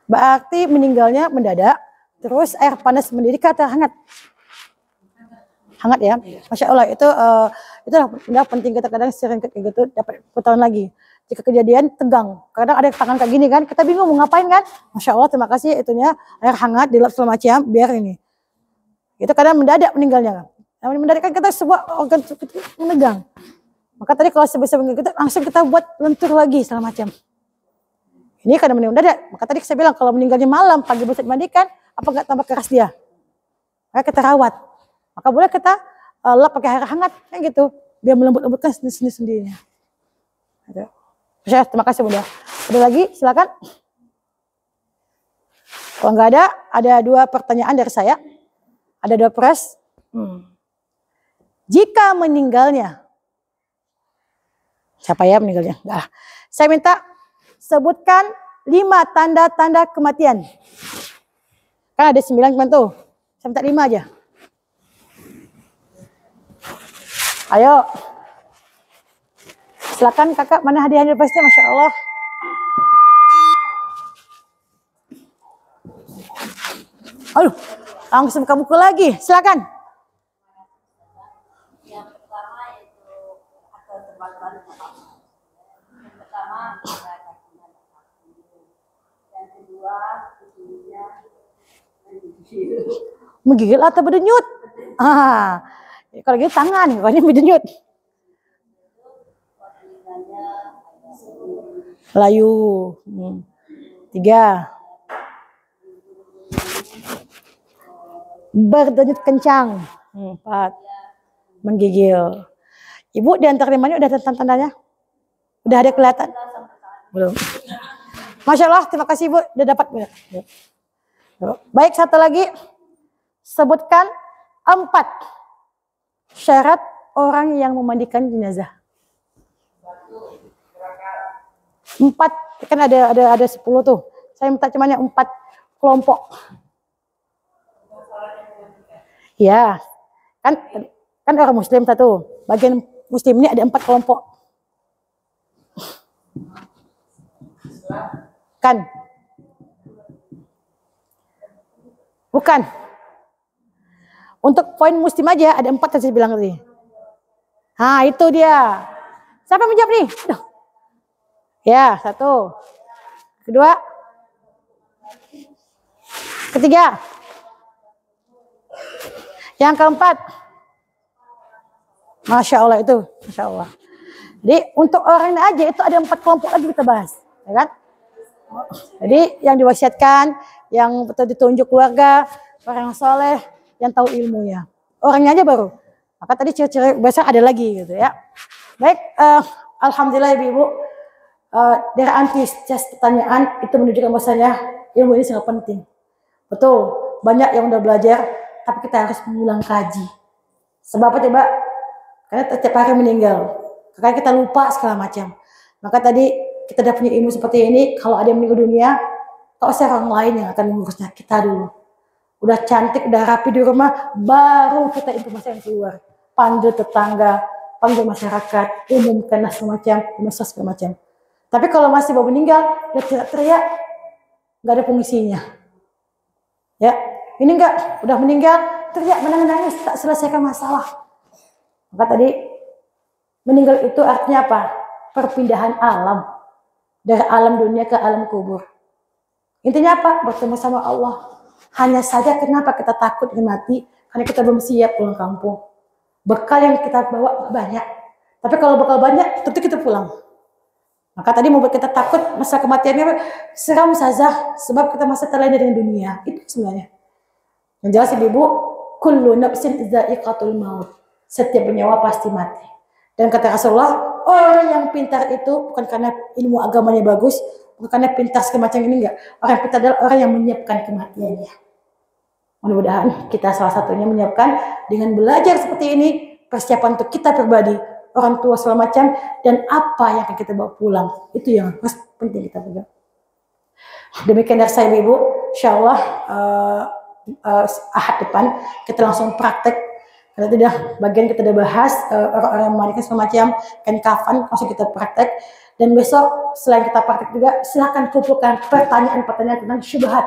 Berarti meninggalnya mendadak, terus air panas mendidih ke hangat. Hangat ya, Masya Allah itu udah penting, kita kadang sering kayak gitu dapat pengetahuan lagi. Jika kejadian tegang, kadang ada tangan kayak gini kan, kita bingung mau ngapain kan. Masya Allah terima kasih itunya air hangat dilap segala macam biar ini. Itu kadang mendadak meninggalnya kan. Nah, mendadak kan kita sebuah organ menegang. Maka tadi kalau sebesar kita langsung kita buat lentur lagi segala macam. Ini kadang mendadak. Maka tadi saya bilang kalau meninggalnya malam pagi bisa dimandikan, apa enggak tambah keras dia? Maka kita rawat. Maka boleh kita lap pakai air hangat kan gitu, biar melembut-lembutkan sendi-sendinya. Terima kasih Bunda. Ada lagi? Silakan. Kalau nggak ada 2 pertanyaan dari saya. Ada 2 pres. Jika meninggalnya, siapa ya meninggalnya? Enggak. Saya minta sebutkan 5 tanda-tanda kematian. Kan ada 9 kan tuh. Saya minta 5 aja. Ayo. Silakan kakak, mana hadiahnya pasti, Masya Allah. Aduh, langsung buka buku lagi. Silakan. Yang pertama itu akal terbakar. Yang pertama ada kakinya terpaku. Yang kedua kukunya menggigil. Menggigil atau berdenyut? Kalau gitu tangan, kalau ini berdenyut. Layu. 3. Berdenyut kencang. 4. Menggigil. Ibu di antara 5 ada tanda-tandanya? Udah ada kelihatan? Belum. Masya Allah, terima kasih Ibu, udah dapat. Baik, satu lagi. Sebutkan 4 syarat orang yang memandikan jenazah. 4, kan ada 10 tuh. Saya minta cuma yang 4 kelompok. Ya, kan orang Muslim satu. Bagian Muslim ini ada 4 kelompok. Kan? Bukan. Untuk poin muslim aja ada 4 yang saya bilang tadi. Nah itu dia. Siapa yang menjawab nih? Aduh. Ya, 1. Kedua. Ketiga. Yang keempat. Masya Allah itu. Masya Allah. Jadi untuk orang ini aja itu ada 4 kelompok lagi kita bahas. Ya kan? Jadi yang diwasiatkan, yang betul ditunjuk keluarga, orang yang soleh, yang tahu ilmunya. Orangnya aja baru. Maka tadi ciri-ciri besar ada lagi gitu ya. Baik, alhamdulillah ibu-ibu. Dari antusias pertanyaan itu menunjukkan bahwasanya ilmu ini sangat penting. Betul, banyak yang udah belajar, tapi kita harus mengulang kaji. Sebab apa coba? Karena setiap hari meninggal. Karena kita lupa segala macam. Maka tadi kita udah punya ilmu seperti ini. Kalau ada yang meninggal dunia, tak usah orang lain yang akan mengurusnya, kita dulu. Udah cantik, udah rapi di rumah, baru kita informasi yang keluar. Panggil tetangga, panggil masyarakat, umumkan segala macam, segala macam. Tapi kalau masih mau meninggal, dia teriak-teriak, nggak ada fungsinya. Ya, ini enggak, udah meninggal, teriak menangis, tak selesaikan masalah. Maka tadi meninggal itu artinya apa? Perpindahan alam dari alam dunia ke alam kubur. Intinya apa? Bertemu sama Allah. Hanya saja kenapa kita takut mati? Karena kita belum siap pulang kampung. Bekal yang kita bawa banyak. Tapi kalau bekal banyak, tentu kita pulang. Maka tadi membuat kita takut masa kematiannya seram saja, sebab kita masih terlena dengan dunia. Itu sebenarnya. Yang jelas ibu, kullu nafsin dha'iqatul maut. Setiap nyawa pasti mati. Dan kata Rasulullah, orang yang pintar itu bukan karena ilmu agamanya bagus, bukan karena pintar semacam ini enggak. Orang pintar adalah orang yang menyiapkan kematiannya. Mudah-mudahan kita salah satunya menyiapkan dengan belajar seperti ini, persiapan untuk kita pribadi, orang tua segala macam, dan apa yang akan kita bawa pulang. Itu yang harus penting kita pegang. Demikian dari saya ibu, insya Allah ahad depan kita langsung praktek. Karena tidak bagian kita udah bahas orang-orang yang memandikan segala macam, kain kafan langsung kita praktek. Dan besok selain kita praktek juga silakan kumpulkan pertanyaan-pertanyaan tentang syubhat,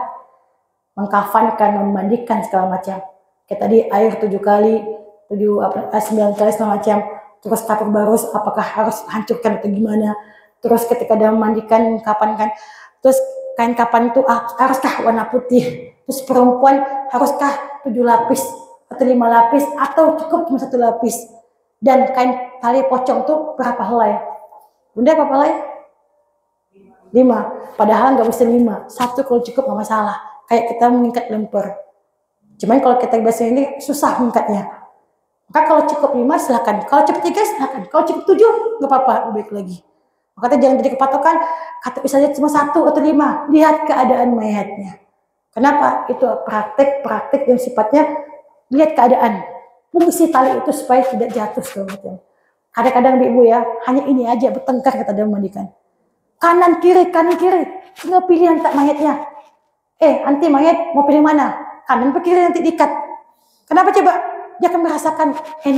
mengkafankan, memandikan segala macam. Kayak tadi air 7 kali, 9 kali segala macam. Terus kapur barus apakah harus hancurkan atau gimana. Terus ketika dia memandikan kapan kan. Terus kain kapan itu haruskah warna putih. Terus perempuan haruskah 7 lapis atau 5 lapis atau cukup cuma 1 lapis. Dan kain tali pocong itu berapa helai? Bunda berapa helai? 5. Padahal nggak bisa 5. 1 kalau cukup nggak masalah. Kayak kita mengikat lemper. Cuman kalau kita biasa ini susah mengikatnya. Maka kalau cukup 5 silakan. Kalau cukup 3 silakan. Kalau cukup 7 nggak apa-apa, lebih baik lagi. Maka jangan jadi kepatokan. Kata misalnya cuma 1 atau 5. Lihat keadaan mayatnya. Kenapa? Itu praktek yang sifatnya lihat keadaan. Fungsi tali itu supaya tidak jatuh segala macam. Kadang-kadang ibu ya, hanya ini aja bertengkar kita dalam memandikan. Kanan kiri. Tinggal pilih yang tak mayatnya. Anti mayat mau pilih mana? Kanan atau kiri nanti diikat. Kenapa coba? Dia akan merasakan